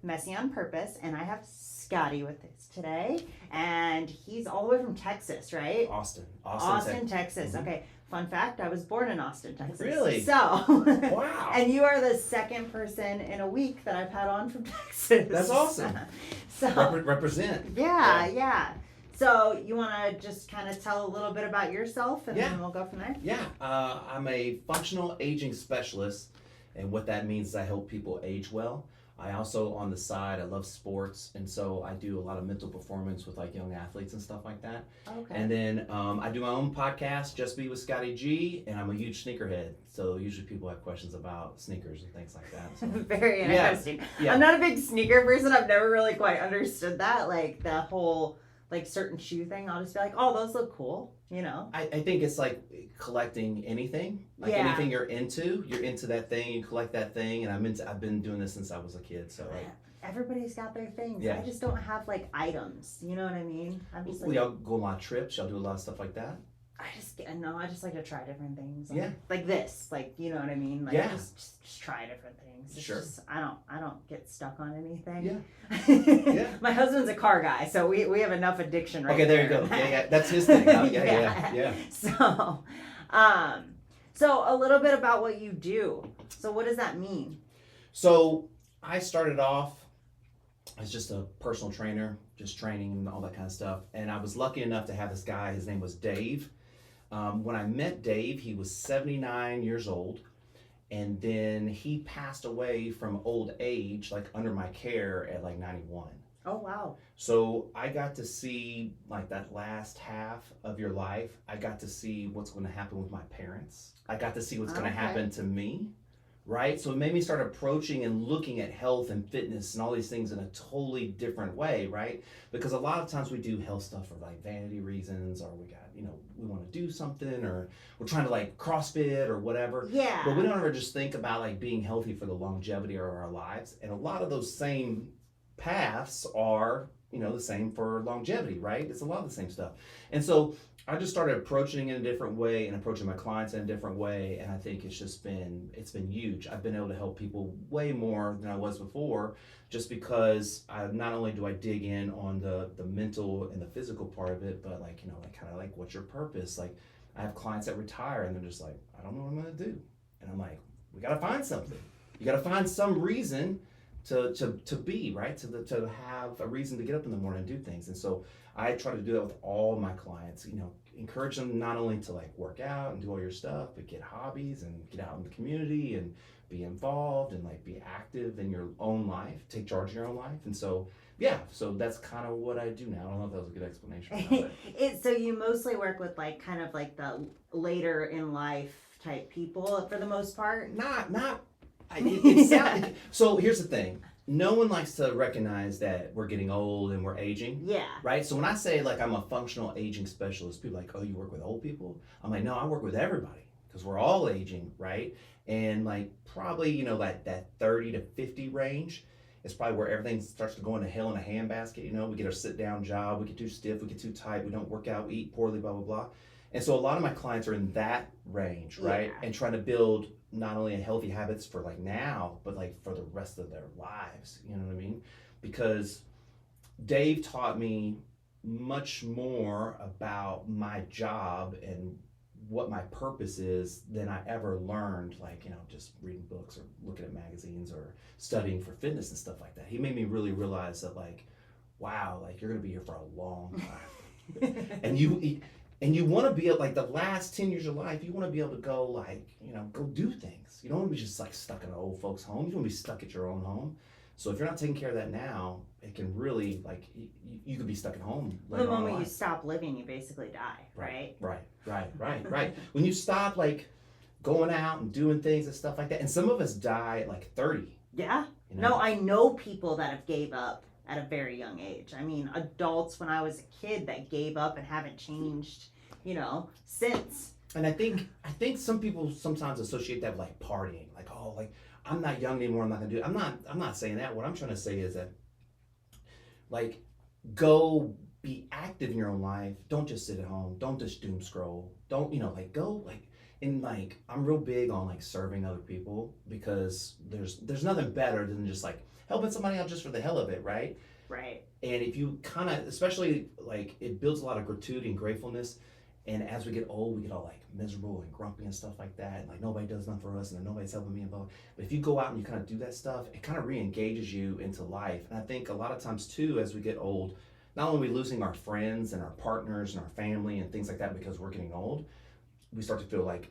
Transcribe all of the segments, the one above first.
Messy on Purpose, and I have Scottie with us today, and he's all the way from Texas, right? Austin, Texas. Mm-hmm. Okay, fun fact, I was born in Austin, Texas. Really? So, Wow. And you are the second person in a week that I've had on from Texas. That's awesome. So represent. Yeah. So you want to just kind of tell a little bit about yourself, and Yeah. then we'll go from there? Yeah, I'm a functional aging specialist, and what that means is I help people age well. I also, on the side, I love sports, and so I do a lot of mental performance with like young athletes and stuff like that. Okay. And then I do my own podcast, Just Be with Scottie G, and I'm a huge sneakerhead. So usually people have questions about sneakers and things like that. So. Very interesting. Yeah. I'm not a big sneaker person. I've never really quite understood that, like the whole like certain shoe thing. I'll just be like, oh, those look cool, you know. I think it's like collecting anything, like anything you're into that thing, you collect that thing, and I've been doing this since I was a kid, so like. Everybody's got their things. Yeah. I just don't have like items, you know what I mean? I'm just like, Y'all go on a lot of trips, y'all do a lot of stuff like that? I just like to try different things. Yeah. Like this, like, you know what I mean? Like, Yeah. just try different things. It's Sure. just, I don't get stuck on anything. Yeah. Yeah. My husband's a car guy, so we have enough addiction right Okay, there you go. Yeah, that's his thing. Yeah. So a little bit about what you do. So what does that mean? So I started off as just a personal trainer, just training and all that kind of stuff. And I was lucky enough to have this guy, his name was Dave. When I met Dave, he was 79 years old. And then he passed away from old age, like under my care at like 91. Oh, wow. So I got to see like that last half of your life. I got to see what's going to happen with my parents. I got to see what's going to happen to me, right? So it made me start approaching and looking at health and fitness and all these things in a totally different way, right? Because a lot of times we do health stuff for like vanity reasons, or we got, we want to do something, or we're trying to like CrossFit or whatever. Yeah. But we don't ever just think about like being healthy for the longevity of our lives. And a lot of those same paths are, the same for longevity, right? It's a lot of the same stuff. And so I just started approaching it in a different way and approaching my clients in a different way. And I think it's been huge. I've been able to help people way more than I was before, just because not only do I dig in on the mental and the physical part of it, but like, kind of like, what's your purpose? Like, I have clients that retire and they're just like, I don't know what I'm going to do. And I'm like, we got to find something. You got to find some reason to be, right? To have a reason to get up in the morning and do things. And so I try to do that with all my clients, encourage them not only to like work out and do all your stuff, but get hobbies and get out in the community and be involved and like be active in your own life, take charge of your own life. And so, so that's kind of what I do now. I don't know if that was a good explanation. So you mostly work with like kind of like the later in life type people for the most part? So here's the thing. No one likes to recognize that we're getting old and we're aging. Yeah. Right? So when I say like I'm a functional aging specialist, people are like, oh, you work with old people? I'm like, no, I work with everybody because we're all aging, right? And like probably, like that 30 to 50 range is probably where everything starts to go into hell in a handbasket. We get our sit down job, we get too stiff, we get too tight, we don't work out, we eat poorly, blah, blah, blah. And so a lot of my clients are in that range, right? Yeah. And trying to build not only healthy habits for like now, but like for the rest of their lives, you know what I mean? Because Dave taught me much more about my job and what my purpose is than I ever learned, like, just reading books or looking at magazines or studying for fitness and stuff like that. He made me really realize that like, wow, like you're gonna be here for a long time. And you want to be like the last 10 years of life, you want to be able to go like, go do things. You don't want to be just like stuck in an old folks' home. You want to be stuck at your own home. So if you're not taking care of that now, it can really like, you could be stuck at home. The moment you stop living, you basically die, right? Right. When you stop like going out and doing things and stuff like that. And some of us die at like 30. Yeah. No, I know people that have gave up at a very young age. I mean, adults when I was a kid that gave up and haven't changed, since. And I think some people sometimes associate that with like partying, like, oh, like I'm not young anymore, I'm not gonna do it. I'm not saying that. What I'm trying to say is that like go be active in your own life. Don't just sit at home. Don't just doom scroll. Don't, like go like and like I'm real big on like serving other people because there's nothing better than just like helping somebody out just for the hell of it, right? Right. And if you kind of, especially like it builds a lot of gratitude and gratefulness. And as we get old, we get all like miserable and grumpy and stuff like that. And like nobody does nothing for us and nobody's helping me and blah. But if you go out and you kind of do that stuff, it kind of re-engages you into life. And I think a lot of times too, as we get old, not only are we losing our friends and our partners and our family and things like that because we're getting old, we start to feel like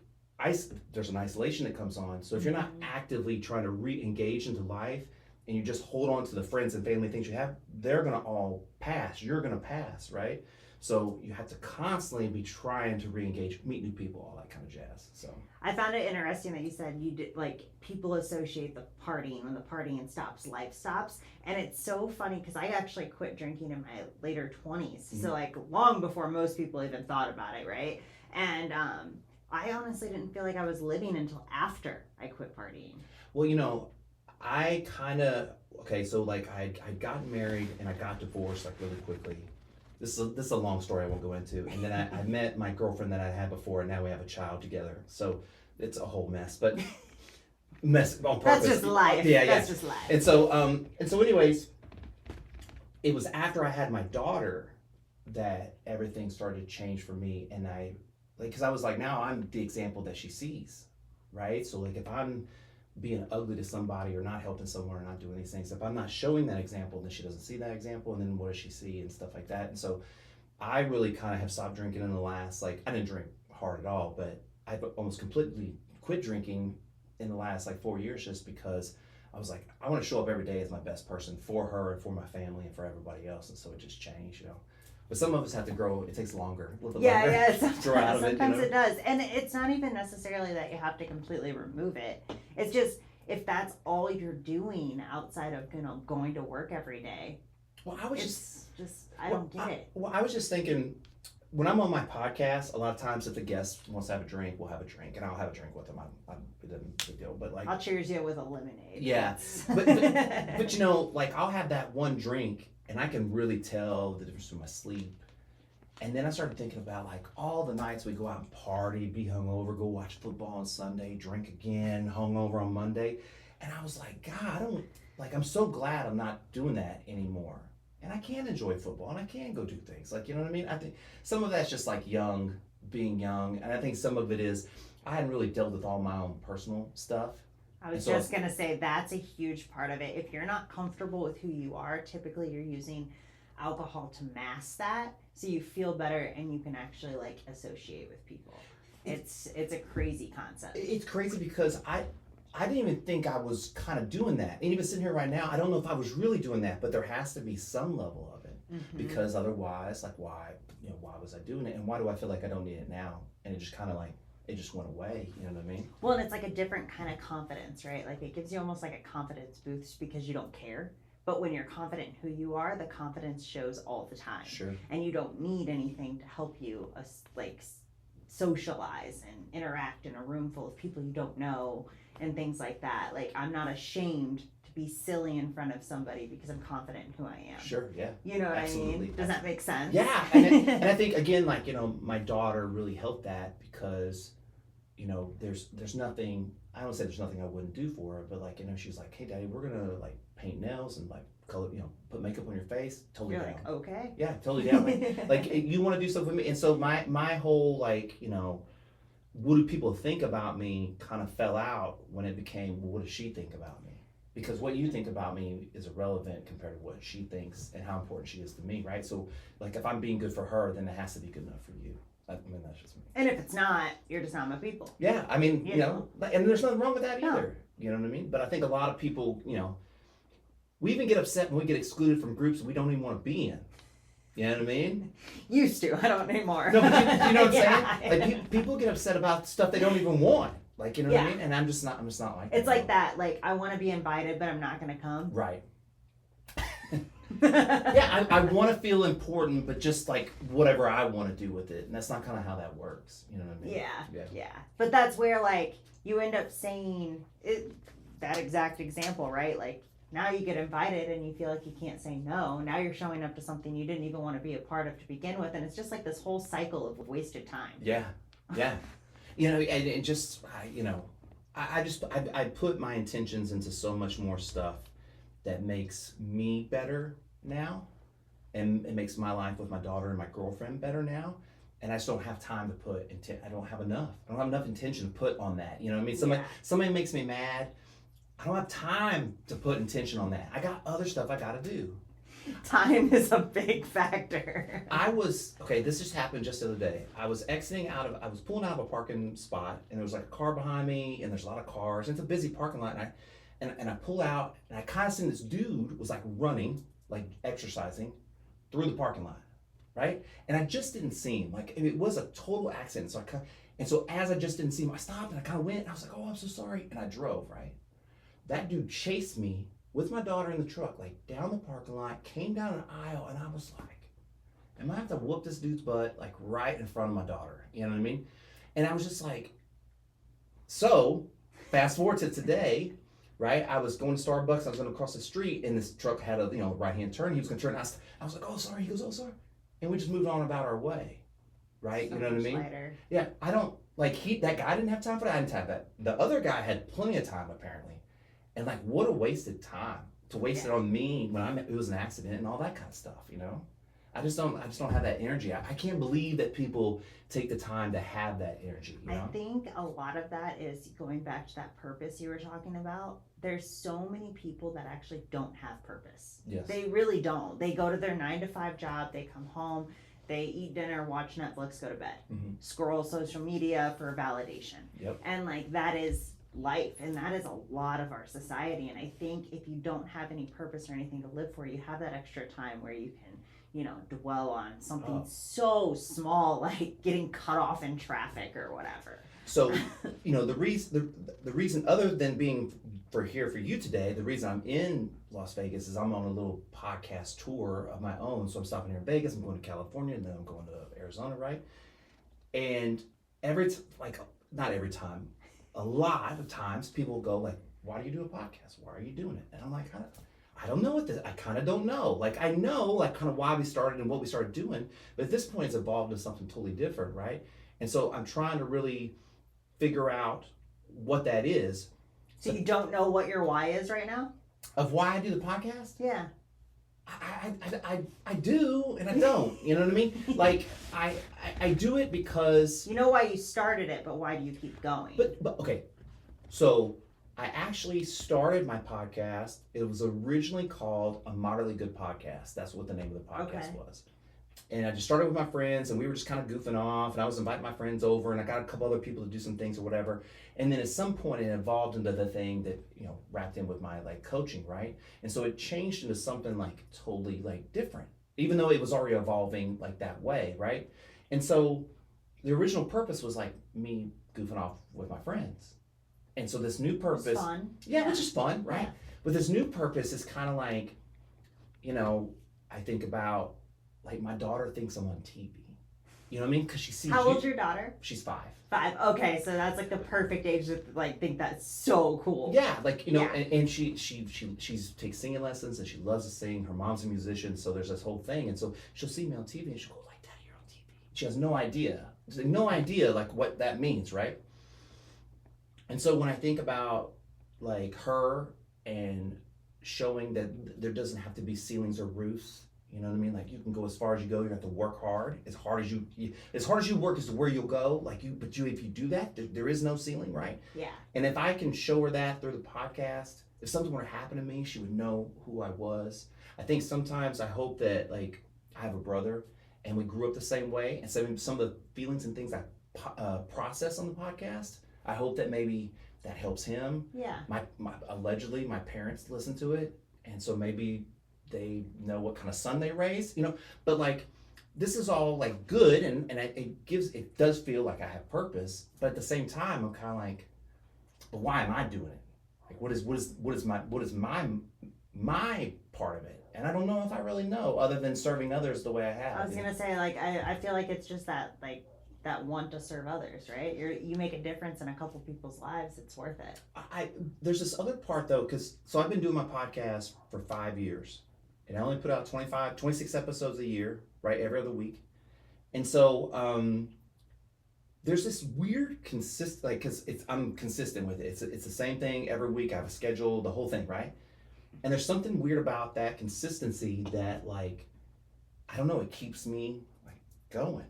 there's an isolation that comes on. So if you're not actively trying to re-engage into life and you just hold on to the friends and family things you have, they're gonna all pass. You're gonna pass, right? So you have to constantly be trying to re-engage, meet new people, all that kind of jazz. So I found it interesting that you said you did, like, people associate the partying, when the partying stops, life stops. And it's so funny because I actually quit drinking in my later 20s. So like long before most people even thought about it, right? And I honestly didn't feel like I was living until after I quit partying. Well, I kind of, okay, so like I'd gotten married and I got divorced like really quickly. This is a long story I won't go into. And then I met my girlfriend that I had before, and now we have a child together. So it's a whole mess, but mess on purpose. That's just life. Yeah, That's just life. And so anyways, it was after I had my daughter that everything started to change for me. And because I was like, now I'm the example that she sees, right? So like if I'm being ugly to somebody or not helping someone or not doing these things, if I'm not showing that example, then she doesn't see that example, and then what does she see and stuff like that. And so I really kind of have stopped drinking in the last, like, I didn't drink hard at all, but I've almost completely quit drinking in the last like 4 years, just because I was like, I want to show up every day as my best person for her and for my family and for everybody else. And so it just changed, But some of us have to grow. It takes longer, a little bit longer. Yeah. Grow out of it, Sometimes it does. And it's not even necessarily that you have to completely remove it. It's just, if that's all you're doing outside of, going to work every day. Well, I was I don't get it. Well, I was just thinking, when I'm on my podcast, a lot of times if the guest wants to have a drink, we'll have a drink, and I'll have a drink with them. It doesn't big deal, but like I'll cheers you with a lemonade. Yeah, but like I'll have that one drink, and I can really tell the difference between my sleep. And then I started thinking about like all the nights we go out and party, be hungover, go watch football on Sunday, drink again, hungover on Monday, and I was like, God, I'm so glad I'm not doing that anymore. And I can enjoy football, and I can go do things. Like, you know what I mean? I think some of that's just like being young. And I think some of it is, I hadn't really dealt with all my own personal stuff. I was just going to say, that's a huge part of it. If you're not comfortable with who you are, typically you're using alcohol to mask that, so you feel better and you can actually like associate with people. It's a crazy concept. It's crazy because I didn't even think I was kind of doing that. And even sitting here right now, I don't know if I was really doing that, but there has to be some level of it. Because otherwise, like, why was I doing it? And why do I feel like I don't need it now? And it just kind of like, it just went away, you know what I mean? Well, and it's like a different kind of confidence, right? Like it gives you almost like a confidence boost because you don't care. But when you're confident in who you are, the confidence shows all the time. Sure. And you don't need anything to help you like socialize and interact in a room full of people you don't know and things like that. Like, I'm not ashamed to be silly in front of somebody because I'm confident in who I am. Sure, yeah. You know what Absolutely. I mean? Does that make sense? Yeah, and I think, again, like, my daughter really helped that because, there's nothing, I don't say there's nothing I wouldn't do for her, but like, she was like, hey, Daddy, we're gonna like paint nails and like color, put makeup on your face. Totally You're down. like, okay. Yeah, totally down. Like you want to do stuff with me, and so my whole like, what do people think about me kind of fell out when it became, well, what does she think about me? Because what you think about me is irrelevant compared to what she thinks and how important she is to me, right? So like if I'm being good for her, then it has to be good enough for you. I mean, that's just me. And if it's not, you're just not my people. Yeah, I mean, and there's nothing wrong with that No. either. You know what I mean? But I think a lot of people, we even get upset when we get excluded from groups we don't even want to be in. You know what I mean? Used to. I don't anymore. No, but you know what I'm Yeah. saying? Like people get upset about stuff they don't even want. Like, you know what I mean? And I'm just not like It's like that. Like, I want to be invited, but I'm not going to come. Right. Yeah, I want to feel important, but just like whatever I want to do with it. And that's not kind of how that works. You know what I mean? Yeah. But that's where, like, you end up saying that exact example, right? Like, now you get invited and you feel like you can't say no. Now you're showing up to something you didn't even want to be a part of to begin with. And it's just like this whole cycle of wasted time. Yeah. And just, I put my intentions into so much more stuff. that makes me better now, and it makes my life with my daughter and my girlfriend better now. And I just don't have time to put I don't have enough intention to put on that. You know what I mean? Somebody makes me mad. I don't have time to put intention on that. I got other stuff I got to do. Time is a big factor. This just happened just the other day. I was pulling out of a parking spot, and there was like a car behind me, and there's a lot of cars, and it's a busy parking lot, and I pull out, and I kind of seen this dude was like running, like exercising through the parking lot, right? And I just didn't see him. Like, it was a total accident. So as I just didn't see him, I stopped and I kind of went, and I was like, oh, I'm so sorry. And I drove, right? That dude chased me with my daughter in the truck, like down the parking lot, came down an aisle, and I was like, am I have to whoop this dude's butt, like right in front of my daughter? You know what I mean? And I was just like, so fast forward to today, right? I was going to Starbucks, I was going to cross the street, and this truck had a right-hand turn. He was going to turn. I was like, oh, sorry. He goes, oh, sorry. And we just moved on about our way, right? So you know what I mean? Lighter. Yeah, I don't, that guy didn't have time for that. I didn't have that. The other guy had plenty of time, apparently. And like, what a wasted time to waste it on me when it was an accident and all that kind of stuff, you know? I just don't have that energy. I can't believe that people take the time to have that energy, you know? I think a lot of that is going back to that purpose you were talking about. There's so many people that actually don't have purpose. Yes. They really don't. They go to their 9-to-5 job, they come home, they eat dinner, watch Netflix, go to bed, scroll social media for validation. Yep. And like, that is life, and that is a lot of our society. And I think if you don't have any purpose or anything to live for, you have that extra time where you can dwell on something so small, like getting cut off in traffic or whatever. So the reason other than being here for you today, the reason I'm in Las Vegas is I'm on a little podcast tour of my own. So I'm stopping here in Vegas, I'm going to California, and then I'm going to Arizona, right? And not every time, a lot of times people go like, why do you do a podcast? Why are you doing it? And I'm like, I don't know I kind of don't know. Like, I know like kind of why we started and what we started doing, but at this point it's evolved into something totally different, right? And so I'm trying to really figure out what that is. So you don't know what your why is right now? Of why I do the podcast? Yeah. I do and I don't. You know what I mean? Like, I do it because you know why you started it, but why do you keep going? But okay, so I actually started my podcast. It was originally called A Moderately Good Podcast. That's what the name of the podcast was. And I just started with my friends, and we were just kind of goofing off, and I was inviting my friends over, and I got a couple other people to do some things or whatever. And then at some point it evolved into the thing that, wrapped in with my like coaching, right? And so it changed into something like totally like different, even though it was already evolving like that way, right? And so the original purpose was like me goofing off with my friends. And so this new purpose, it's fun. Yeah, which is fun, right? Yeah. But this new purpose is kind of like, I think about like my daughter thinks I'm on TV. You know what I mean? Because she sees. How old's your daughter? She's 5. 5. Okay, so that's like the perfect age to like think that's so cool. Yeah, like and she takes singing lessons and she loves to sing. Her mom's a musician, so there's this whole thing. And so she'll see me on TV and she'll go like, "Daddy, you're on TV." She has no idea like what that means, right? And so when I think about like her and showing that there doesn't have to be ceilings or roofs, you know what I mean? Like, you can go as far as you go. You have to work hard. As hard as you work is to where you'll go. Like, if you do that, there is no ceiling, right? Yeah. And if I can show her that through the podcast, if something were to happen to me, she would know who I was. I think sometimes I hope that like I have a brother and we grew up the same way, and some of the feelings and things I process on the podcast, I hope that maybe that helps him. Yeah. Allegedly, my parents listen to it, and so maybe they know what kind of son they raised, but like, this is all like good, and it does feel like I have purpose, but at the same time I'm kind of like, but why am I doing it? Like, what is my part of it? And I don't know if I really know, other than serving others the way I have. I was gonna say, like, I feel like it's just that like that want to serve others, right? You make a difference in a couple people's lives, it's worth it. There's this other part though, so I've been doing my podcast for 5 years. And I only put out 26 episodes a year, right? Every other week. And so there's this weird I'm consistent with it. It's the same thing every week. I have a schedule, the whole thing, right? And there's something weird about that consistency that, like, I don't know, it keeps me like going.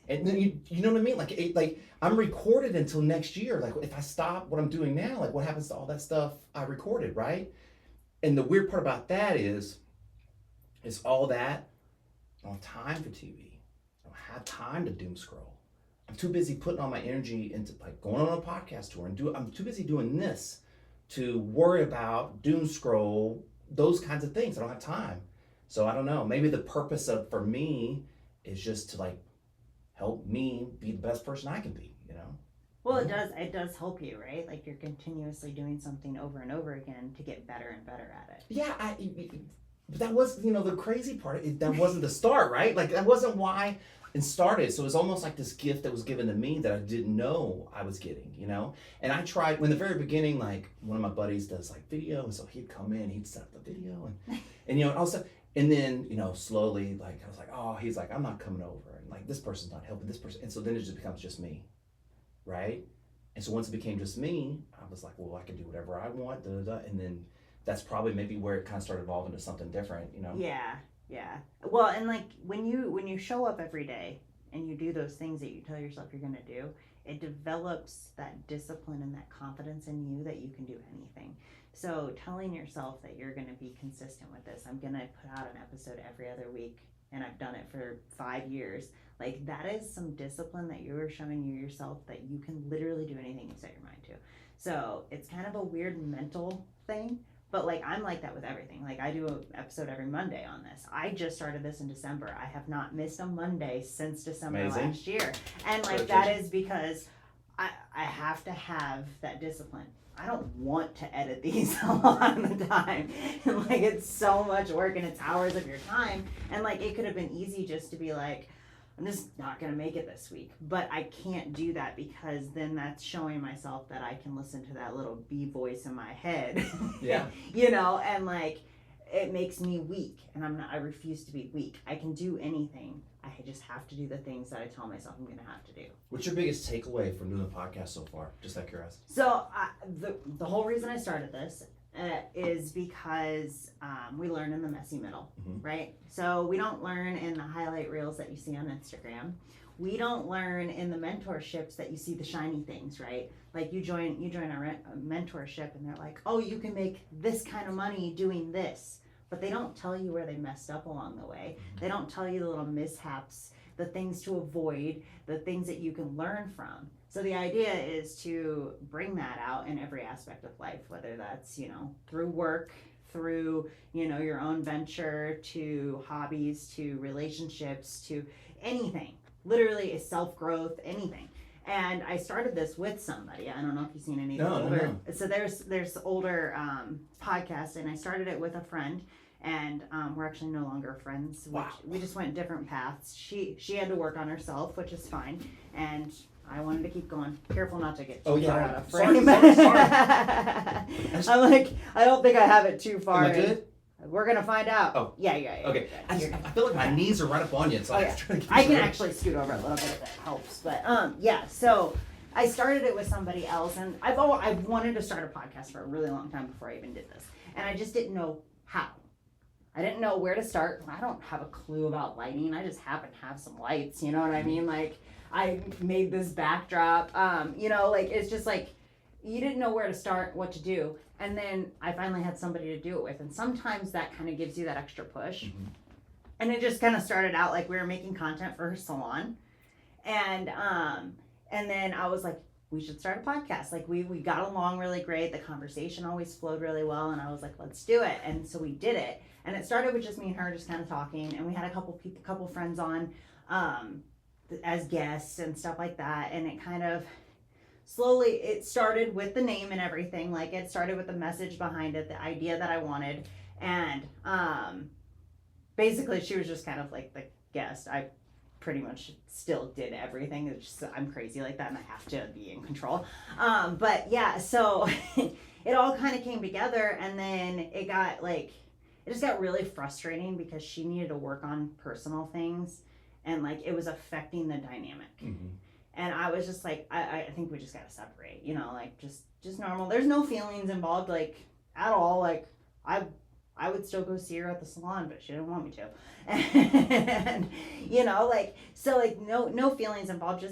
And then you know what I mean? Like I'm recorded until next year. Like if I stop what I'm doing now, like what happens to all that stuff I recorded, right? And the weird part about that is all that I don't have time for TV. I don't have time to doom scroll. I'm too busy putting all my energy into like going on a podcast tour I'm too busy doing this to worry about doom scroll, those kinds of things. I don't have time. So I don't know. Maybe the purpose for me is just to like help me be the best person I can be, you know? Well, it does help you, right? Like you're continuously doing something over and over again to get better and better at it. Yeah, but that was, the crazy part. That wasn't the start, right? Like that wasn't why it started. So it was almost like this gift that was given to me that I didn't know I was getting, And I tried, when the very beginning, like one of my buddies does like video, and so he'd come in, he'd set up the video, and also, and then, slowly, like I was like, oh, he's like, I'm not coming over, and like this person's not helping this person, and so then it just becomes just me, right? And so once it became just me, I was like, well, I can do whatever I want, and then that's probably maybe where it kind of started evolving to something different, Yeah. Well, and like when you show up every day and you do those things that you tell yourself you're going to do, it develops that discipline and that confidence in you that you can do anything. So telling yourself that you're going to be consistent with this, I'm going to put out an episode every other week, and I've done it for 5 years. Like that is some discipline that you are showing yourself that you can literally do anything you set your mind to. So it's kind of a weird mental thing. But like I'm like that with everything. Like I do an episode every Monday on this. I just started this in December. I have not missed a Monday since December last year. And like that is because I have to have that discipline. I don't want to edit these a lot of the time. And like it's so much work and it's hours of your time. And like it could have been easy just to be like, I'm just not going to make it this week. But I can't do that because then that's showing myself that I can listen to that little bee voice in my head. Yeah. And like it makes me weak. And I refuse to be weak. I can do anything. I just have to do the things that I tell myself I'm going to have to do. What's your biggest takeaway from doing the podcast so far? Just out of curiosity. So the whole reason I started this is because we learn in the messy middle, right? So we don't learn in the highlight reels that you see on Instagram. We don't learn in the mentorships that you see the shiny things, right? Like you join a mentorship and they're like, oh, you can make this kind of money doing this. But they don't tell you where they messed up along the way. They don't tell you the little mishaps, the things to avoid, the things that you can learn from. So the idea is to bring that out in every aspect of life, whether that's, through work, through, your own venture, to hobbies, to relationships, to anything. Literally is self-growth, anything. And I started this with somebody. I don't know if you've seen any of the older. No. So there's older podcasts, and I started it with a friend. And we're actually no longer friends. We just went different paths. She had to work on herself, which is fine. And I wanted to keep going. Careful not to get too far out of frame. Sorry. I'm like, I don't think I have it too far. Am I good? We're going to find out. Oh. Yeah. Okay. I feel like my knees are right up on you. So I can actually scoot over a little bit if that helps. But so I started it with somebody else. And I've wanted to start a podcast for a really long time before I even did this. And I just didn't know how. I didn't know where to start. I don't have a clue about lighting. I just happen to have some lights, you know what I mean? Like, I made this backdrop, it's just like, you didn't know where to start, what to do. And then I finally had somebody to do it with. And sometimes that kind of gives you that extra push. Mm-hmm. And it just kind of started out like we were making content for her salon. And then I was like, we should start a podcast. Like we got along really great. The conversation always flowed really well. And I was like, let's do it. And so we did it. And it started with just me and her just kind of talking. And we had a couple friends on as guests and stuff like that. And it kind of slowly, it started with the name and everything. Like it started with the message behind it, the idea that I wanted. And basically she was just kind of like the guest. I pretty much still did everything. It's just, I'm crazy like that and I have to be in control. But yeah, so it all kind of came together, and then it just got really frustrating because she needed to work on personal things, and like it was affecting the dynamic. Mm-hmm. And I was just like, I think we just gotta separate, like just normal. There's no feelings involved, like at all. Like I I would still go see her at the salon, but she didn't want me to. And, like, so like no feelings involved,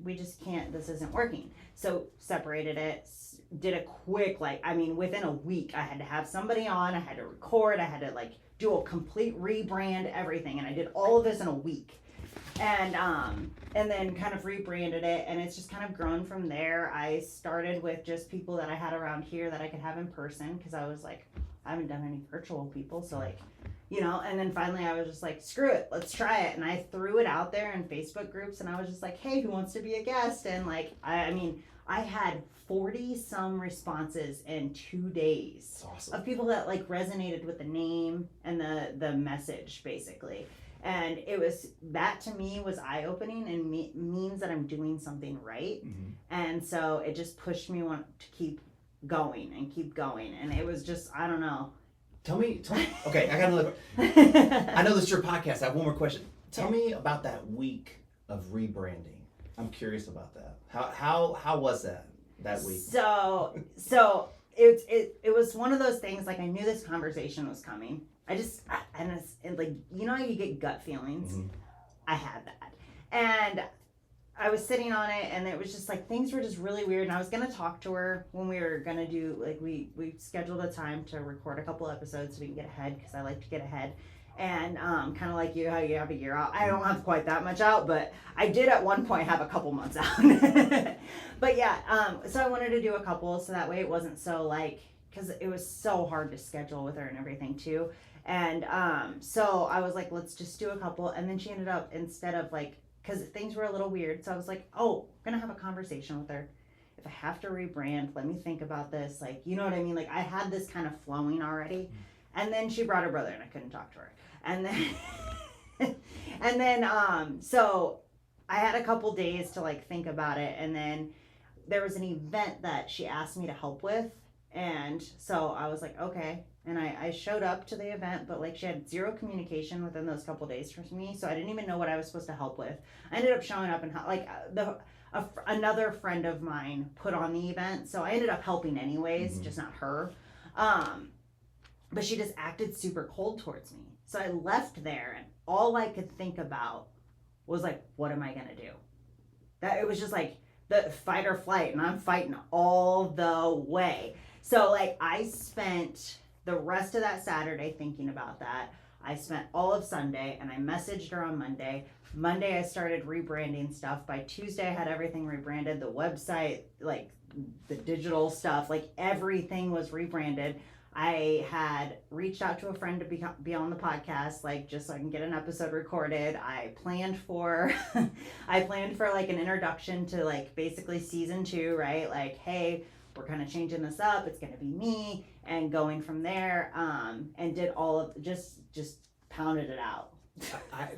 we just can't, this isn't working. So separated it, did a quick, within a week I had to have somebody on, I had to record, I had to like do a complete rebrand, everything. And I did all of this in a week. And then kind of rebranded it, and it's just kind of grown from there. I started with just people that I had around here that I could have in person, because I was like, I haven't done any virtual people, so like, and then finally I was just like, screw it, let's try it. And I threw it out there in Facebook groups, and I was just like, hey, who wants to be a guest? And like, I had 40 some responses in 2 days. That's awesome. Of people that like resonated with the name and the message, basically. And that to me was eye-opening, and means that I'm doing something right. Mm-hmm. And so it just pushed me to keep going. And it was just, I don't know. Tell me, okay, I got another. I know this is your podcast. I have one more question. Tell me about that week of rebranding. I'm curious about that. How was that week? So it was one of those things, like I knew this conversation was coming. And like, you get gut feelings. Mm-hmm. I had that. And I was sitting on it, and it was just like, things were just really weird. And I was going to talk to her when we were going to do, like, we scheduled a time to record a couple episodes so we can get ahead, because I like to get ahead. And kind of like you, how you have a year out. I don't have quite that much out, but I did at one point have a couple months out. But yeah, so I wanted to do a couple, so that way it wasn't so like, because it was so hard to schedule with her and everything too. And so I was like, let's just do a couple. And then she ended up, instead of like, because things were a little weird, so I was like, oh, I'm going to have a conversation with her. If I have to rebrand, let me think about this. Like, you know what I mean? Like, I had this kind of flowing already. And then she brought her brother, and I couldn't talk to her. And then, so I had a couple days to like think about it. And then there was an event that she asked me to help with. And so I was like, okay. And I showed up to the event, but like she had zero communication within those couple days for me. So I didn't even know what I was supposed to help with. I ended up showing up, and like another friend of mine put on the event. So I ended up helping anyways, Mm-hmm. just not her. But she just acted super cold towards me. So I left there, and all I could think about was like, what am I going to do? That it was just like the fight or flight, and I'm fighting all the way. So like I spent the rest of that Saturday thinking about that. I spent all of Sunday, and I messaged her on Monday. Monday I started rebranding stuff. By Tuesday I had everything rebranded. The website, like the digital stuff, like everything was rebranded. I had reached out to a friend to be on the podcast, like just so I can get an episode recorded. I planned for like an introduction to like basically season 2, right? Like, hey, we're kind of changing this up. It's going to be me, and going from there, and did all of just pounded it out.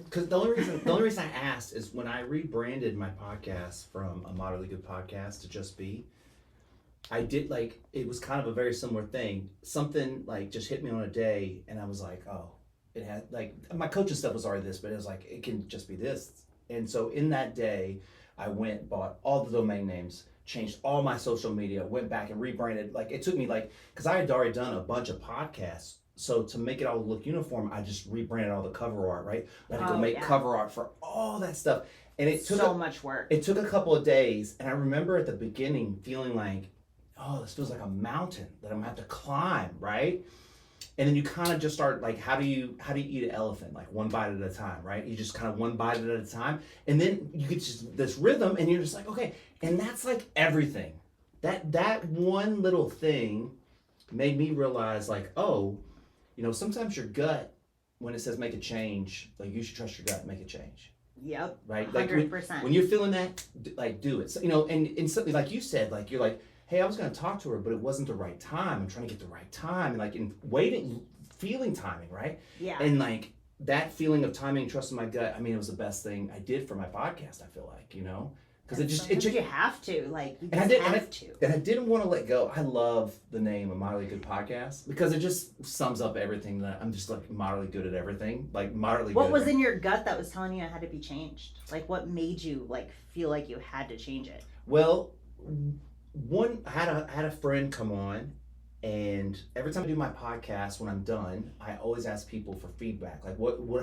Because the only reason I asked is when I rebranded my podcast from A Moderately Good Podcast to Just Be, I did like, it was kind of a very similar thing. Something like just hit me on a day, and I was like, oh, it had like, my coaching stuff was already this, but it was like, it can just be this. And so in that day, I went, bought all the domain names, changed all my social media, went back and rebranded. Like it took me like, because I had already done a bunch of podcasts. So to make it all look uniform, I just rebranded all the cover art, right? I had to go make cover art for all that stuff. And it took so much work. It took a couple of days. And I remember at the beginning feeling like, oh, this feels like a mountain that I'm gonna have to climb, right? And then you kind of just start like, how do you eat an elephant? Like one bite at a time, right? You just kind of one bite at a time. And then you get just this rhythm, and you're just like, okay. And that's like everything. That one little thing made me realize like, oh, sometimes your gut, when it says make a change, like you should trust your gut and make a change. Yep. Right? 100%. Like when you're feeling that, like do it. So, and something like you said, like you're like, hey, I was going to talk to her, but it wasn't the right time. I'm trying to get the right time, and like in waiting, feeling timing, right? Yeah. And like that feeling of timing, trusting my gut. I mean, it was the best thing I did for my podcast. I feel like, because it just you have to, like, you and just I have to. And I didn't want to let go. I love the name of Moderately Good Podcast because it just sums up everything that I'm just like moderately good at everything. Like moderately What good. was in your gut that was telling you it had to be changed? Like what made you like feel like you had to change it? Well, I had a friend come on, And every time I do my podcast, when I'm done, I always ask people for feedback. Like,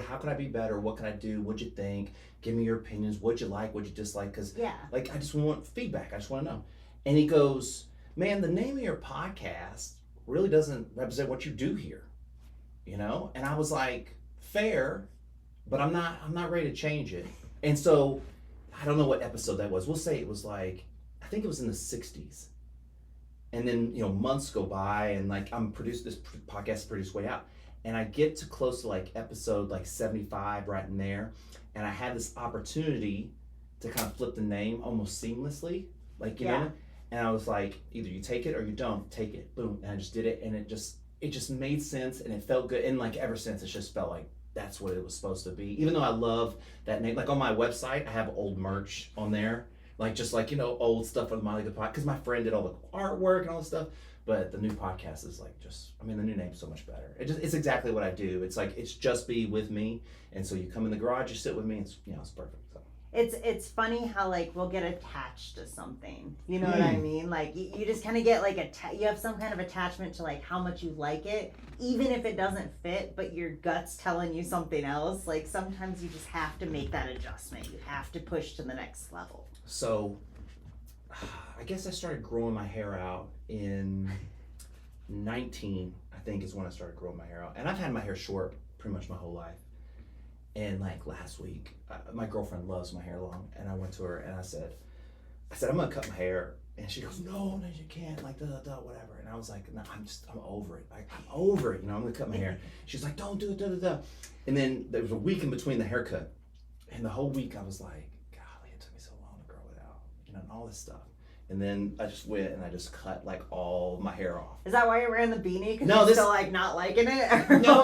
how can I be better? What can I do? What'd you think? Give me your opinions. What'd you like? What'd you dislike? Because, like, I just want feedback. I just want to know. And he goes, man, the name of your podcast really doesn't represent what you do here, you know? And I was like, fair, but I'm not ready to change it. And so, I don't know what episode that was. We'll say it was like, I think it was in the 60s. And then, you know, months go by and like this podcast is produced way out. And I get to close to like episode like 75 right in there. And I had this opportunity to kind of flip the name almost seamlessly. Like, you know, and I was like, either you take it or you don't take it. Boom. And I just did it. And it just made sense and it felt good. And like ever since, it's just felt like that's what it was supposed to be. Even though I love that name, like on my website, I have old merch on there. Like, just like, you know, old stuff on the Molly Good podcast, because my friend did all the artwork and all this stuff. But the new podcast is like the new name's so much better. It's exactly what I do. It's like, it's just be with me. And so you come in the garage, you sit with me, it's, you know, it's perfect. So. It's funny how like we'll get attached to something. You know what I mean? Like you just kind of get like you have some kind of attachment to like how much you like it, even if it doesn't fit, but your gut's telling you something else. Like sometimes you just have to make that adjustment. You have to push to the next level. So, I guess I started growing my hair out in 19, I think is when I started growing my hair out. And I've had my hair short pretty much my whole life. And like last week, my girlfriend loves my hair long. And I went to her and I said, I'm gonna cut my hair. And she goes, no, you can't, like, whatever. And I was like, no, I'm over it. Like, I'm over it, you know, I'm gonna cut my hair. She's like, don't do it, And then there was a week in between the haircut. And the whole week I was like, and all this stuff. And then I just went and I just cut like all my hair off. Is that why you're wearing the beanie? Because no, you're still like not liking it? Or no.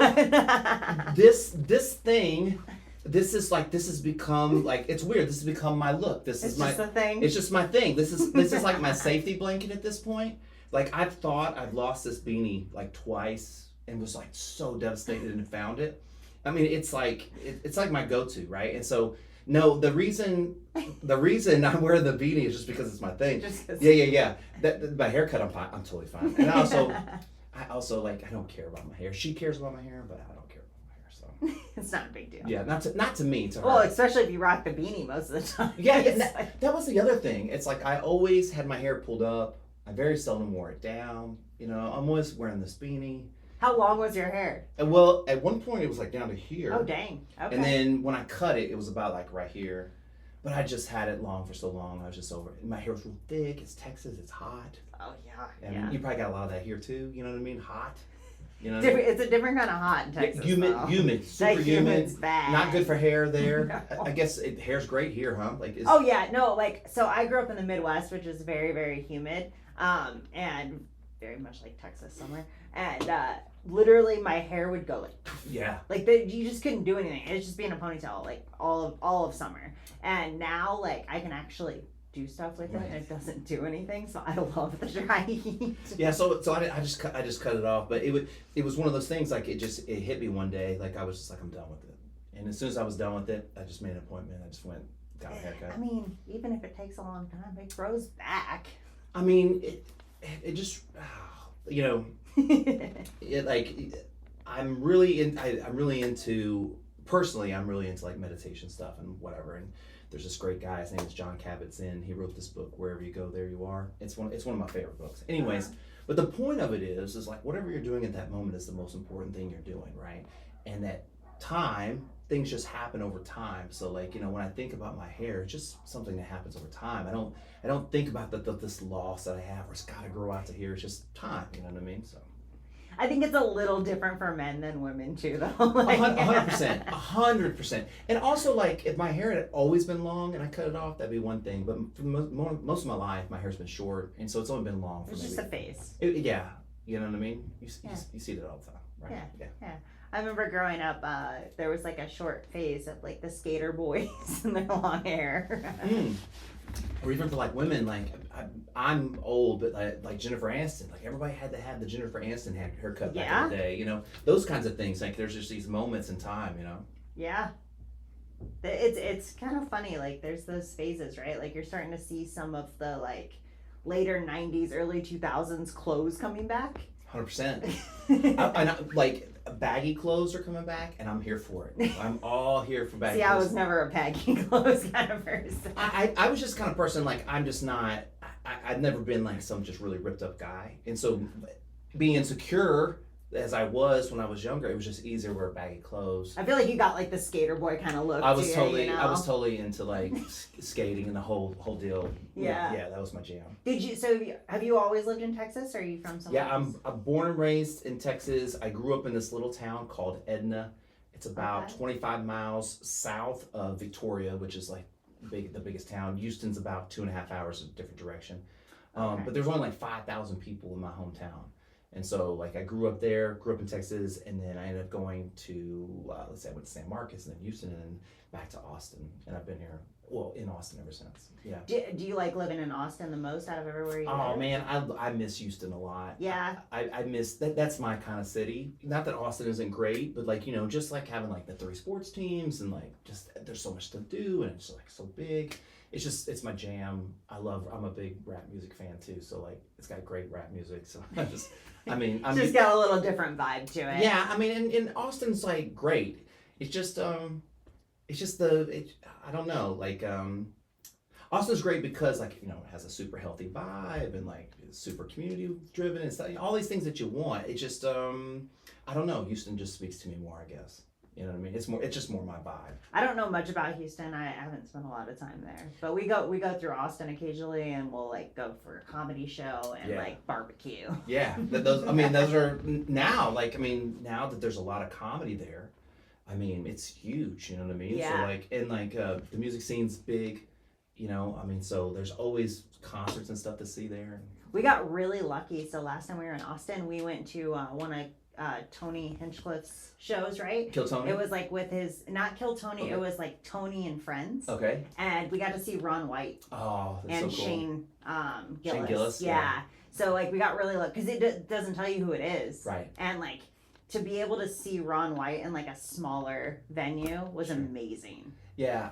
This thing, this has become like, it's weird. This has become my look. It's just a thing. It's just my thing. This is like my safety blanket at this point. Like I've thought I've lost this beanie like twice and was like so devastated and found it. I mean, it's like my go-to, right? And so no, the reason I'm wearing the beanie is just because it's my thing. Yeah. My haircut, I'm totally fine. And I also like, I don't care about my hair. She cares about my hair, but I don't care about my hair. So it's not a big deal. Yeah, not to me, to her. Well, especially if you rock the beanie most of the time. Yeah. That was the other thing. It's like I always had my hair pulled up. I very seldom wore it down. You know, I'm always wearing this beanie. How long was your hair? Well, at one point it was like down to here. Oh, dang. Okay. And then when I cut it, it was about like right here. But I just had it long for so long, I was just over it. My hair was real thick. It's Texas. It's hot. Oh, yeah. I mean, you probably got a lot of that here too. You know what I mean? Hot. You know. It's a different kind of hot in Texas. Humid, super humid. Bad. Not good for hair there. No. I guess hair's great here, huh? Like. Oh yeah, no, like so I grew up in the Midwest, which is very, very humid, and very much like Texas somewhere, and literally my hair would go like you just couldn't do anything. It was just being a ponytail like all of summer, and now like I can actually do stuff with it and it doesn't do anything, so I love the dry heat. Yeah, so I just cut it off, but it was one of those things like it hit me one day, like I was just like, I'm done with it. And as soon as I was done with it, I just made an appointment. I just went, got a haircut. I mean, even if it takes a long time, it grows back. I mean, it just, you know, I'm really into like meditation stuff and whatever. And there's this great guy, his name is John Kabat-Zinn. He wrote this book, Wherever You Go, There You Are. It's one of my favorite books. Anyways, but the point of it is like whatever you're doing at that moment is the most important thing you're doing, right? And that time, things just happen over time. So like, you know, when I think about my hair, it's just something that happens over time. I don't think about this loss that I have, or it's got to grow out to here. It's just time, you know what I mean? So I think it's a little different for men than women too, though. Like, 100%. And also, like, if my hair had always been long and I cut it off, that'd be one thing. But for most of my life, my hair's been short, and so it's only been long for it's just a phase. Yeah, you know what I mean? You see that all the time, right? Yeah. I remember growing up, there was like a short phase of like the skater boys and their long hair. Or even for like women, like I'm old, but like Jennifer Aniston, like everybody had to have the Jennifer Aniston haircut back in the day, you know, those kinds of things. Like there's just these moments in time, you know. Yeah, it's kind of funny. Like there's those phases, right? Like you're starting to see some of the like later '90s, early 2000s clothes coming back. 100%. Like baggy clothes are coming back, and I'm here for it. I'm all here for baggy See, clothes. I was never a baggy clothes kind of person. I was just kind of person, like, I'm just not, I've never been like some just really ripped up guy. And so being insecure as I was when I was younger, it was just easier to wear baggy clothes. I feel like you got like the skater boy kind of look. I was to totally, you know? I was totally into like skating and the whole deal. Yeah. Yeah, that was my jam. Have you always lived in Texas, or are you from somewhere else? I'm born and raised in Texas. I grew up in this little town called Edna. It's about 25 miles south of Victoria, which is like the biggest town. Houston's about 2.5 hours in a different direction. But there's only like 5,000 people in my hometown. And so, like, I grew up there, grew up in Texas, and then I ended up going to, let's say I went to San Marcos and then Houston and then back to Austin. And I've been here, in Austin ever since. Yeah. Do you like living in Austin the most out of everywhere you live? Oh, man, I miss Houston a lot. Yeah. I miss, that's my kind of city. Not that Austin isn't great, but, like, just, like, having, like, the 3 sports teams and, like, just, there's so much to do and it's, like, so big. It's my jam. I'm a big rap music fan, too. So, like, it's got great rap music. So, I'm just got a little different vibe to it. Yeah, I mean, and Austin's like great. It's just I don't know, like Austin's great because like it has a super healthy vibe and like it's super community driven and stuff. All these things that you want. It just I don't know. Houston just speaks to me more, I guess. You know what I mean? It's just more my vibe. I don't know much about Houston. I haven't spent a lot of time there. But we go through Austin occasionally, and we'll like go for a comedy show and like barbecue. Yeah, those are now. Like now that there's a lot of comedy there, it's huge. You know what I mean? Yeah. So like the music scene's big. So there's always concerts and stuff to see there. We got really lucky. So last time we were in Austin, we went to one of Tony Hinchcliffe's shows, right? Kill Tony? It was like with not Kill Tony, Okay. It was like Tony and Friends. Okay. And we got to see Ron White. Oh, that's and so cool. Shane Gillis. Shane Gillis, yeah. So like we got really lucky because it doesn't tell you who it is. Right. And like to be able to see Ron White in like a smaller venue was Sure. amazing. Yeah,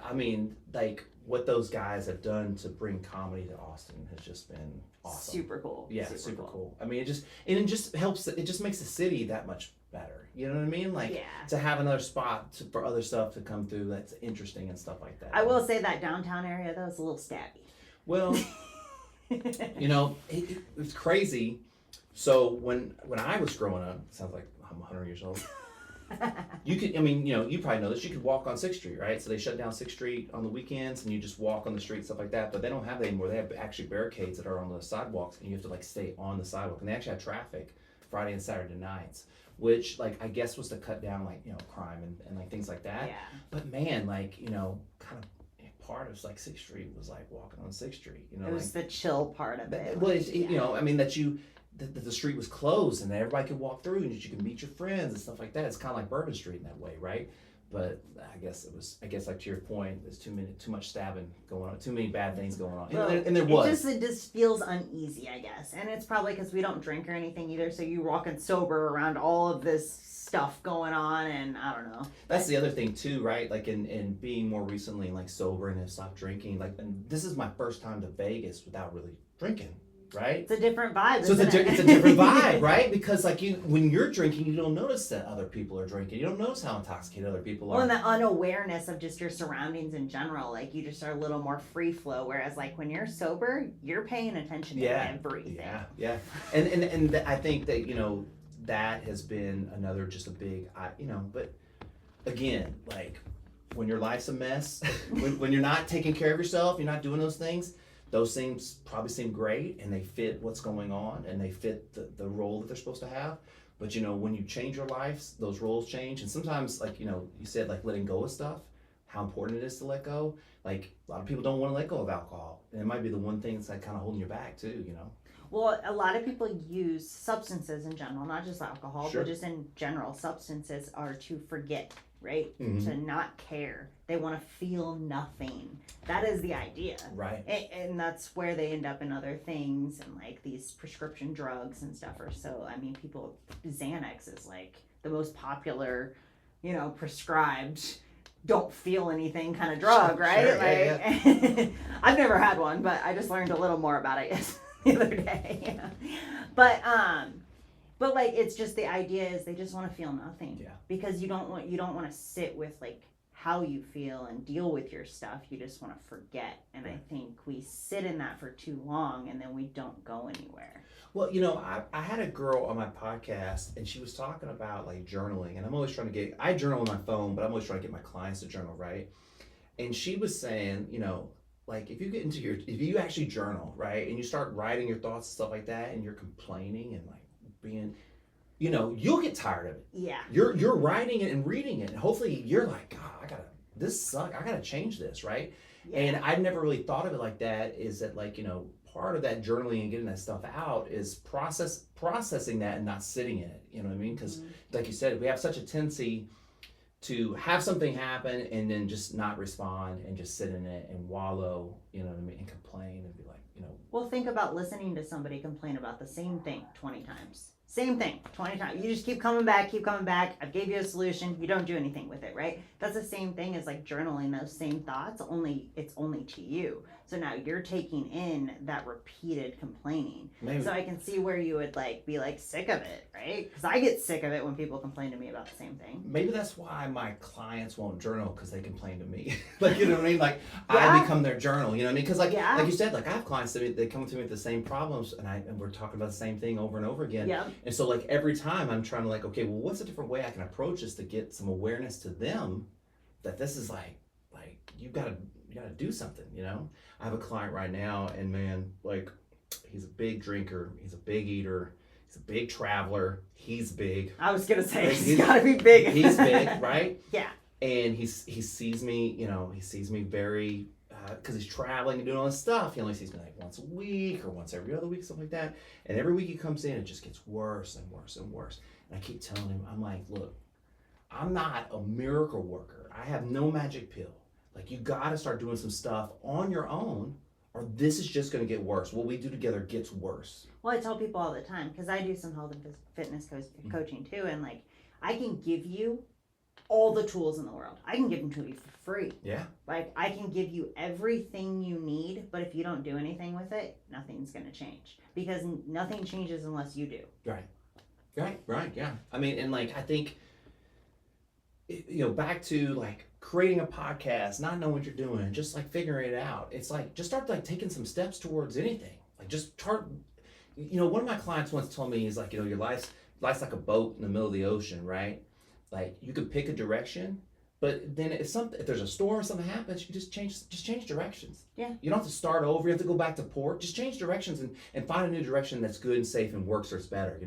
like what those guys have done to bring comedy to Austin has just been awesome. Super cool. Yeah, super cool. It just helps. It just makes the city that much better. You know what I mean? Like to have another spot for other stuff to come through that's interesting and stuff like that. I will say that downtown area though is a little stabby. Well, it's crazy. So when I was growing up, it sounds like I'm 100 years old. You could, you probably know this. You could walk on 6th Street, right? So they shut down 6th Street on the weekends, and you just walk on the street, stuff like that. But they don't have that anymore. They have actually barricades that are on the sidewalks, and you have to like stay on the sidewalk. And they actually have traffic Friday and Saturday nights, which like I guess was to cut down like crime and like things like that. Yeah. But man, like kind of part of like 6th Street was like walking on 6th Street. It was the chill part of it. Well, that the street was closed and everybody could walk through and you could meet your friends and stuff like that. It's kind of like Bourbon Street in that way, right? But I guess like to your point, there's too much stabbing going on, too many bad things going on, Well, and there was. It just feels uneasy, I guess, and it's probably because we don't drink or anything either. So you walking sober around all of this stuff going on, and I don't know. That's the other thing too, right? Like in being more recently like sober and have stopped drinking. Like, and this is my first time to Vegas without really drinking. Right? It's a different vibe. So it's a different vibe, right? Because like when you're drinking, you don't notice that other people are drinking. You don't notice how intoxicated other people are. Well, and the unawareness of just your surroundings in general, like you just are a little more free flow. Whereas like when you're sober, you're paying attention to everything. Yeah. And I think that that has been another just a big But again, like when your life's a mess, when you're not taking care of yourself, you're not doing those things. Those things probably seem great and they fit what's going on and they fit the role that they're supposed to have. But when you change your lives, those roles change. And sometimes like, you said like letting go of stuff, how important it is to let go. Like a lot of people don't want to let go of alcohol. And it might be the one thing that's like kind of holding you back too, Well, a lot of people use substances in general, not just alcohol, Sure. but just in general. Substances are to forget, right? Mm-hmm. To not care. They want to feel nothing. That is the idea. Right. And that's where they end up in other things and like these prescription drugs and stuff are so, Xanax is like the most popular, prescribed don't feel anything kind of drug, right? Sure, yeah. I've never had one, but I just learned a little more about it the other day. But But like, it's just the idea is they just want to feel nothing. Yeah. Because you don't want to sit with like how you feel and deal with your stuff. You just want to forget. And I think we sit in that for too long and then we don't go anywhere. Well, I had a girl on my podcast and she was talking about like journaling, and I'm always trying to I journal on my phone, but I'm always trying to get my clients to journal, right? And she was saying, like if you actually journal, right, and you start writing your thoughts and stuff like that, and you're complaining and like being, you'll get tired of it. Yeah. You're writing it and reading it, and hopefully you're like, God, this sucks. I gotta change this, right? Yeah. And I never really thought of it like that. Is that like, part of that journaling and getting that stuff out is processing that and not sitting in it. You know what I mean? Because like you said, we have such a tendency to have something happen and then just not respond and just sit in it and wallow, you know what I mean, and complain and be like, Well, think about listening to somebody complain about the same thing 20 times. Same thing 20 times. You just keep coming back. I gave you a solution. You don't do anything with it, right? That's the same thing as like journaling those same thoughts, it's only to you. So now you're taking in that repeated complaining. Maybe. So I can see where you would like be like sick of it, right? Because I get sick of it when people complain to me about the same thing. Maybe that's why my clients won't journal, because they complain to me. Like, you know what I mean? Like I become their journal, you know what I mean? Because like you said, like I have clients that they come to me with the same problems, and we're talking about the same thing over and over again. Yeah. And so like every time I'm trying to like, okay, well, what's a different way I can approach this to get some awareness to them that this is like you gotta do something, I have a client right now, and man, like he's a big drinker, he's a big eater, he's a big traveler, he's big. I was gonna say he's gotta be big. He's big, right? Yeah. And he sees me, he sees me very, because he's traveling and doing all this stuff. He only sees me like once a week or once every other week, something like that. And every week he comes in, it just gets worse and worse and worse. And I keep telling him, I'm like, look, I'm not a miracle worker. I have no magic pill. Like, you got to start doing some stuff on your own, or this is just going to get worse. What we do together gets worse. Well, I tell people all the time, because I do some health and fitness coaching too, and like, I can give you all the tools in the world. I can give them to you for free. Yeah. Like, I can give you everything you need, but if you don't do anything with it, nothing's going to change. Because nothing changes unless you do. Right, yeah. I mean, and like, I think, back to like creating a podcast, not knowing what you're doing, just like figuring it out. It's like, just start like taking some steps towards anything. Like, just start, one of my clients once told me, is like, your life's like a boat in the middle of the ocean, right? Like, you could pick a direction, but then if there's a storm or something happens, you just change directions. Yeah. You don't have to start over. You have to go back to port. Just change directions and find a new direction that's good and safe and works or it's better,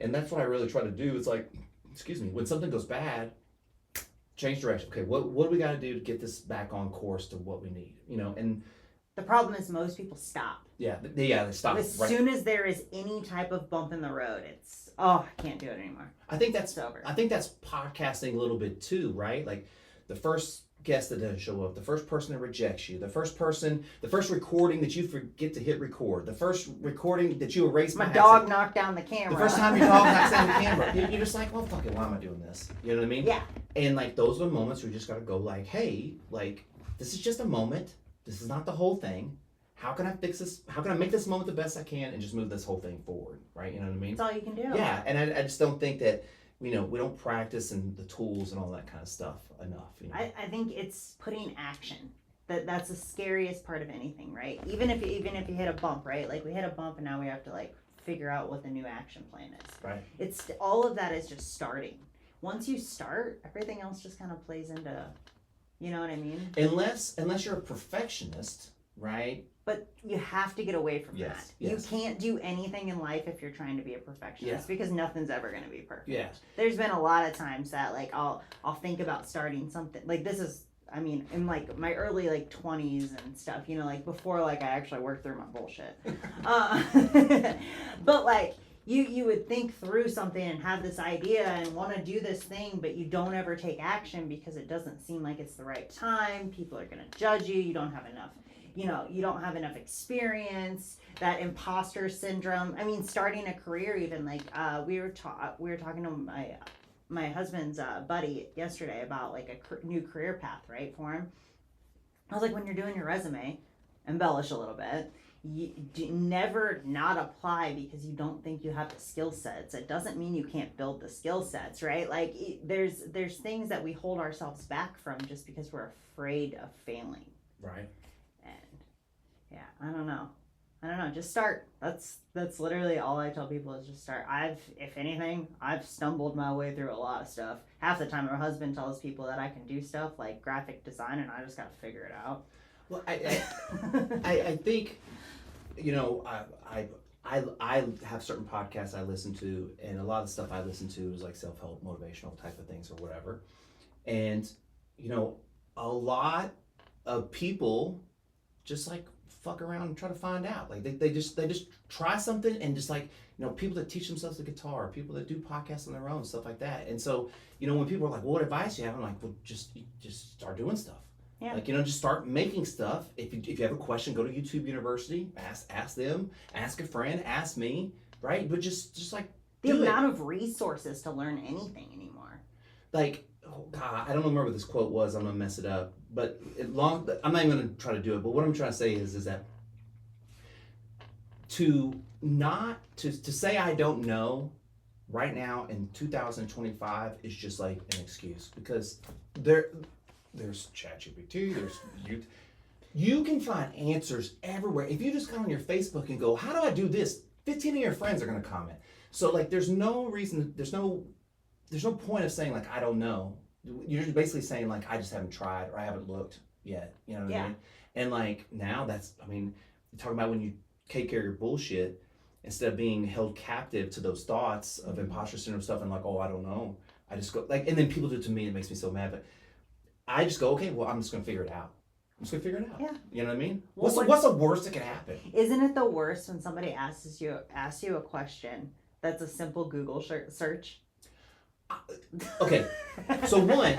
And that's what I really try to do. It's like, when something goes bad, change direction. Okay, what do we got to do to get this back on course to what we need? And the problem is most people stop. Yeah, they stop. As soon as there is any type of bump in the road, it's, I can't do it anymore. I think that's over. I think that's podcasting a little bit too, right? Like the first guest that doesn't show up, the first person that rejects you, the first recording that you forget to hit record, the first recording that you erase. My dog knocked down the camera. The first time your dog knocks down the camera, you're just like, well, fuck it, why am I doing this? You know what I mean? Yeah. And like those are the moments where you just gotta go like, hey, like this is just a moment. This is not the whole thing. How can I fix this? How can I make this moment the best I can and just move this whole thing forward, right? You know what I mean? That's all you can do. Yeah, and I just don't think that, we don't practice and the tools and all that kind of stuff enough. I think it's putting action. That's the scariest part of anything, right? Even if you hit a bump, right? Like we hit a bump and now we have to like figure out what the new action plan is. Right. It's all of that is just starting. Once you start, everything else just kind of plays into, you know what I mean? Unless you're a perfectionist, right? But you have to get away from that. Yes. You can't do anything in life if you're trying to be a perfectionist because nothing's ever going to be perfect. Yes. There's been a lot of times that like I'll think about starting something like this is, I mean, in like my early like 20s and stuff, like before like I actually worked through my bullshit. But like you would think through something and have this idea and want to do this thing, but you don't ever take action because it doesn't seem like it's the right time. People are going to judge you. You don't have enough. You don't have enough experience, that imposter syndrome. I mean, starting a career even, like, we were talking to my husband's buddy yesterday about, like, a new career path, right, for him. I was like, when you're doing your resume, embellish a little bit, never not apply because you don't think you have the skill sets. It doesn't mean you can't build the skill sets, right? Like there's things that we hold ourselves back from just because we're afraid of failing. Right. And yeah, I don't know. Just start. That's literally all I tell people is just start. If anything, I've stumbled my way through a lot of stuff. Half the time, my husband tells people that I can do stuff like graphic design, and I just gotta figure it out. Well, I think, you know, I have certain podcasts I listen to, and a lot of the stuff I listen to is like self-help, motivational type of things or whatever. And, you know, a lot of people just like fuck around and try to find out. Like they just try something, and just like, you know, people that teach themselves the guitar, people that do podcasts on their own, stuff like that. And so, you know, when people are like, well, what advice do you have? I'm like, well, just start doing stuff. Yeah. Like, you know, just start making stuff. If you have a question, go to YouTube University, ask them, ask a friend, ask me, right? But just like the amount of resources to learn anything anymore. Like, oh God, I don't remember what this quote was. I'm gonna mess it up. But I'm not even gonna try to do it. But what I'm trying to say is that to say I don't know right now in 2025 is just like an excuse, because there's ChatGPT, there's you can find answers everywhere. If you just go on your Facebook and go, how do I do this? 15 of your friends are gonna comment. So like there's no reason, there's no point of saying like I don't know. You're just basically saying like I just haven't tried or I haven't looked yet. You know what I mean? And like now you're talking about when you take care of your bullshit, instead of being held captive to those thoughts of imposter syndrome stuff and like, oh, I don't know. I just go like, and then people do it to me, and it makes me so mad. But I just go, okay, well, I'm just gonna figure it out. Yeah. You know what I mean? Well, what's the worst that could happen? Isn't it the worst when somebody asks you a question that's a simple Google search? Okay, so one,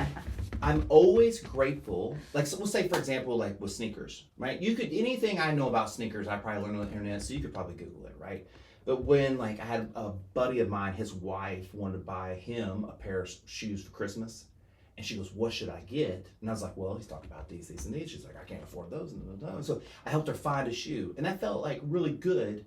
I'm always grateful. Like, so we'll say, for example, like with sneakers, right? Anything I know about sneakers, I probably learned on the internet, so you could probably Google it, right? But when like I had a buddy of mine, his wife wanted to buy him a pair of shoes for Christmas, and she goes, what should I get? And I was like, well, he's talking about these, and these. She's like, I can't afford those. And so I helped her find a shoe, and that felt like really good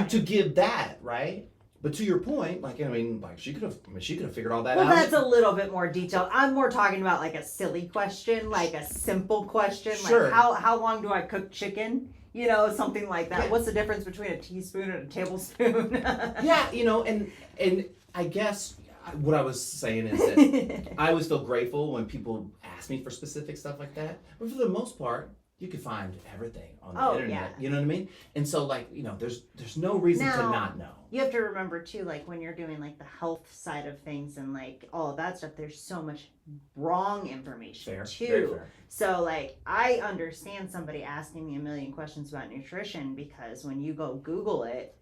to give that, right? But to your point, like, I mean, like she could have figured all that out. Well, that's a little bit more detailed. I'm more talking about like a silly question, like a simple question, Sure. Like how long do I cook chicken? You know, something like that. Yeah. What's the difference between a teaspoon and a tablespoon? Yeah, you know, and I guess what I was saying is that I always feel grateful when people ask me for specific stuff like that. But for the most part, you can find everything on the internet. Yeah. You know what I mean? And so, like, you know, there's no reason to not know. You have to remember too, like when you're doing like the health side of things and like all of that stuff, there's so much wrong information too. Very fair. So like I understand somebody asking me a million questions about nutrition, because when you go Google it,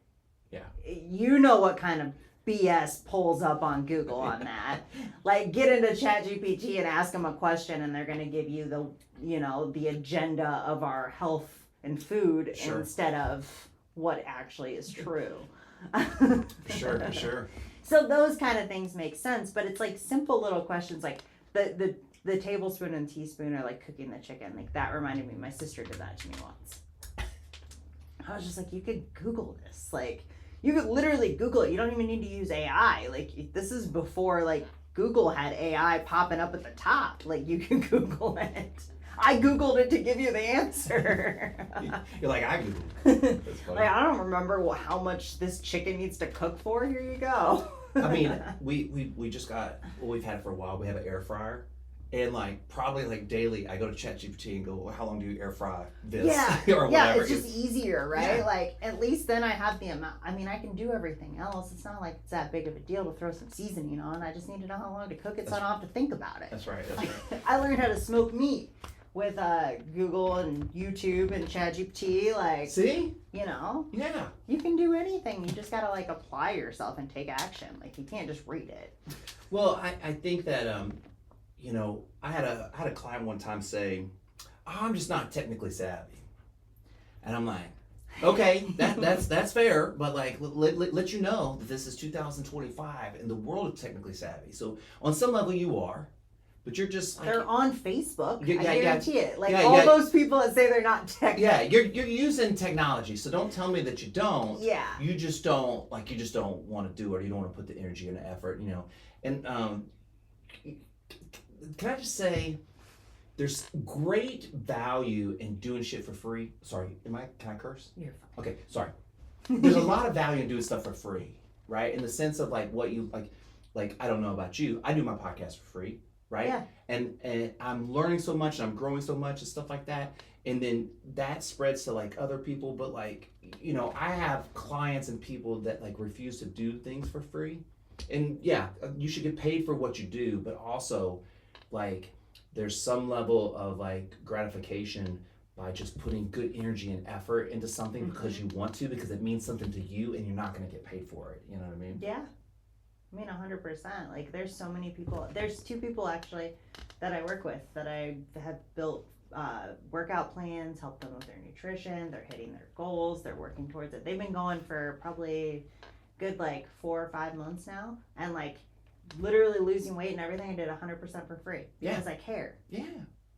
you know what kind of BS pulls up on Google on that. Like get into ChatGPT and ask them a question, and they're going to give you the agenda of our health and food instead of what actually is true. Sure. So those kind of things make sense, but it's like simple little questions like the tablespoon and teaspoon are like cooking the chicken. Like that reminded me, my sister did that to me once. I was just like, you could Google this. Like you could literally Google it. You don't even need to use AI. Like this is before like Google had AI popping up at the top. Like you can Google it. I Googled it to give you the answer. You're like, I Googled it. That's funny. Like, I don't remember how much this chicken needs to cook for. Here you go. I mean, we just got, well, we've had it for a while. We have an air fryer. And like probably like daily, I go to ChatGPT and go, well, how long do you air fry this? Or whatever. Yeah, it's just easier, right? Yeah. Like at least then I have the amount. I mean, I can do everything else. It's not like it's that big of a deal to throw some seasoning on. I just need to know how long to cook it, so I don't have to think about it. That's right. I learned how to smoke meat with Google and YouTube and ChatGPT. Like, see, you know, yeah, you can do anything. You just gotta like apply yourself and take action. Like you can't just read it. Well, I think that you know, I had a client one time say, oh, I'm just not technically savvy. And I'm like, okay, that's fair, but like let you know that this is 2025 and the world is technically savvy. So on some level you are, but you're just like, they're on Facebook. Yeah, I guarantee it. Like yeah, all yeah. those people that say they're not tech. yeah, you're using technology, so don't tell me that you don't. Yeah. You just don't want to do it, or you don't want to put the energy and the effort, And can I just say, there's great value in doing shit for free. Sorry, can I curse? You're fine. Okay, sorry. There's a lot of value in doing stuff for free, right? In the sense of like what you like I don't know about you. I do my podcast for free, right? Yeah. And I'm learning so much and I'm growing so much and stuff like that. And then that spreads to like other people, but like, I have clients and people that like refuse to do things for free. And yeah, you should get paid for what you do, but also like there's some level of like gratification by just putting good energy and effort into something because you want to, because it means something to you and you're not going to get paid for it. You know what I mean? Yeah. I mean, 100%. Like, there's so many people. There's 2 people, actually, that I work with that I have built workout plans, helped them with their nutrition. They're hitting their goals. They're working towards it. They've been going for probably good, like, 4 or 5 months now. And, like, literally losing weight and everything, I did 100% for free. Because I care. Yeah.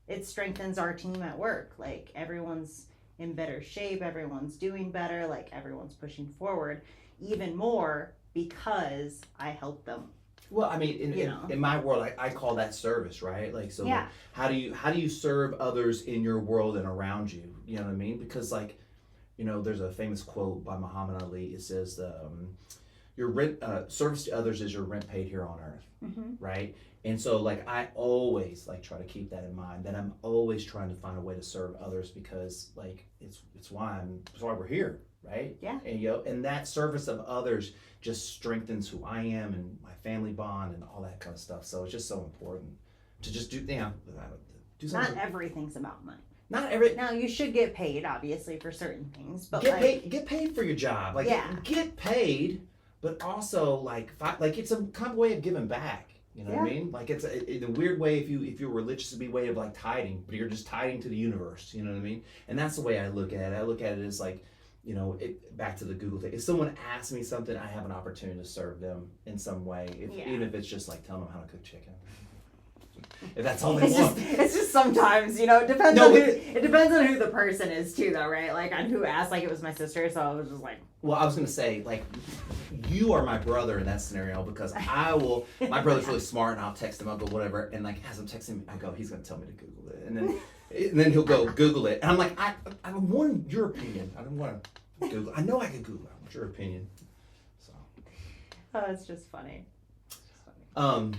It strengthens our team at work. Like, everyone's in better shape. Everyone's doing better. Like, everyone's pushing forward even more because I help them. Well, I mean, in my world, I call that service, right? Like, so like, how do you serve others in your world and around you? You know what I mean? Because like, there's a famous quote by Muhammad Ali. It says, your rent, service to others is your rent paid here on earth, right? And so like, I always like try to keep that in mind, that I'm always trying to find a way to serve others, because like, it's why we're here, right? Yeah. And and that service of others just strengthens who I am and my family bond and all that kind of stuff. So it's just so important to just do something. Not everything's about money. Not every. Now, you should get paid, obviously, for certain things, but get paid for your job. Like, get paid, but also like it's a kind of way of giving back. You know what I mean? Like, it's in a weird way, if you're religious, it'd be a way of like tithing, but you're just tithing to the universe. You know what I mean? And that's the way I look at it. I look at it as like, back to the Google thing. If someone asks me something, I have an opportunity to serve them in some way, even if it's just like telling them how to cook chicken. If that's all they want. It's just sometimes, it depends it depends on who the person is too, though, right? Like, on who asked. Like, it was my sister, so I was just like. Well, I was gonna say, like, you are my brother in that scenario, because my brother's really smart, and I'll text him, I'll go whatever, and like as I'm texting him, I go, he's gonna tell me to Google it, and then he'll go Google it, and I'm like, I want your opinion. I don't want to Google. I know I can Google it. I want your opinion. So. Oh, it's just funny. Oh.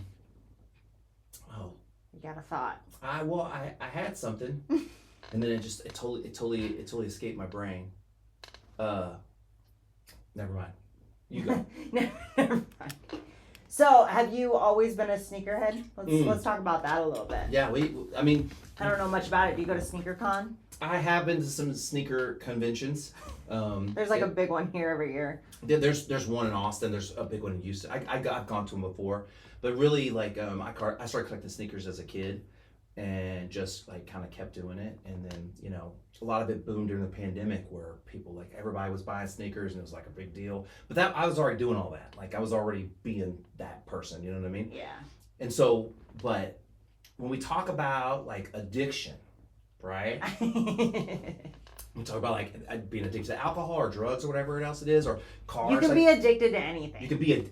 You got a thought. I had something, and then it totally escaped my brain. Never mind. You go. Never mind. So, have you always been a sneakerhead? Let's talk about that a little bit. Yeah, I mean, I don't know much about it. Do you go to SneakerCon? I have been to some sneaker conventions. There's like a big one here every year. There's one in Austin. There's a big one in Houston. I've gone to them before, but really like I started collecting sneakers as a kid, and just like kind of kept doing it. And then a lot of it boomed during the pandemic, where people like everybody was buying sneakers and it was like a big deal. But that I was already doing all that. Like, I was already being that person. You know what I mean? Yeah. And so, but when we talk about like addiction, right? We talk about like being addicted to alcohol or drugs or whatever else it is, or cars. You can be addicted to anything. You could be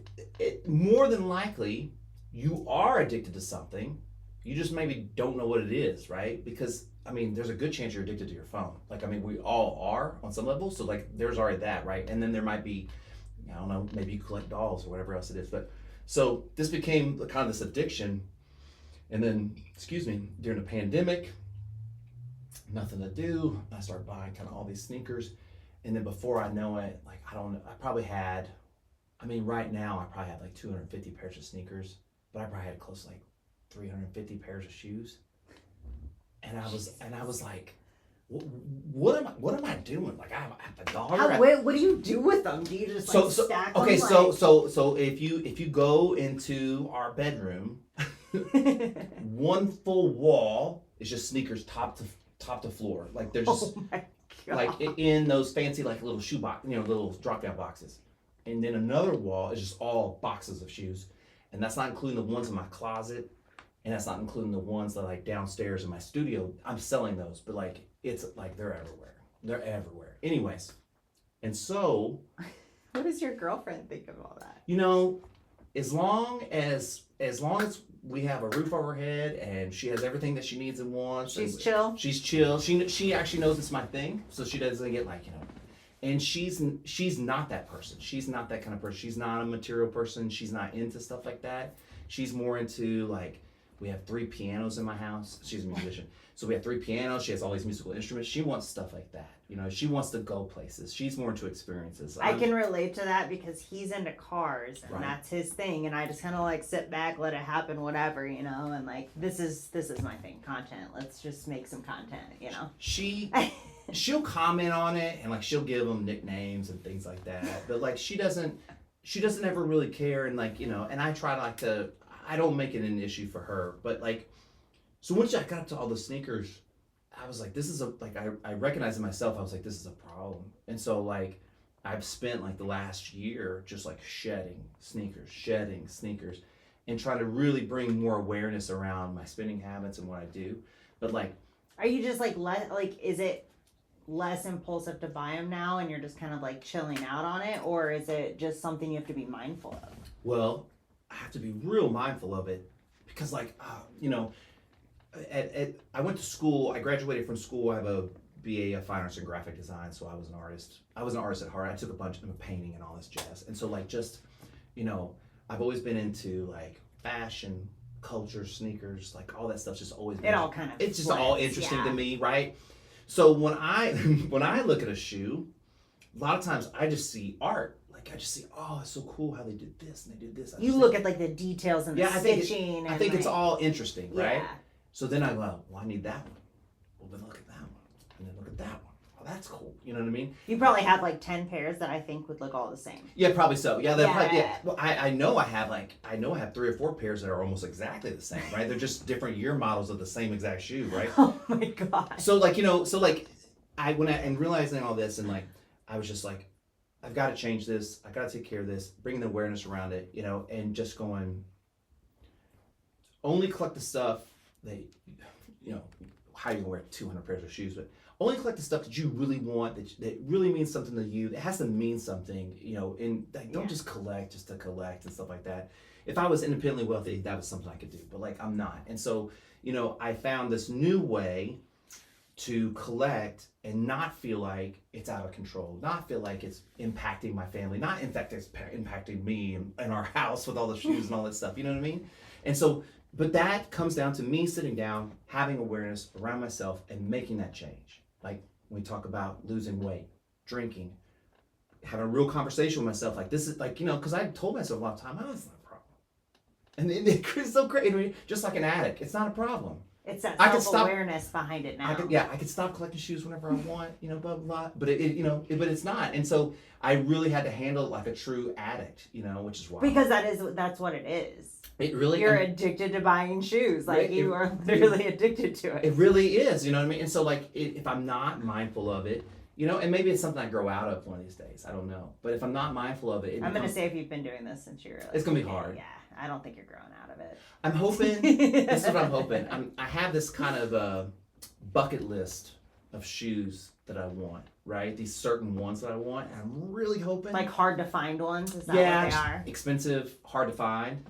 more than likely you are addicted to something. You just maybe don't know what it is, right? Because I mean, there's a good chance you're addicted to your phone. Like, I mean, we all are on some level. So like, there's already that, right? And then there might be, I don't know, maybe you collect dolls or whatever else it is. But so this became kind of this addiction. And then, during the pandemic, nothing to do, I started buying kind of all these sneakers. And then before I know it, like, I don't know, right now I probably have like 250 pairs of sneakers, but I probably had close to like 350 pairs of shoes. And I was like, what am I doing? Like, I have a daughter. What do you do with them? Do you just stack them? Okay, so if you go into our bedroom, one full wall is just sneakers top to floor. Like, there's just like in those fancy like little shoe box, little drop down boxes. And then another wall is just all boxes of shoes, and that's not including the ones in my closet and that's not including the ones that like downstairs in my studio. I'm selling those, but like it's like they're everywhere. They're everywhere. Anyways, and so What does your girlfriend think of all that? you know, as long as we have a roof over her head and she has everything that she needs and wants, She's chill. She's chill. She actually knows it's my thing, so she doesn't get like, you know. And she's not that person. She's not that kind of person. She's not a material person. She's not into stuff like that. She's more into like, we have 3 pianos in my house. She's a musician. So we have 3 pianos. She has all these musical instruments. She wants stuff like that. You know, she wants to go places. She's more into experiences. I can relate to that because he's into cars and Right. that's his thing. And I just kind of like sit back, let it happen, whatever, you know, and like, this is my thing, content. Let's just make some content, you know? She'll comment on it and like she'll give them nicknames and things like that. But like she doesn't ever really care, and like, you know, and I try like to, I don't make it an issue for her. But like, so once I got to all the sneakers, I was like, this is I recognized in myself, I was like, this is a problem. And so like, I've spent like the last year just like shedding sneakers and trying to really bring more awareness around my spending habits and what I do. But like, Are you just like, is it less impulsive to buy them now and you're just kind of like chilling out on it? Or is it just something you have to be mindful of? well, I have to be real mindful of it because like, you know, I went to school, I graduated from school, I have a BA of Fine Arts and Graphic Design, so I was an artist. I was an artist at heart. I took a bunch of painting and all this jazz. And so like just, you know, I've always been into like fashion, culture, sneakers, like all that stuff's just always been, It all kind of it's just blends, all interesting yeah. to me, right? So when I when I look at a shoe, a lot of times I just see art. Like I just see, oh, it's so cool how they did this and they did this. You look at like the details and the stitching. I think it's like, all interesting, right? Yeah. So then I go, well, I need that one. Well, then look at that one. And then look at that one. Oh, that's cool. You know what I mean? You probably have like 10 pairs that I think would look all the same. Yeah, probably so. Yeah, Yeah. probably, yeah. Well, I know I have 3 or 4 pairs that are almost exactly the same, right? They're just different year models of the same exact shoe, right? Oh my god. So like, you know, and realizing all this and like, I was just like, I've got to change this. I got to take care of this, bringing the awareness around it, you know, and just going, only collect the stuff that, you know, how you gonna wear 200 pairs of shoes, but only collect the stuff that you really want, that really means something to you. It has to mean something, you know, and like, don't just collect just to collect and stuff like that. If I was independently wealthy, that was something I could do, but like I'm not. And so, you know, I found this new way to collect and not feel like it's out of control, not feel like it's impacting my family, not in fact it's impacting me and our house with all the shoes and all that stuff, you know what I mean? And so, but that comes down to me sitting down, having awareness around myself and making that change. Like when we talk about losing weight, drinking, having a real conversation with myself, like this is like, you know, because I told myself a lot of time, oh, it's not a problem. And it's so great, I mean, just like an addict, it's not a problem. It's that I could self-awareness behind it now. I could stop collecting shoes whenever I want, you know, blah, blah, blah. But but it's not. And so I really had to handle it like a true addict, you know, which is why. Because that's what it is. It really, You're addicted to buying shoes. Like you are literally addicted to it. It really is, you know what I mean? And so like, if I'm not mindful of it, you know, and maybe it's something I grow out of one of these days, I don't know. But if I'm not mindful of it, I'm going to say if you've been doing this since you're like, it's going to be hard. Yeah, I don't think you're growing out of it. I'm hoping, this is what I'm hoping. I have this kind of bucket list of shoes that I want, right? These certain ones that I want. And I'm really hoping. Like hard to find ones? Is that what they are? Expensive, hard to find.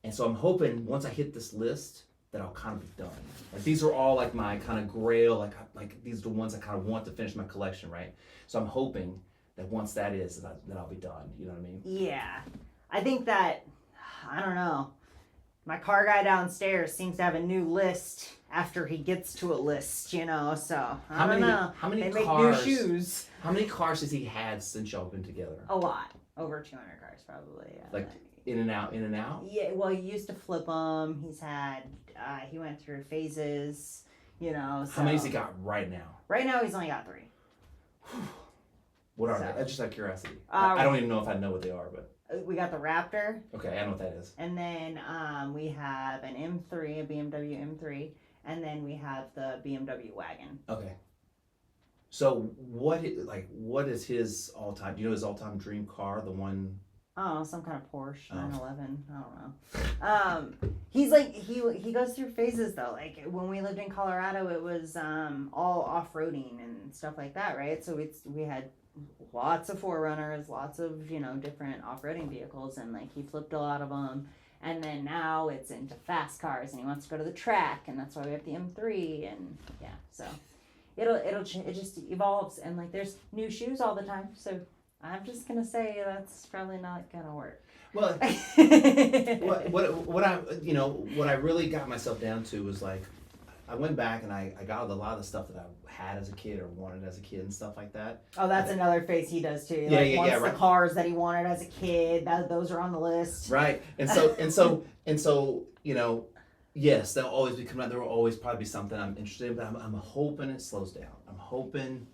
And so I'm hoping once I hit this list that I'll kind of be done. Like these are all like my kind of grail, like these are the ones I kind of want to finish my collection, right? So I'm hoping that once that is, that I'll be done. You know what I mean? Yeah. I think that, I don't know. My car guy downstairs seems to have a new list after he gets to a list, you know, so I don't know. How many they cars? Make new shoes. How many cars has he had since y'all been together? A lot. Over 200 cars probably. Yeah. Like in and out, in and out? Yeah, well, he used to flip them. He's had, he went through phases, you know. So. How many has he got right now? Right now he's only got 3. What are they? Just out of curiosity. I don't even know if I know what they are, but. We got the Raptor. Okay, I know what that is. And then we have an M3, a BMW M3, and then we have the BMW wagon. Okay. So what is his all-time? Do you know his all-time dream car? The one Oh, some kind of Porsche 911. I don't know. He's like he goes through phases though. Like when we lived in Colorado, it was all off roading and stuff like that, right? So we had lots of 4Runners, lots of different off roading vehicles, and like he flipped a lot of them. And then now it's into fast cars, and he wants to go to the track, and that's why we have the M3, and yeah, so it just evolves, and like there's new shoes all the time, so I'm just gonna say that's probably not gonna work. Well, what I really got myself down to was like, I went back and I got a lot of the stuff that I had as a kid or wanted as a kid and stuff like that. Oh, that's another phase he does too. Right. The cars that he wanted as a kid, those are on the list. Right. And so, yes, there'll always be coming out. There will always probably be something I'm interested in, but I'm hoping it slows down.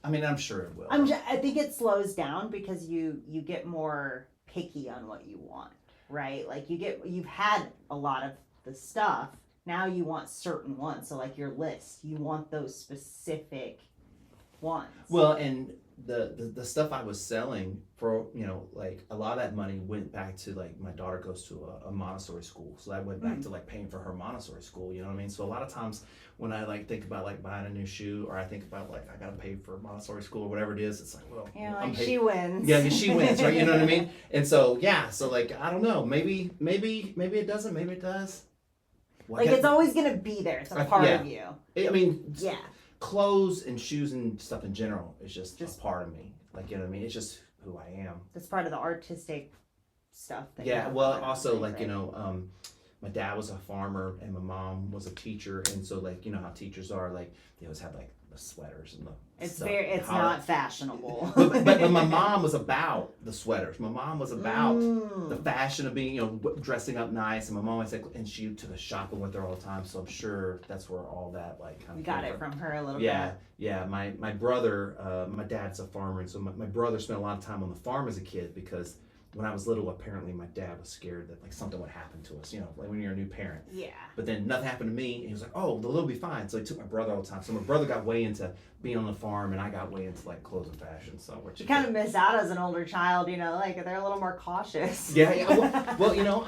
I'm sure it will. I think it slows down because you get more picky on what you want, right? Like you've had a lot of the stuff. Now you want certain ones. So like your list, you want those specific ones. Well, and the stuff I was selling for, like a lot of that money went back to like my daughter goes to a Montessori school. So that went back to like paying for her Montessori school, you know what I mean? So a lot of times when I like think about like buying a new shoe or I think about like I got to pay for Montessori school or whatever it is, it's like, well, she wins. Yeah, she wins, right? You know what I mean? And so, yeah, so like, I don't know, maybe it doesn't, maybe it does. Like it's always going to be there. It's a part of you. Yeah. Clothes and shoes and stuff in general is just a part of me. Like, you know what I mean? It's just who I am. It's part of the artistic stuff. Also, like, right? My dad was a farmer and my mom was a teacher. And so, like, you know how teachers are, like, they always have, like, the sweaters and the It's not fashionable. but my mom was about the sweaters. My mom was about the fashion of being, dressing up nice. And my mom was like, and she took us shopping with her all the time. So I'm sure that's where all that like kind of got it from her a little bit. Yeah. My brother, my dad's a farmer, and so my brother spent a lot of time on the farm as a kid because when I was little, apparently my dad was scared that like something would happen to us, like when you're a new parent. Yeah. But then nothing happened to me, and he was like, "Oh, the little will be fine." So he took my brother all the time. So my brother got way into being on the farm, and I got way into like clothes and fashion. So you kind of miss out as an older child, like they're a little more cautious. Yeah. Well,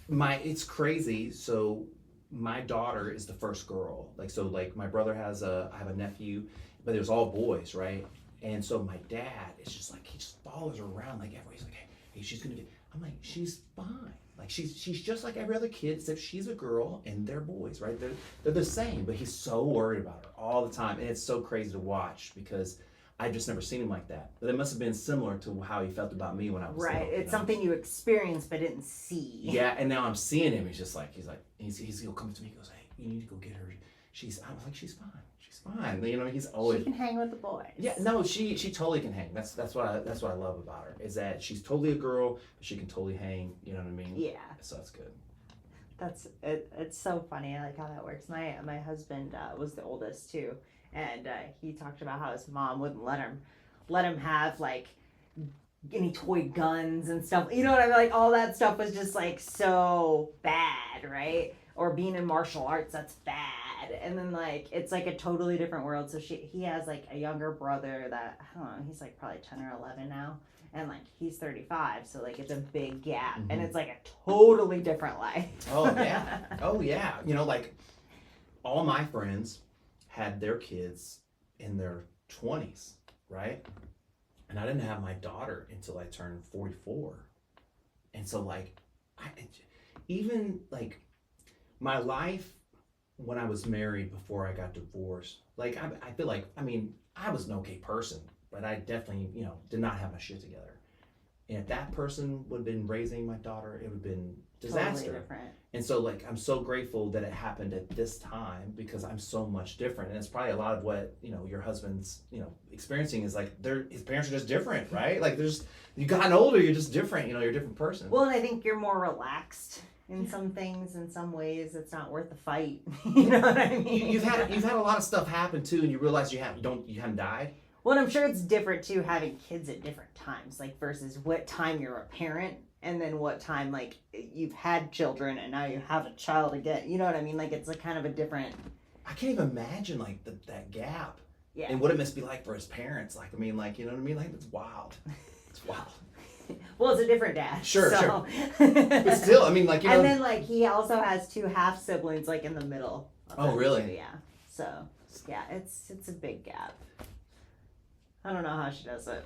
it's crazy. So my daughter is the first girl. Like my brother I have a nephew, but it was all boys, right? And so my dad is just like he just follows her around like everywhere. He's like, hey, she's gonna get. I'm like, she's fine. Like she's just like every other kid, except she's a girl and they're boys, right? They're the same. But he's so worried about her all the time, and it's so crazy to watch because I've just never seen him like that. But it must have been similar to how he felt about me when I was right. little, It's something you experienced but didn't see. Yeah, and now I'm seeing him. He'll come to me. He goes, hey, you need to go get her. I was like, she's fine. She's fine. He's always. She can hang with the boys. Yeah, no, she totally can hang. That's what I love about her is that she's totally a girl, but she can totally hang. You know what I mean? Yeah. So that's good. That's it. It's so funny. I like how that works. My husband was the oldest too, and he talked about how his mom wouldn't let him have like any toy guns and stuff. You know what I mean? Like all that stuff was just like so bad, right? Or being in martial arts, that's bad. And then like it's like a totally different world. So he has like a younger brother that I don't know, he's like probably 10 or 11 now, and like he's 35, so like it's a big gap. And it's like a totally different life. Oh yeah. Like all my friends had their kids in their 20s, right? And I didn't have my daughter until I turned 44. And so like even like my life when I was married before I got divorced, like I feel like, I was an okay person, but I definitely, did not have my shit together. And if that person would have been raising my daughter, it would have been disaster. Totally different. And so like, I'm so grateful that it happened at this time because I'm so much different. And it's probably a lot of what, your husband's, experiencing is like his parents are just different, right? Like you've gotten older, you're just different, you're a different person. Well, and I think you're more relaxed. In some things, in some ways, it's not worth the fight. You know what I mean? You've had a lot of stuff happen too, and you realize you haven't died. Well, and I'm sure it's different too, having kids at different times, like versus what time you're a parent, and then what time like you've had children and now you have a child again. You know what I mean? Like it's like kind of a different. I can't even imagine like that gap. Yeah. And what it must be like for his parents. Like you know what I mean? Like it's wild. It's wild. Well, it's a different dad. Sure, so. But still, I mean, like, you know. And then, like, he also has 2 half siblings, like, in the middle. Oh, really? Too, yeah. So, yeah, it's a big gap. I don't know how she does it.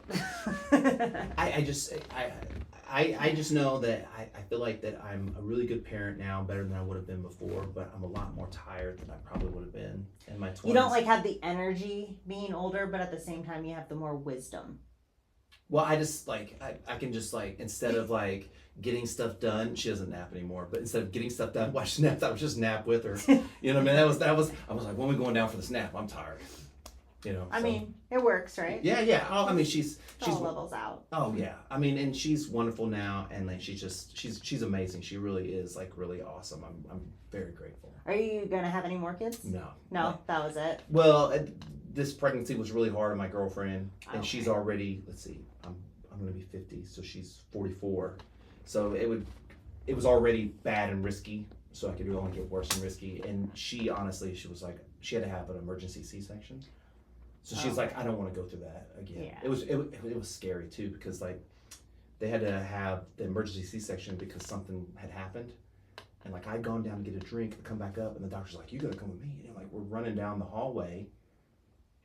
I just know that I feel like that I'm a really good parent now, better than I would have been before, but I'm a lot more tired than I probably would have been in my 20s. You don't, like, have the energy being older, but at the same time, you have the more wisdom. Well, I just, like, I can just, like, instead of, like, getting stuff done, she doesn't nap anymore, but instead of getting stuff done, why she napped, I would just nap with her. You know what I mean? I was like, when are we going down for this nap? I'm tired. You know, I mean, it works, right? Yeah. Oh, I mean, she's all levels out. Oh yeah, I mean, and she's wonderful now, and like she's amazing. She really is, like, really awesome. I'm very grateful. Are you gonna have any more kids? No, that was it. Well, this pregnancy was really hard on my girlfriend, and Okay. she's already, let's see, I'm gonna be 50, so she's 44, so it was already bad and risky, so I could only get worse and risky. And she honestly, she was like, she had to have an emergency C-section. So she's like, I don't want to go through that again. Yeah. It was scary too, because like they had to have the emergency C-section because something had happened, and like I'd gone down to get a drink, come back up, and the doctor's like, you gotta come with me. And like we're running down the hallway,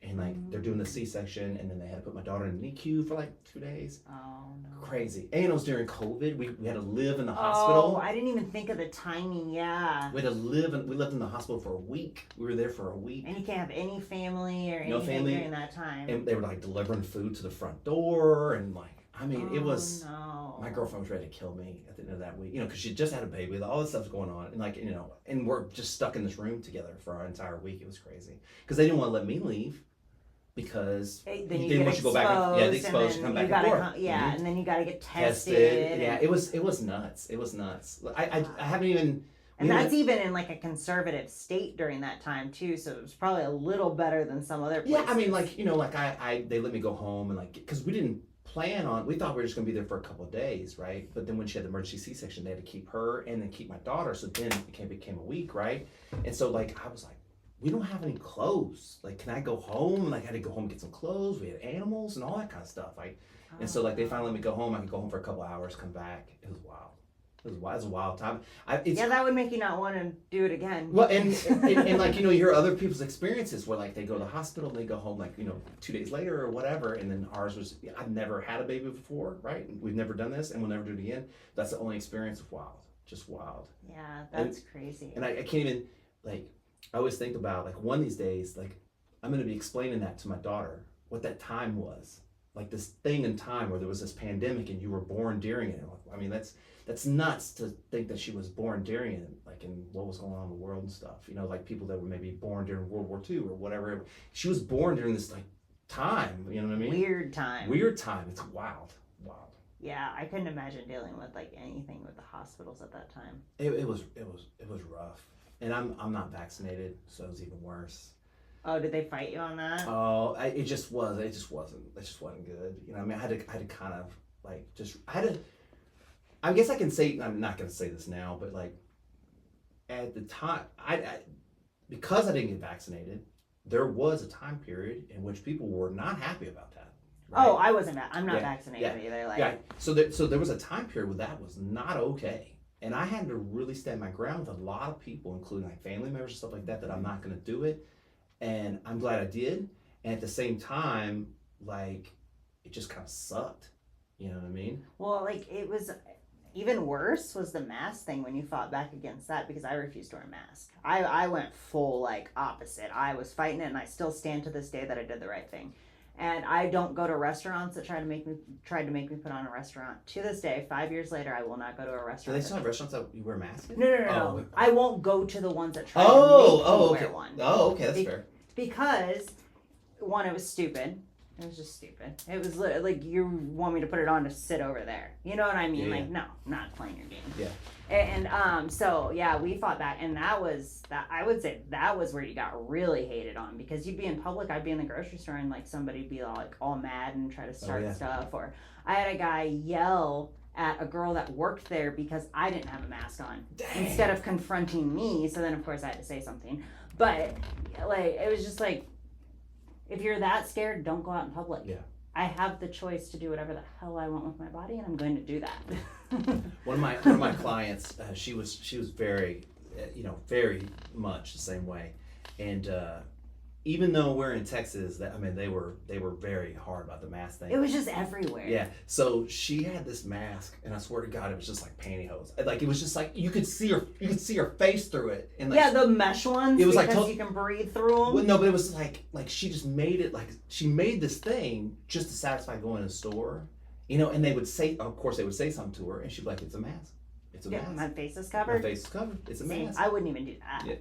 and like they're doing the C-section, and then they had to put my daughter in the NICU for like 2 days. Oh no. Crazy. And it was during COVID. We had to live in the hospital. Oh, I didn't even think of the timing. Yeah. We lived in the hospital for a week. We were there for a week. And you can't have any family or No anything family. during that time. And they were like delivering food to the front door, and like, I mean, it was, no. my girlfriend was ready to kill me at the end of that week, you know, because she just had a baby, all this stuff's going on, and like, you know, and we're just stuck in this room together for our entire week. It was crazy because they didn't want to let me leave because Then they you didn't get want you to go back. exposed, The exposed, and come then back you and gotta forth. come, and then you gotta get tested. Yeah, it was nuts. It was nuts. I haven't even. And that's even in like a conservative state during that time too, so it was probably a little better than some other places. Yeah, I mean, like, you know, like they let me go home, and like, because we didn't plan on, we thought we were just gonna be there for a couple of days, right? But then when she had the emergency C-section, they had to keep her and then keep my daughter, so then it became a week, right? And so like I was like, we don't have any clothes. Like, can I go home? Like, I had to go home and get some clothes. We had animals and all that kind of stuff. Like, and so like they finally let me go home. I could go home for a couple hours, come back. It was wild. It was a wild time. Yeah, that would make you not want to do it again. Well, and like, you know, you hear other people's experiences where like they go to the hospital and they go home like, you know, 2 days later or whatever, and then ours was, I've never had a baby before, right? We've never done this, and we'll never do it again. That's the only experience of wild, just wild. Yeah, that's crazy. And I can't even, like, I always think about like one of these days, like I'm gonna be explaining that to my daughter, what that time was, like this thing in time where there was this pandemic and you were born during it. I mean, that's nuts to think that she was born during it, like in what was going on in the world and stuff. You know, like people that were maybe born during World War II or whatever. She was born during this like time. You know what I mean? Weird time. It's wild. Yeah, I couldn't imagine dealing with like anything with the hospitals at that time. It was rough, and I'm not vaccinated, so it was even worse. Oh, did they fight you on that? Oh, it just wasn't good. You know, I mean, I had to kind of like I guess I can say, I'm not going to say this now, but like at the time, because I didn't get vaccinated, there was a time period in which people were not happy about that. Right? Oh, I'm not vaccinated either. Like, yeah. So there was a time period where that was not okay. And I had to really stand my ground with a lot of people, including like family members and stuff like that I'm not going to do it. And I'm glad I did. And at the same time, like, it just kind of sucked. You know what I mean? Well, like, it was even worse was the mask thing when you fought back against that, because I refused to wear a mask. I went full, like, opposite. I was fighting it, and I still stand to this day that I did the right thing. And I don't go to restaurants that tried to make me put on a restaurant. To this day, 5 years later, I will not go to a restaurant. Do they still have restaurants that you wear masks in? No. I won't go to the ones that try to make me wear one. Oh, okay, that's fair. Because, one, it was stupid. It was just stupid. It was like, you want me to put it on to sit over there. You know what I mean? Yeah, like, no, not playing your game. Yeah. And so, yeah, we fought back. And that I would say that was where you got really hated on. Because you'd be in public, I'd be in the grocery store, and like somebody'd be all mad and try to start stuff. Or I had a guy yell at a girl that worked there because I didn't have a mask on. Dang. Instead of confronting me. So then, of course, I had to say something. But, like, it was just like, if you're that scared, don't go out in public. Yeah. I have the choice to do whatever the hell I want with my body, and I'm going to do that. One of my clients, she was very, very much the same way, and even though we're in Texas, they were very hard about the mask thing. It was just everywhere. Yeah. So she had this mask, and I swear to God, it was just like pantyhose. Like it was just like you could see her face through it. And like, yeah, the mesh ones. It was because you can breathe through them. Well, no, but it was like she just made it like she made this thing just to satisfy going to the store, And they would say, of course, they would say something to her, and she'd be like, "It's a mask. It's a mask. My face is covered. My face is covered. It's a mask." I wouldn't even do that. Yeah.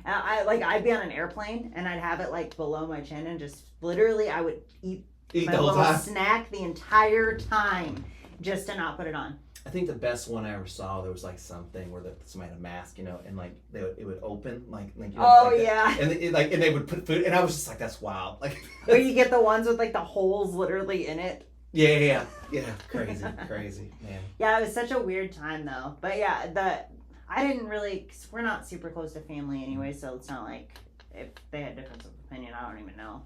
I'd be on an airplane and I'd have it like below my chin and just literally I would eat my the whole little time. snack the entire time just to not put it on. I think the best one I ever saw, there was like something where somebody had a mask, and like it would open like oh like yeah, and and they would put food, and I was just like, that's wild. Like where you get the ones with like the holes literally in it. Yeah, crazy, man. Yeah, it was such a weird time though. But yeah, I didn't really, cause we're not super close to family anyway, so it's not like if they had difference of opinion, I don't even know,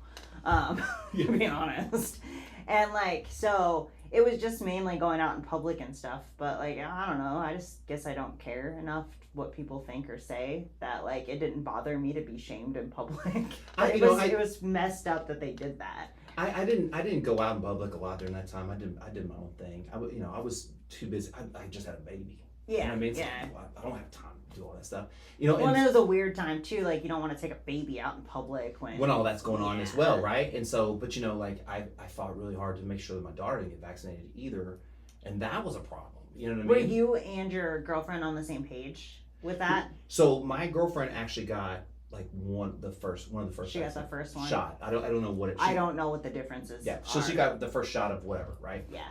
to be honest. And like, so it was just mainly going out in public and stuff. But like, I don't know, I just guess I don't care enough what people think or say that like it didn't bother me to be shamed in public. It was messed up that they did that. I didn't go out in public a lot during that time. I did my own thing. I was too busy. I just had a baby. Yeah, you know what I mean? So yeah. I don't have time to do all that stuff. Well, and it was a weird time too. Like you don't want to take a baby out in public when all that's going on as well, right? And so, but like I fought really hard to make sure that my daughter didn't get vaccinated either, and that was a problem. You know what I mean? Were you and your girlfriend on the same page with that? So my girlfriend actually got like one of the first. She got the first one shot. I don't know what it. I don't know what the difference is. Yeah, so she got the first shot of whatever, right? Yeah.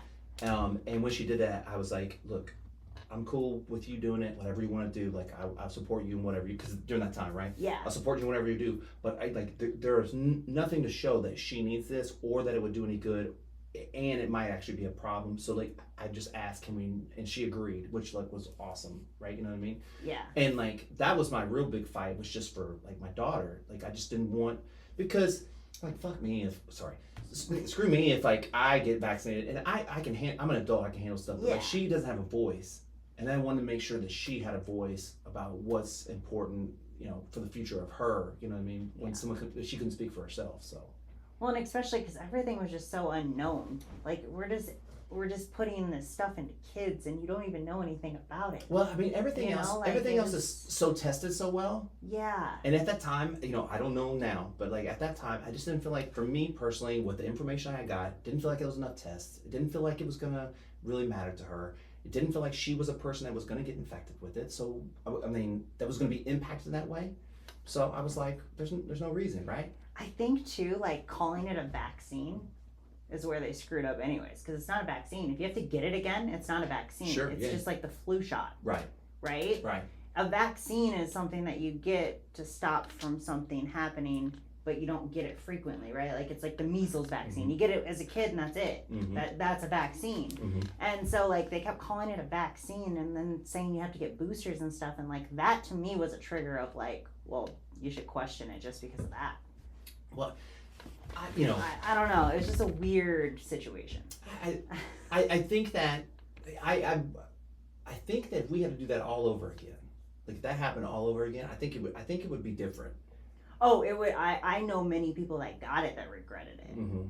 And when she did that, I was like, look, I'm cool with you doing it, whatever you want to do. Like, I'll support you in whatever you, because during that time, right? Yeah. I'll support you in whatever you do. But there is nothing to show that she needs this or that it would do any good, and it might actually be a problem. So like, I just asked, can we? And she agreed, which like was awesome, right? You know what I mean? Yeah. And like, that was my real big fight, was just for like my daughter. Like, I just didn't want, because like, fuck me if screw me if like I get vaccinated and I'm an adult, I can handle stuff. But like, she doesn't have a voice. And I wanted to make sure that she had a voice about what's important, for the future of her. You know what I mean? When she couldn't speak for herself. So. Well, and especially because everything was just so unknown. Like we're just putting this stuff into kids, and you don't even know anything about it. Well, I mean, everything else is so tested so well. Yeah. And at that time, I don't know now, but like at that time, I just didn't feel like, for me personally, with the information I got, didn't feel like it was enough tests. It didn't feel like it was gonna really matter to her. It didn't feel like she was a person that was going to get infected with it. So, I mean, that was going to be impacted that way. So I was like, there's no reason, right? I think too, like calling it a vaccine is where they screwed up anyways, because it's not a vaccine. If you have to get it again, it's not a vaccine. Sure, it's just like the flu shot. Right. Right? Right. A vaccine is something that you get to stop from something happening, but you don't get it frequently, right? Like it's like the measles vaccine. Mm-hmm. You get it as a kid and that's it. Mm-hmm. That's a vaccine. Mm-hmm. And so like they kept calling it a vaccine and then saying you have to get boosters and stuff, and like that to me was a trigger of like, well, you should question it just because of that. Well, I don't know. It's just a weird situation. I think that I think that if we had to do that all over again, like if that happened all over again, I think it would be different. Oh, it would. I know many people that got it that regretted it. Mm-hmm.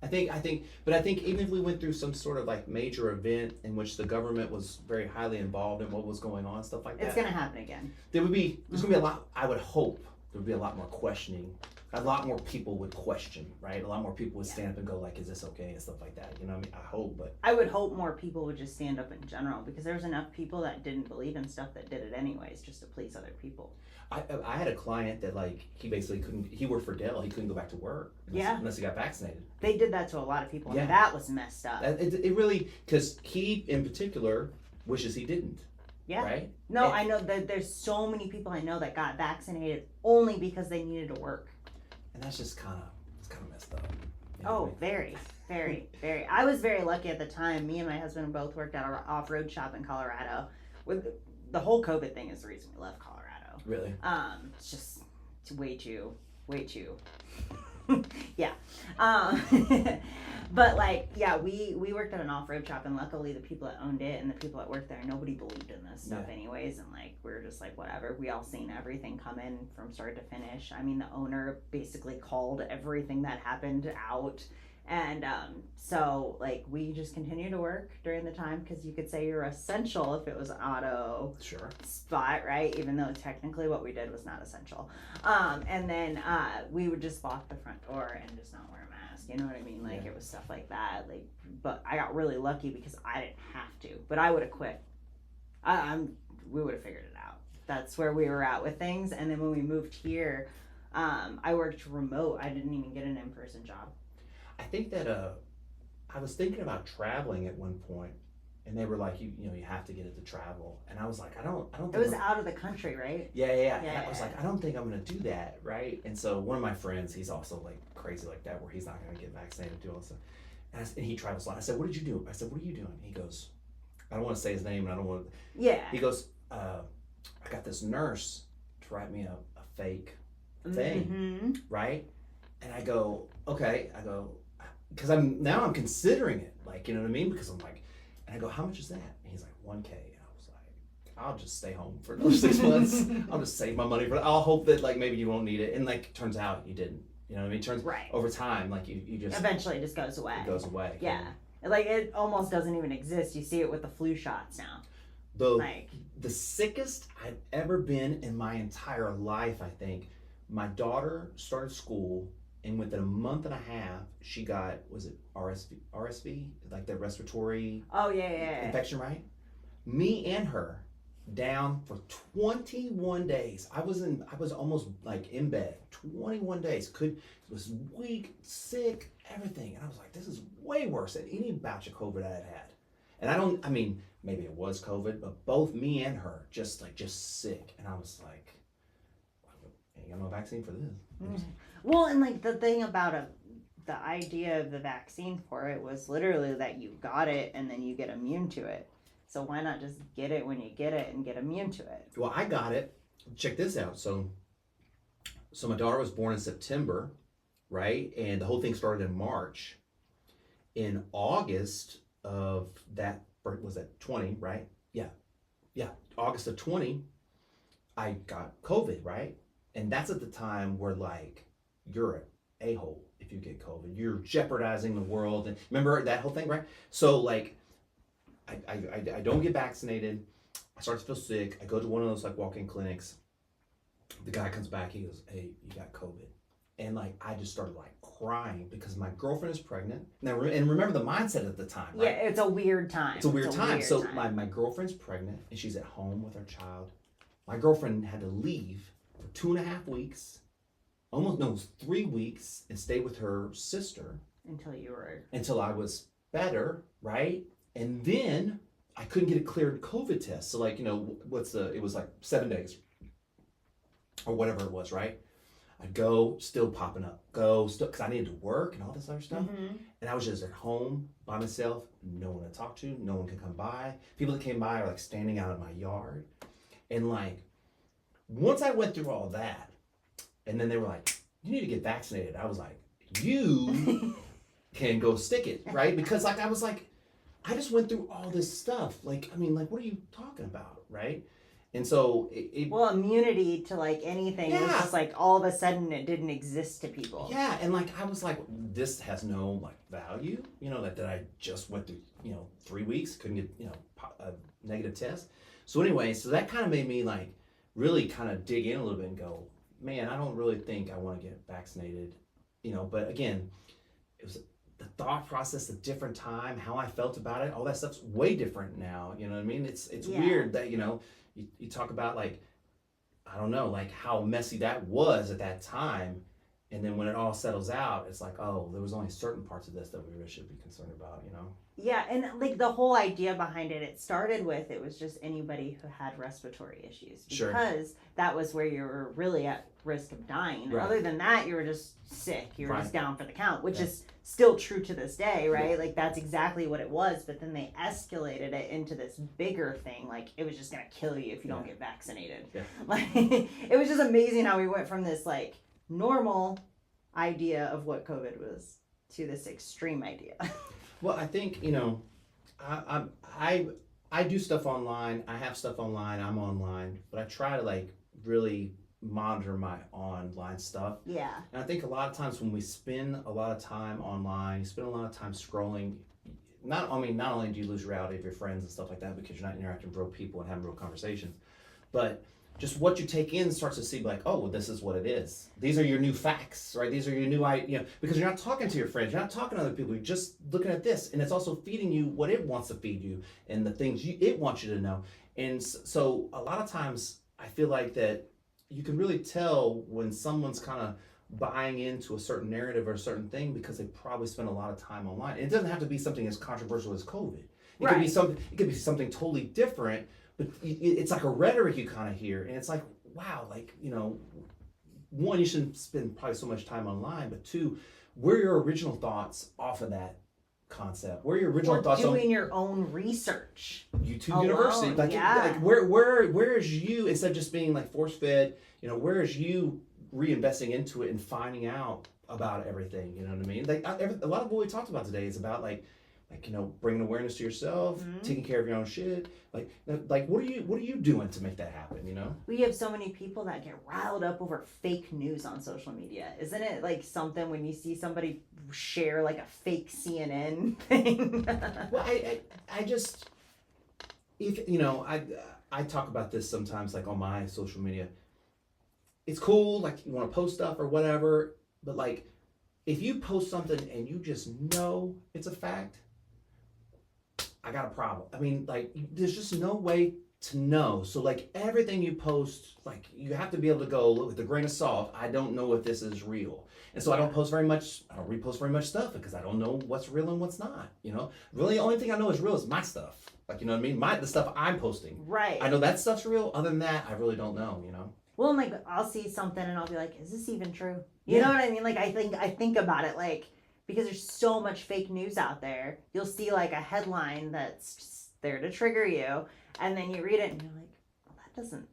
I think even if we went through some sort of like major event in which the government was very highly involved in what was going on, stuff like that, it's gonna happen again. There's gonna be a lot. I would hope there would be a lot more questioning. A lot more people would question, right? A lot more people would stand up and go like, "Is this okay?" and stuff like that. You know what I mean? I hope, but I would hope more people would just stand up in general, because there was enough people that didn't believe in stuff that did it anyways, just to please other people. I had a client that like he basically couldn't. He worked for Dell. He couldn't go back to work unless he got vaccinated. They did that to a lot of people, and that was messed up. It really, because he in particular wishes he didn't. Yeah. Right. No, I know that there's so many people I know that got vaccinated only because they needed to work. And that's just kind of messed up. Very, very, very. I was very lucky at the time. Me and my husband both worked at an off-road shop in Colorado. With the whole COVID thing is the reason we left Colorado. Really? It's way too Yeah. Um, but like, yeah, we worked at an off-road shop, and luckily the people that owned it and the people that worked there, nobody believed in this stuff anyways, and like we were just like, whatever. We all seen everything come in from start to finish. I mean, the owner basically called everything that happened out. And so like we just continue to work during the time, because you could say you're essential if it was an auto Sure. spot, right? Even though technically what we did was not essential. And then we would just lock the front door and just not wear a mask. You know what I mean? Like it was stuff like that. Like, but I got really lucky because I didn't have to. But I would have quit. We would have figured it out. That's where we were at with things. And then when we moved here, I worked remote. I didn't even get an in-person job. I think that I was thinking about traveling at one point, and they were like, you have to get it to travel, and I was like, I don't. It was out of the country, right? Yeah. And I was like, I don't think I'm gonna do that, right? And so one of my friends, he's also like crazy like that, where he's not gonna get vaccinated, do all this stuff, and he travels a lot. I said, what did you do? I said, what are you doing? And he goes, I don't want to say his name, and I don't want. Yeah. He goes, I got this nurse to write me a fake thing, right? And I go, okay. I go, because I'm considering it, like, you know what I mean? Because I'm like, and I go, how much is that? And he's like, $1,000. And I was like, I'll just stay home for another 6 months. I'll just save my money for it. I'll hope that like maybe you won't need it. And like, turns out you didn't. You know what I mean? Turns right. Over time, like you just eventually it just goes away. It goes away. Yeah. Like it almost doesn't even exist. You see it with the flu shots now. The sickest I've ever been in my entire life, I think. My daughter started school, and within a month and a half, she got, was it RSV, like the respiratory infection, right? Me and her down for 21 days. I was almost like in bed. 21 days. Was weak, sick, everything. And I was like, this is way worse than any batch of COVID I had. And maybe it was COVID, but both me and her just sick. And I was like, ain't got no vaccine for this. Mm-hmm. Well, and like the thing about the idea of the vaccine for it was literally that you got it and then you get immune to it. So why not just get it when you get it and get immune to it? Well, I got it. Check this out. So my daughter was born in September, right? And the whole thing started in March. In August of that, was that 20, right? Yeah. August of 20, I got COVID, right? And that's at the time where like, you're an a-hole if you get COVID. You're jeopardizing the world. And remember that whole thing, right? So like, I don't get vaccinated. I start to feel sick. I go to one of those like walk-in clinics. The guy comes back. He goes, hey, you got COVID. And like, I just started like crying because my girlfriend is pregnant. Now, and remember the mindset at the time, right? Yeah, it's a weird time. It's a weird time. So my girlfriend's pregnant and she's at home with her child. My girlfriend had to leave for 2.5 weeks. It was 3 weeks, and stay with her sister until I was better, right? And then I couldn't get a cleared COVID test. So like, it was like 7 days or whatever it was, right? I'd go, still popping up, because I needed to work and all this other stuff. Mm-hmm. And I was just at home by myself, no one to talk to, no one could come by. People that came by are like standing out in my yard. And like, once I went through all that, and then they were like, you need to get vaccinated. I was like, you can go stick it, right? Because like, I was like, I just went through all this stuff. Like, what are you talking about, right? And so well, immunity to like anything was just like all of a sudden it didn't exist to people. Yeah, and like I was like, this has no like value, that I just went through, 3 weeks, couldn't get, a negative test. So anyway, so that kind of made me like really kind of dig in a little bit and go, man, I don't really think I want to get vaccinated, but again, it was the thought process, a different time, how I felt about it, all that stuff's way different now. You know what I mean? It's weird that, you talk about like, I don't know, like how messy that was at that time. And then when it all settles out, it's like, oh, there was only certain parts of this that we really should be concerned about, Yeah, and like the whole idea behind it started with, it was just anybody who had respiratory issues. Because that was where you were really at risk of dying. Right. Other than that, you were just sick. You were just down for the count, which is still true to this day, right? Yeah. Like that's exactly what it was. But then they escalated it into this bigger thing. Like it was just going to kill you if you don't get vaccinated. Yeah. Like it was just amazing how we went from this like normal idea of what COVID was to this extreme idea. Well, I think, I do stuff online. I have stuff online. I'm online, but I try to like really monitor my online stuff. Yeah. And I think a lot of times when we spend a lot of time online, you spend a lot of time scrolling. Not only do you lose reality of your friends and stuff like that because you're not interacting with real people and having real conversations, but just what you take in starts to see like, oh, well, this is what it is. These are your new facts, right? These are your new, because you're not talking to your friends, you're not talking to other people, you're just looking at this, and it's also feeding you what it wants to feed you and the things it wants you to know. And so a lot of times I feel like that you can really tell when someone's kind of buying into a certain narrative or a certain thing because they probably spend a lot of time online. And it doesn't have to be something as controversial as COVID. It could be something. It could be something totally different. But it's like a rhetoric you kind of hear, and it's like, wow, like, one, you shouldn't spend probably so much time online, but two, where are your original thoughts off of that concept? Where are your original thoughts doing your own research? YouTube University, like where is you, instead of just being like force fed, where is you reinvesting into it and finding out about everything? You know what I mean? Like a lot of what we talked about today is about like bringing awareness to yourself, taking care of your own shit. Like what are you doing to make that happen? We have so many people that get riled up over fake news on social media. Isn't it like something when you see somebody share like a fake CNN thing? Well, I just, if I talk about this sometimes like on my social media. It's cool, like you want to post stuff or whatever, but like if you post something and you just know it's a fact, I got a problem. I mean, like, there's just no way to know. So, like, everything you post, like, you have to be able to go with a grain of salt. I don't know if this is real. And so I don't post very much, I don't repost very much stuff because I don't know what's real and what's not, Really, the only thing I know is real is my stuff. Like, you know what I mean? The stuff I'm posting. Right. I know that stuff's real. Other than that, I really don't know, Well, and like, I'll see something and I'll be like, is this even true? You know what I mean? Like, I think about it, like, because there's so much fake news out there. You'll see like a headline that's just there to trigger you, and then you read it and you're like, well, that doesn't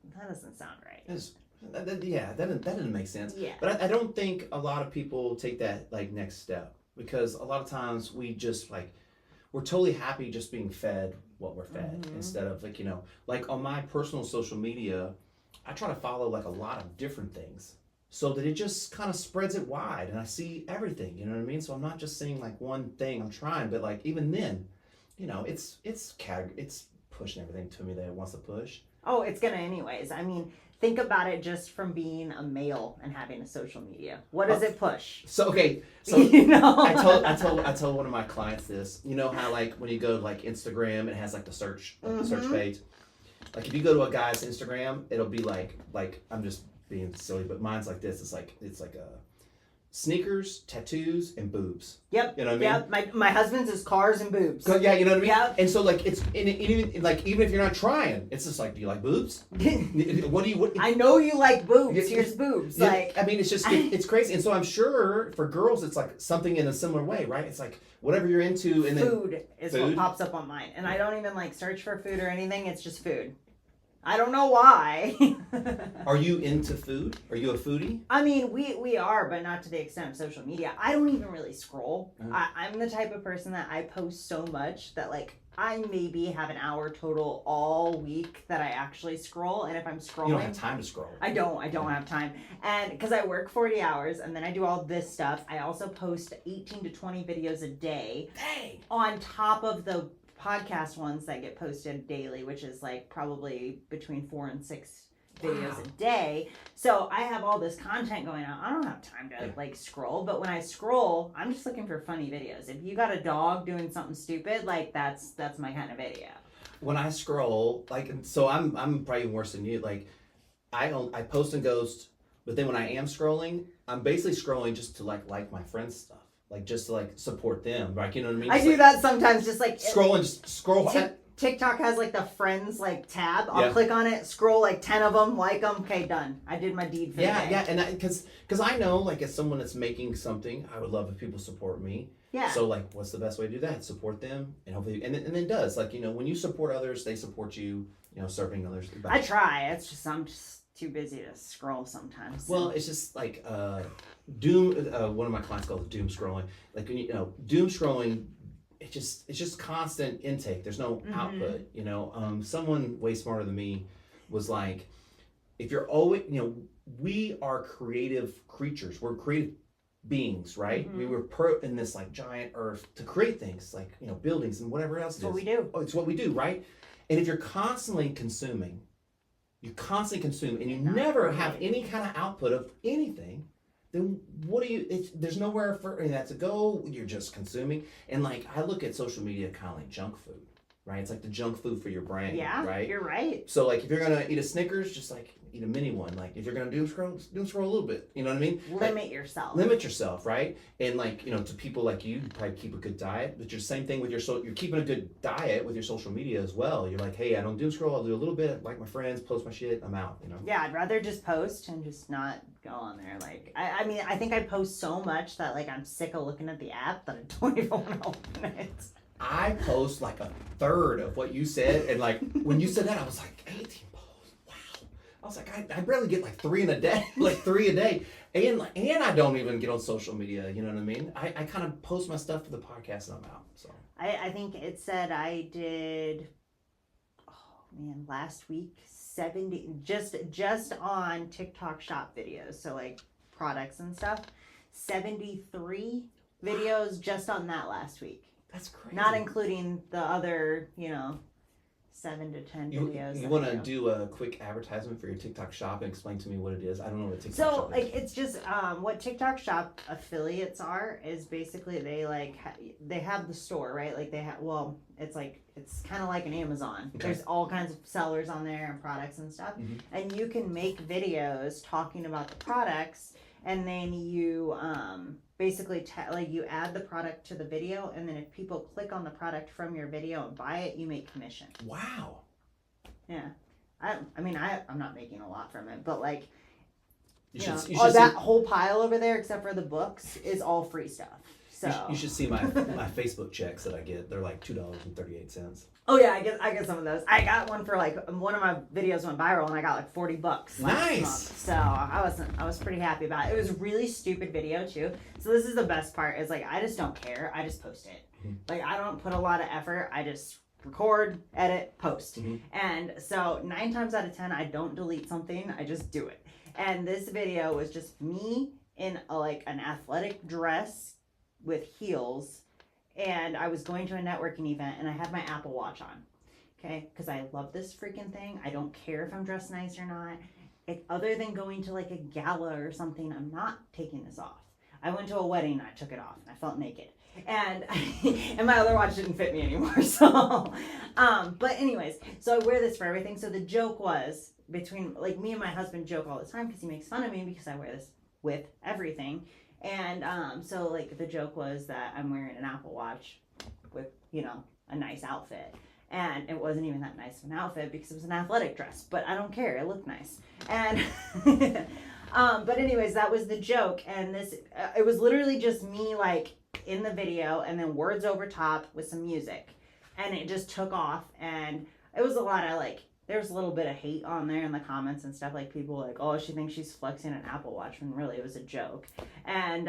sound right. That doesn't make sense. Yeah. But I don't think a lot of people take that like next step, because a lot of times we just like, we're totally happy just being fed what we're fed instead of like on my personal social media, I try to follow like a lot of different things, so that it just kind of spreads it wide and I see everything, you know what I mean? So I'm not just seeing like one thing. I'm trying, but like even then, it's pushing everything to me that it wants to push. Oh, it's gonna anyways. I mean, think about it just from being a male and having a social media. What does it push? So I told one of my clients this. You know how like when you go to like Instagram, it has like the search page. Like if you go to a guy's Instagram, it'll be like I'm just being silly, but mine's like this. It's like a sneakers, tattoos, and boobs. Yep. You know what I mean? Yep. My husband's is cars and boobs. Yeah, you know what I mean? Yep. And so like even if you're not trying, it's just like, do you like boobs? What I know you like boobs. Here's boobs. Like, I mean, it's just it's crazy. And so I'm sure for girls, it's like something in a similar way, right? It's like whatever you're into, and then food is what pops up on mine, and I don't even like search for food or anything. It's just food. I don't know why. Are you into food? Are you a foodie? I mean, we are, but not to the extent of social media. I don't even really scroll. I'm the type of person that I post so much that like I maybe have an hour total all week that I actually scroll. And if I'm scrolling, you don't have time to scroll. I don't have time. And because I work 40 hours and then I do all this stuff, I also post 18 to 20 videos a day. Dang. On top of the podcast ones that get posted daily, which is like probably between 4 and 6 videos a day. So I have all this content going on. I don't have time to like scroll, but when I scroll, I'm just looking for funny videos. If you got a dog doing something stupid, like that's my kind of video. When I scroll, like, so I'm probably worse than you. Like I post and ghost, but then when I am scrolling, I'm basically scrolling just to like my friends' stuff. Like just to like support them, right? You know what I mean? I do that sometimes, just like scroll. TikTok has like the friends like tab. I'll click on it, scroll like 10 of them, like them. Okay, done. I did my deed for the day. Yeah, and because I know like as someone that's making something, I would love if people support me. Yeah. So like, what's the best way to do that? Support them, and hopefully, and it does. Like when you support others, they support you. Serving others. I try. It's just I'm just too busy to scroll sometimes. Well, it's just like doom. One of my clients calls it doom scrolling. Like doom scrolling. It's just constant intake. There's no output. Someone way smarter than me was like, if you're always, we are creative creatures. We're creative beings, right? We were put in this like giant earth to create things like buildings and whatever else. It's what we do. Oh, it's what we do, right? And if you're constantly consuming, and you never have any kind of output of anything, then what do you, there's nowhere for that to go. You're just consuming. And like, I look at social media kind of like junk food, right? It's like the junk food for your brain, right? You're right. So like, if you're going to eat a Snickers, just like eat a mini one. Like if you're going to doom scroll a little bit, you know what I mean? Limit yourself. Limit yourself, right? And like, to people like you probably keep a good diet, but you're same thing with you're keeping a good diet with your social media as well. You're like, hey, I don't doom scroll. I'll do a little bit, like my friends, post my shit, I'm out, Yeah, I'd rather just post and just not go on there. Like, I mean, I think I post so much that like I'm sick of looking at the app that I don't even want to open it. I post like a third of what you said, and like when you said that, I was like 18 posts. Wow. I was like, I barely get like 3 in a day, like 3 a day, and I don't even get on social media. You know what I mean? I kind of post my stuff for the podcast, and I'm out. So I think it said I did. Oh man, last week 70 just on TikTok shop videos. So like products and stuff. 73 videos just on that last week. That's crazy. Not including the other, 7 to 10 videos. You want to do a quick advertisement for your TikTok shop and explain to me what it is? I don't know what TikTok so, shop is. like, it's just what TikTok shop affiliates are is basically they they have the store, right? Like they have, it's kind of like an Amazon. Okay. There's all kinds of sellers on there and products and stuff, and you can make videos talking about the products, and then you basically you add the product to the video, and then if people click on the product from your video and buy it, you make commission. Wow. Yeah. I'm not making a lot from it, but like, You should that whole pile over there, except for the books, is all free stuff. So you should see my Facebook checks that I get. They're like $2.38. Oh yeah, I get some of those. I got one for like one of my videos went viral, and I got like $40 last Nice. month. So I was pretty happy about it. It was a really stupid video too. So this is the best part. Is like I just don't care. I just post it. Like I don't put a lot of effort. I just record, edit, post. And so 9 times out of 10, I don't delete something. I just do it. And this video was just me in an athletic dress with heels, and I was going to a networking event, and I had my Apple Watch on, okay, because I love this freaking thing. I don't care if I'm dressed nice or not. Other than going to like a gala or something, I'm not taking this off. I went to a wedding, I took it off, and I felt naked, and and my other watch didn't fit me anymore. So, but anyways, so I wear this for everything. So the joke was between like me and my husband joke all the time because he makes fun of me because I wear this with everything. And so like the joke was that I'm wearing an Apple Watch with a nice outfit, and it wasn't even that nice of an outfit because it was an athletic dress, but I don't care, it looked nice. And but anyways, that was the joke. And this it was literally just me like in the video and then words over top with some music, and it just took off. And it was a lot of like, there was a little bit of hate on there in the comments and stuff, like people like, oh, she thinks she's flexing an Apple Watch, when really it was a joke. And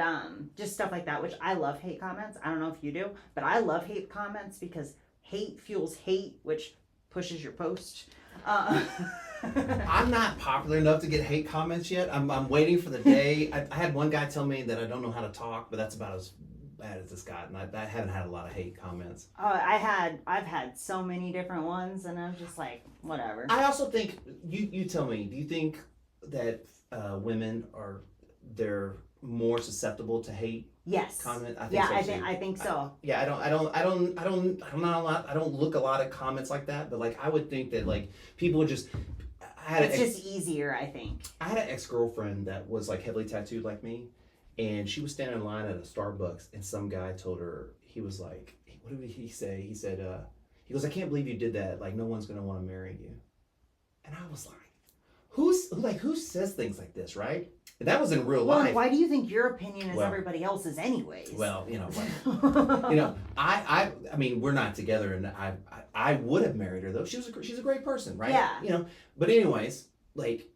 just stuff like that, which I love hate comments. I don't know if you do, but I love hate comments because hate fuels hate, which pushes your post. I'm not popular enough to get hate comments yet. I'm waiting for the day. I had one guy tell me that I don't know how to talk, but that's about as bad as this got, and I haven't had a lot of hate comments. I've had so many different ones, and I'm just like, whatever. I also think you tell me. Do you think that women they're more susceptible to hate? Yes. Comment. I think so. I don't look a lot at comments like that, but like I would think that like people would just. It's just easier, I think. I had an ex-girlfriend that was like heavily tattooed like me. And she was standing in line at a Starbucks, and some guy told her, he was like, what did he say? He said, he goes, I can't believe you did that. Like, no one's going to want to marry you. And I was like, who says things like this, right? And that was in real life. Why do you think your opinion is everybody else's anyways? Well, I mean, we're not together, and I would have married her, though. She's a great person, right? Yeah. But anyways, like,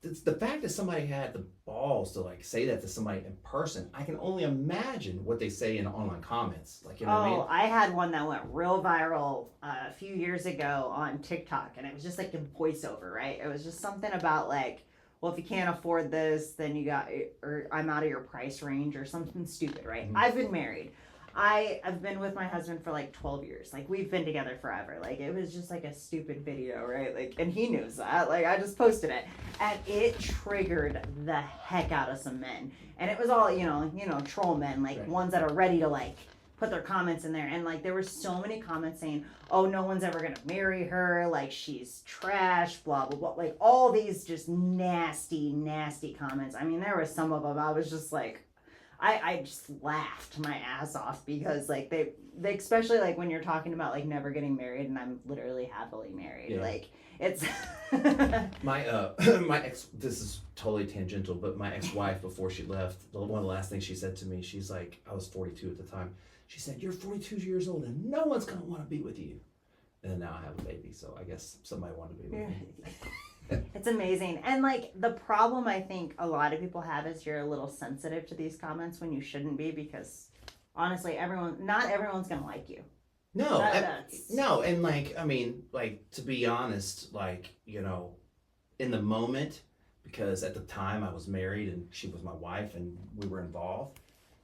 it's the fact that somebody had the balls to like say that to somebody in person. I can only imagine what they say in online comments. Like, you know what I mean? I had one that went real viral a few years ago on TikTok, and it was just like a voiceover, right? It was just something about like, well, if you can't afford this, then you got, or I'm out of your price range, or something stupid, right? Mm-hmm. I've been married. I've been with my husband for like 12 years. Like, we've been together forever. Like, it was just like a stupid video, right? Like, and he knows that. Like, I just posted it, and it triggered the heck out of some men. And it was all, troll men, like Right. ones that are ready to like put their comments in there. And like, there were so many comments saying, oh, no one's ever gonna marry her, like she's trash, blah blah blah, like all these just nasty comments. I mean, there were some of them I was just like, I just laughed my ass off, because like they especially like when you're talking about like never getting married, and I'm literally happily married. Yeah. Like, it's My my ex, this is totally tangential, but my ex-wife, before she left, one of the last things she said to me, she's like, I was 42 at the time. She said, "You're 42 years old and no one's gonna want to be with you." And then now I have a baby, so I guess somebody wanted to be with me. It's amazing. And like, the problem I think a lot of people have is you're a little sensitive to these comments when you shouldn't be, because honestly, not everyone's gonna like you. No, That's- no, and like, I mean, like, to be honest, like, in the moment, because at the time I was married and she was my wife and we were involved,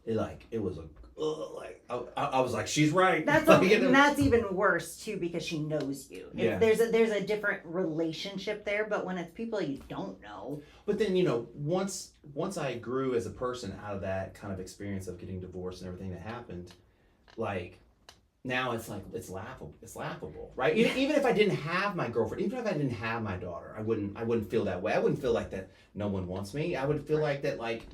it was I was like, she's right. That's Like, and that's even worse too, because she knows you. Yeah. There's a different relationship there, but when it's people you don't know. But then, once I grew as a person out of that kind of experience of getting divorced and everything that happened, like, now it's like, it's laughable, right? Even if I didn't have my girlfriend, even if I didn't have my daughter, I wouldn't feel that way. I wouldn't feel like that no one wants me. I would feel like that, like,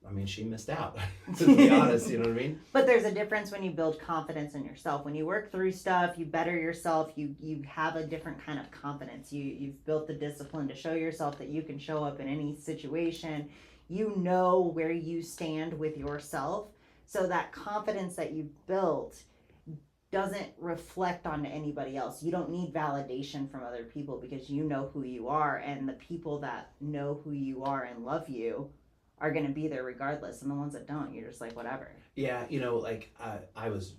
I mean, she missed out, to be honest, you know what I mean? But there's a difference when you build confidence in yourself. When you work through stuff, you better yourself, you have a different kind of confidence. You've built the discipline to show yourself that you can show up in any situation. You know where you stand with yourself. So that confidence that you've built doesn't reflect on anybody else. You don't need validation from other people, because you know who you are, and the people that know who you are and love you are going to be there regardless, and the ones that don't, you're just like, whatever. Yeah, like, I was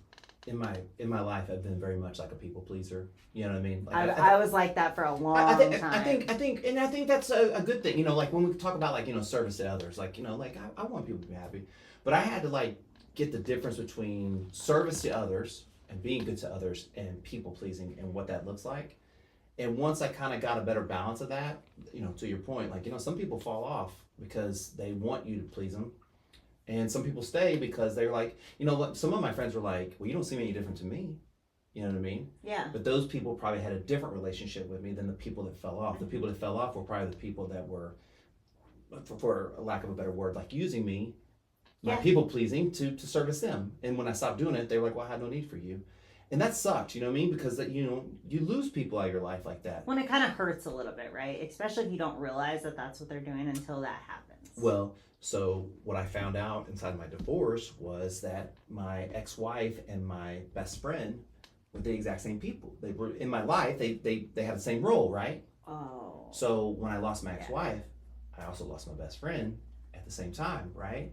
in my life, I've been very much like a people pleaser. You know what I mean? Like, I was like that for a long time. I think that's a good thing. Like, when we talk about like, service to others, like, like, I want people to be happy, but I had to like get the difference between service to others and being good to others and people pleasing and what that looks like. And once I kind of got a better balance of that, to your point, like, some people fall off because they want you to please them. And some people stay because they're like, some of my friends were like, well, you don't seem any different to me. You know what I mean? Yeah. But those people probably had a different relationship with me than the people that fell off. The people that fell off were probably the people that were, for lack of a better word, like using me, my people pleasing to service them. And when I stopped doing it, they were like, well, I had no need for you. And that sucked, you know what I mean? Because you lose people out of your life like that. When it kind of hurts a little bit, right? Especially if you don't realize that that's what they're doing until that happens. Well, so what I found out inside my divorce was that my ex-wife and my best friend were the exact same people. They were in my life. They had the same role, right? Oh. So when I lost my ex-wife, I also lost my best friend at the same time, right?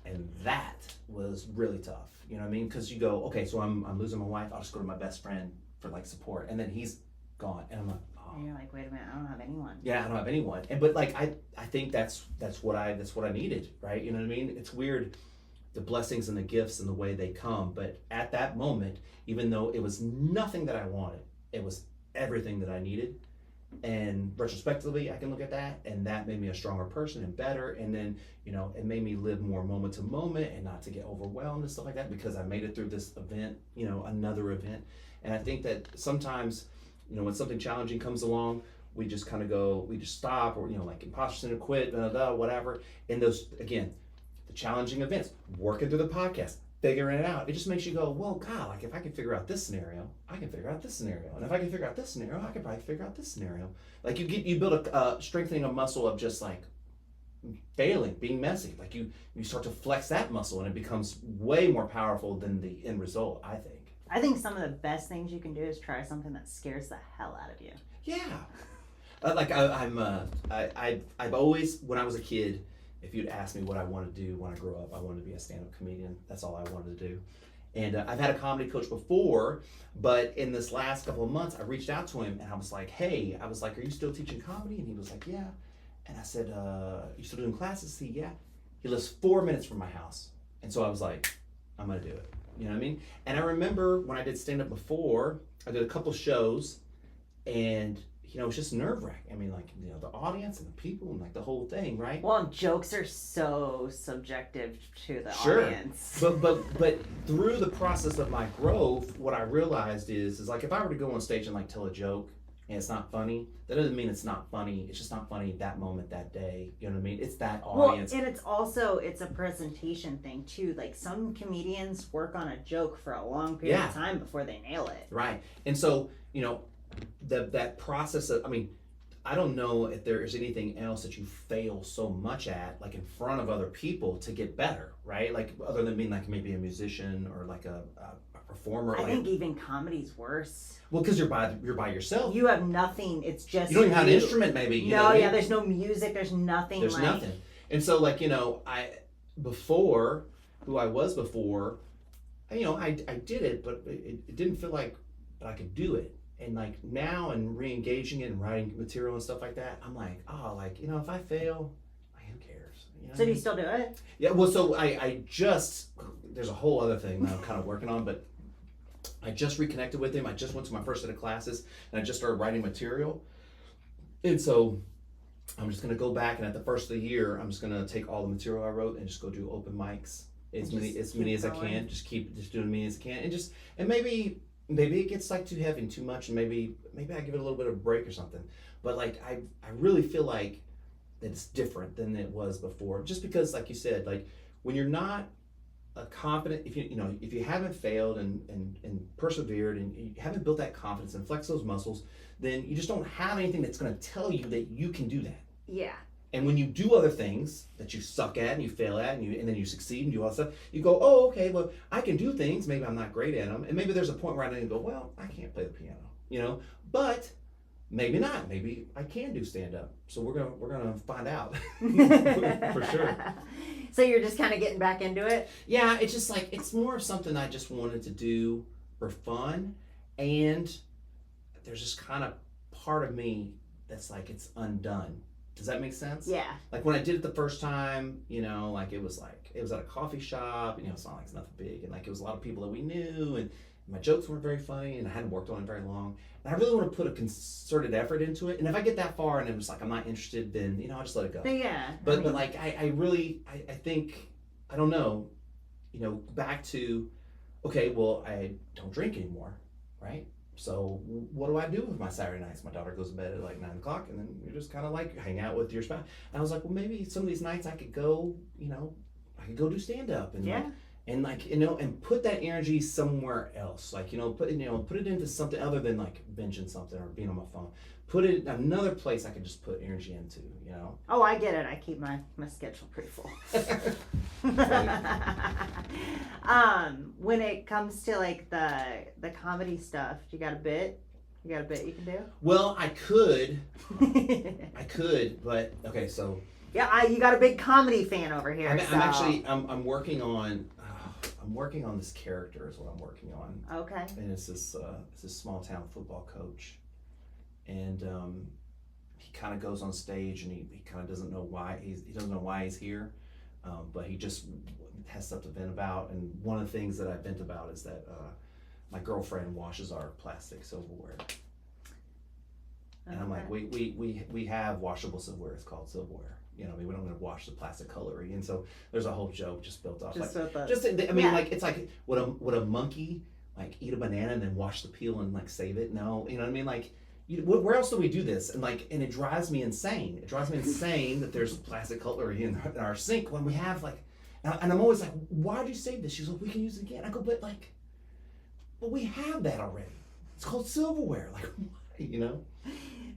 And that was really tough. You know what I mean? Because you go, okay, so I'm losing my wife. I'll just go to my best friend for like support, and then he's gone, and I'm like, oh. And you're like, wait a minute, I don't have anyone. Yeah, I don't have anyone. And but like I think that's what I needed, right? You know what I mean? It's weird, the blessings and the gifts and the way they come. But at that moment, even though it was nothing that I wanted, it was everything that I needed. And retrospectively, I can look at that, and that made me a stronger person and better. And then, it made me live more moment to moment and not to get overwhelmed and stuff like that, because I made it through this event, another event. And I think that sometimes, when something challenging comes along, we just kind of go, we just stop, or, like imposter syndrome, quit, whatever. And those, again, the challenging events, working through the podcast, figuring it out, it just makes you go, well, God, like if I can figure out this scenario, I can figure out this scenario. And if I can figure out this scenario, I can probably figure out this scenario. Like you build a strengthening a muscle of just like failing, being messy. Like you start to flex that muscle, and it becomes way more powerful than the end result, I think. I think some of the best things you can do is try something that scares the hell out of you. Yeah. I've always, when I was a kid, if you'd asked me what I wanted to do when I grew up, I wanted to be a stand-up comedian. That's all I wanted to do. And I've had a comedy coach before, but in this last couple of months, I reached out to him and I was like, hey, are you still teaching comedy? And he was like, yeah. And I said, you still doing classes? He, yeah. He lives 4 minutes from my house. And so I was like, I'm gonna do it. You know what I mean? And I remember when I did stand-up before, I did a couple shows and it's just nerve-wracking. I mean, like, the audience and the people and like the whole thing, right? Well, jokes are so subjective to the Sure. audience. But through the process of my growth, what I realized is like if I were to go on stage and like tell a joke and it's not funny, that doesn't mean it's not funny. It's just not funny that moment, that day. You know what I mean? It's that audience. Well, and it's a presentation thing too. Like some comedians work on a joke for a long period of time before they nail it. Right. And so, that process of, I don't know if there is anything else that you fail so much at, like in front of other people to get better, right? Like other than being like maybe a musician or like a performer. I think even comedy's worse. Well, because you're by yourself. You have nothing. It's just you don't even have an instrument, maybe. There's no music. There's nothing. There's nothing. And so, like I did it, but it didn't feel like I could do it. And like now and re-engaging it and writing material and stuff like that, I'm like, if I fail, who cares? So do you still do it? Yeah, well, so I just, there's a whole other thing that I'm kind of working on, but I just reconnected with him. I just went to my first set of classes and I just started writing material. And so I'm just going to go back and at the first of the year, I'm just going to take all the material I wrote and just go do open mics as many as I can. Just doing as many as I can. And maybe it gets like too heavy and too much, and maybe I give it a little bit of a break or something. But like I really feel like that it's different than it was before. Just because, like you said, like when you're not confident, if you haven't failed and persevered and you haven't built that confidence and flexed those muscles, then you just don't have anything that's going to tell you that you can do that. Yeah. And when you do other things that you suck at and you fail at and then you succeed and do all that stuff, you go, oh, okay, well, I can do things. Maybe I'm not great at them. And maybe there's a point where I go, well, I can't play the piano, but maybe not. Maybe I can do stand-up. So we're gonna find out for sure. So you're just kind of getting back into it? Yeah, it's just like, it's more of something I just wanted to do for fun. And there's just kind of part of me that's like, it's undone. Does that make sense? Yeah. Like when I did it the first time, it was at a coffee shop, it's not like it's nothing big, and like it was a lot of people that we knew, and my jokes weren't very funny, and I hadn't worked on it very long. And I really want to put a concerted effort into it. And if I get that far and I'm just like I'm not interested, then I'll just let it go. Yeah. But like I really think I don't know, back to okay, well I don't drink anymore, right? So what do I do with my Saturday nights? My daughter goes to bed at like 9 o'clock, and then you're just kind of like hang out with your spouse. And I was like, well, maybe some of these nights I could go, I could go do stand up and and put that energy somewhere else. Like put it into something other than like binging something or being on my phone. Put it in another place I could just put energy into. Oh, I get it. I keep my schedule pretty full. When it comes to like the comedy stuff, you got a bit? You got a bit you can do? Well, I could, but okay. So yeah, you got a big comedy fan over here. I'm working on. I'm working on this character is what I'm working on. Okay. And it's this small town football coach, and he kind of goes on stage and he kind of doesn't know why he doesn't know why he's here, but he just has stuff to vent about. And one of the things that I vent about is that my girlfriend washes our plastic silverware, and I'm like, we have washable silverware. It's called silverware. We don't want to wash the plastic cutlery, and so there's a whole joke just built off. Like it's like would a monkey like eat a banana and then wash the peel and like save it? No, you know what I mean? Like, where else do we do this? And it drives me insane. It drives me insane that there's plastic cutlery in our sink when we have like, and I'm always like, why did you save this? She's like, we can use it again. I go, but we have that already. It's called silverware. Like, why,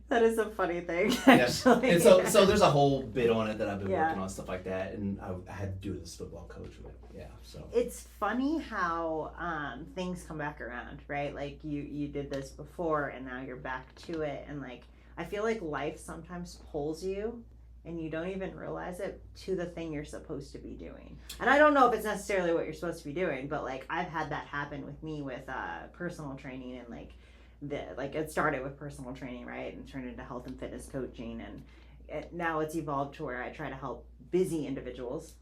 That is a funny thing, actually. Yeah. And so there's a whole bit on it that I've been working on, stuff like that, and I had to do this football coach with it. Yeah, so. It's funny how things come back around, right? Like you did this before, and now you're back to it, and like I feel like life sometimes pulls you and you don't even realize it to the thing you're supposed to be doing. And I don't know if it's necessarily what you're supposed to be doing, but like I've had that happen with me with personal training and like it started with personal training, right, and turned into health and fitness coaching, and now it's evolved to where I try to help busy individuals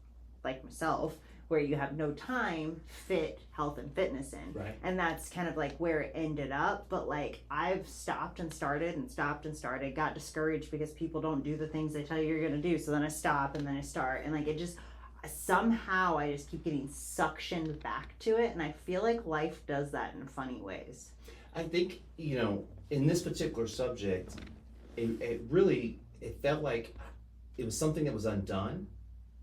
like myself where you have no time fit health and fitness in. Right. And that's kind of like where it ended up. But like I've stopped and started, got discouraged because people don't do the things they tell you you're going to do. So then I stop and then I start. And like it just, somehow I just keep getting suctioned back to it. And I feel like life does that in funny ways. I think, in this particular subject, it really felt like it was something that was undone.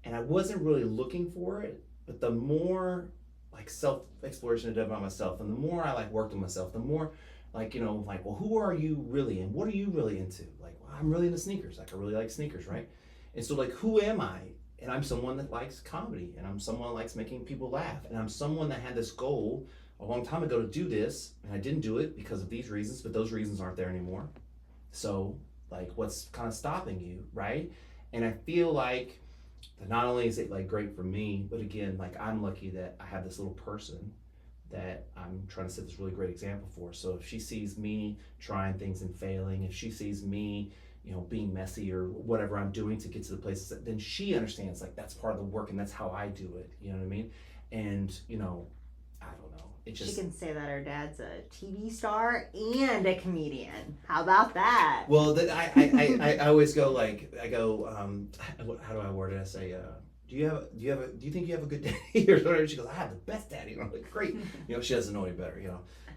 And I wasn't really looking for it. But the more like self-exploration I did by myself, and the more I like worked on myself, the more well, who are you really and what are you really into? Like, well, I'm really into sneakers. Like, I really like sneakers, right? And so like, who am I? And I'm someone that likes comedy, and I'm someone that likes making people laugh, and I'm someone that had this goal a long time ago to do this, and I didn't do it because of these reasons, but those reasons aren't there anymore. So like, what's kind of stopping you, right? And I feel like not only is it like great for me, but again, like I'm lucky that I have this little person that I'm trying to set this really great example for. So if she sees me trying things and failing, if she sees me, being messy or whatever I'm doing to get to the places, then she understands like that's part of the work and that's how I do it. You know what I mean? And I don't know. It just, she can say that her dad's a TV star and a comedian. How about that? Well, I always go how do I word it? I say, do you think you have a good daddy or whatever? She goes, I have the best daddy. And I'm like, great. She doesn't know any better.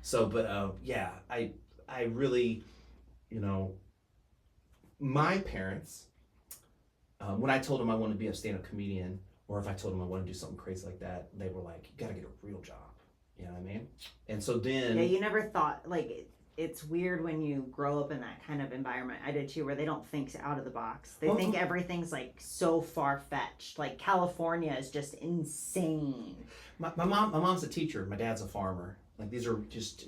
So, but yeah, I really, my parents, when I told them I wanted to be a stand-up comedian, or if I told them I wanted to do something crazy like that, they were like, you got to get a real job. You know what I mean? And so then... Yeah, you never thought, like, it's weird when you grow up in that kind of environment. I did too, where they don't think out of the box. They think everything's, like, so far-fetched. Like, California is just insane. My mom's a teacher. My dad's a farmer. Like, these are just,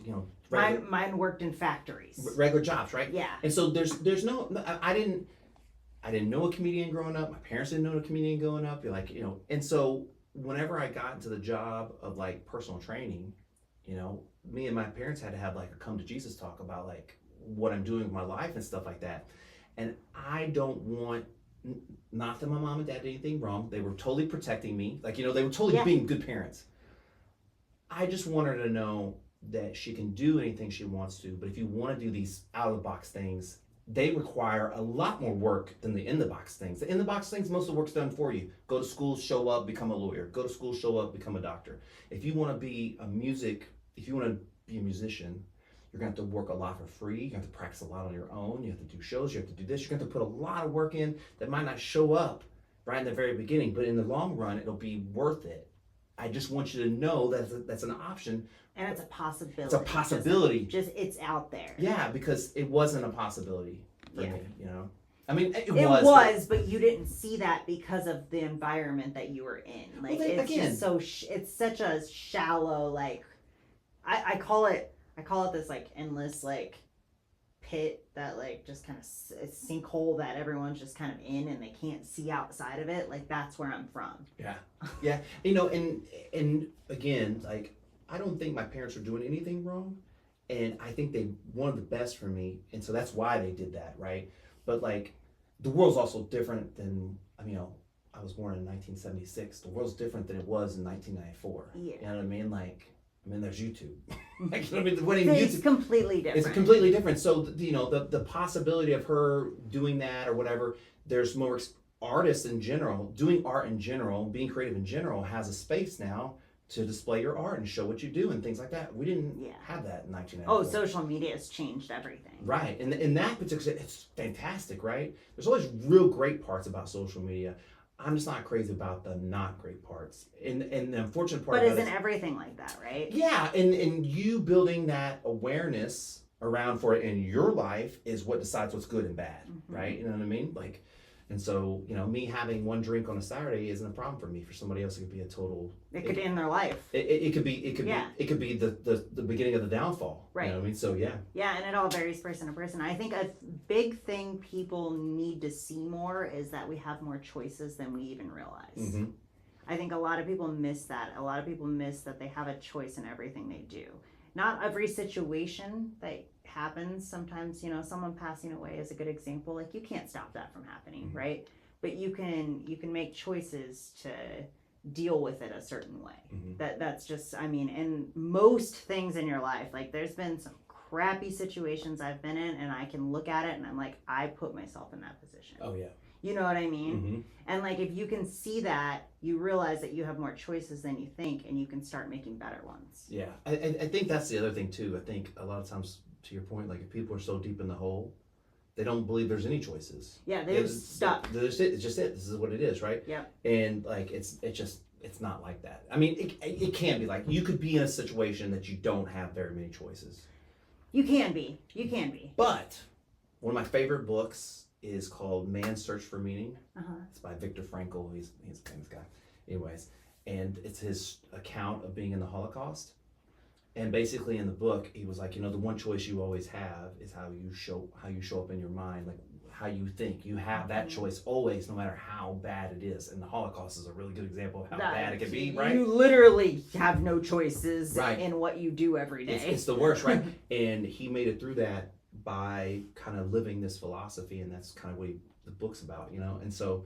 Mine worked in factories. Regular jobs, right? Yeah. And so there's no... I didn't know a comedian growing up. My parents didn't know a comedian growing up. You're like, and so... Whenever I got into the job of like personal training, me and my parents had to have like a come to Jesus talk about like what I'm doing with my life and stuff like that. And I don't want, not that my mom and dad did anything wrong. They were totally protecting me. Like, they were totally being good parents. I just want her to know that she can do anything she wants to, but if you want to do these out of the box things, they require a lot more work than the in-the-box things. The in-the-box things, most of the work's done for you. Go to school, show up, become a lawyer. Go to school, show up, become a doctor. If you want to be a musician, you're going to have to work a lot for free. You have to practice a lot on your own. You have to do shows. You have to do this. You're going to have to put a lot of work in that might not show up right in the very beginning, but in the long run, it'll be worth it. I just want you to know that that's an option. And it's a possibility. It's a possibility. Just it's out there. Yeah, because it wasn't a possibility for me, I mean, it was, but you didn't see that because of the environment that you were in. Like, well, it's just so, it's such a shallow, like, I call it this, like, endless, like, pit that, like, just kind of, it's sinkhole that everyone's just kind of in and they can't see outside of it. Like, that's where I'm from. Yeah. Yeah. And again, like, I don't think my parents are doing anything wrong, and I think they wanted the best for me, and so that's why they did that, right? But like, the world's also different than, I was born in 1976. The world's different than it was in 1994. Yeah. You know what I mean? Like, there's YouTube. Like, It's YouTube, completely different. it's completely different. So, the possibility of her doing that or whatever, there's more artists in general, doing art in general, being creative in general has a space now to display your art and show what you do and things like that. We didn't have that in 1994. Oh, social media has changed everything. Right. And in that particular, it's fantastic, right? There's always real great parts about social media. I'm just not crazy about the not great parts. And the unfortunate part But isn't everything like that, right? Yeah. And you building that awareness around for it in your life is what decides what's good and bad, right? You know what I mean? Like, And so, me having one drink on a Saturday isn't a problem for me. For somebody else, it could be a total. It could end their life. It could be the beginning of the downfall. Right. You know what I mean? So yeah. Yeah, and it all varies person to person. I think a big thing people need to see more is that we have more choices than we even realize. Mm-hmm. I think a lot of people miss that. A lot of people miss that they have a choice in everything they do. Not every situation that happens. Sometimes, someone passing away is a good example. Like, you can't stop that from happening, Mm-hmm. right? But you can make choices to deal with it a certain way. Mm-hmm. That's just, and most things in your life, like, there's been some crappy situations I've been in, and I can look at it and I'm like, I put myself in that position. Oh yeah. You know what I mean? Mm-hmm. And like, if you can see that, you realize that you have more choices than you think, and you can start making better ones. Yeah, I think that's the other thing too. I think a lot of times, to your point, like if people are so deep in the hole, they don't believe there's any choices. Yeah, they're just stuck. It's just it. This is what it is, right? Yep. And like it's not like that. I mean, it can be like you could be in a situation that you don't have very many choices. You can be. But one of my favorite books is called Man's Search for Meaning. Uh-huh. It's by Viktor Frankl. He's a famous guy. Anyways, and it's his account of being in the Holocaust. And basically in the book, he was like, the one choice you always have is how you show up in your mind, like how you think. You have that choice always, no matter how bad it is. And the Holocaust is a really good example of how bad it can be, right? You literally have no choices Right. in what you do every day. It's the worst, right? And he made it through that by kind of living this philosophy, and that's kind of what the book's about, and so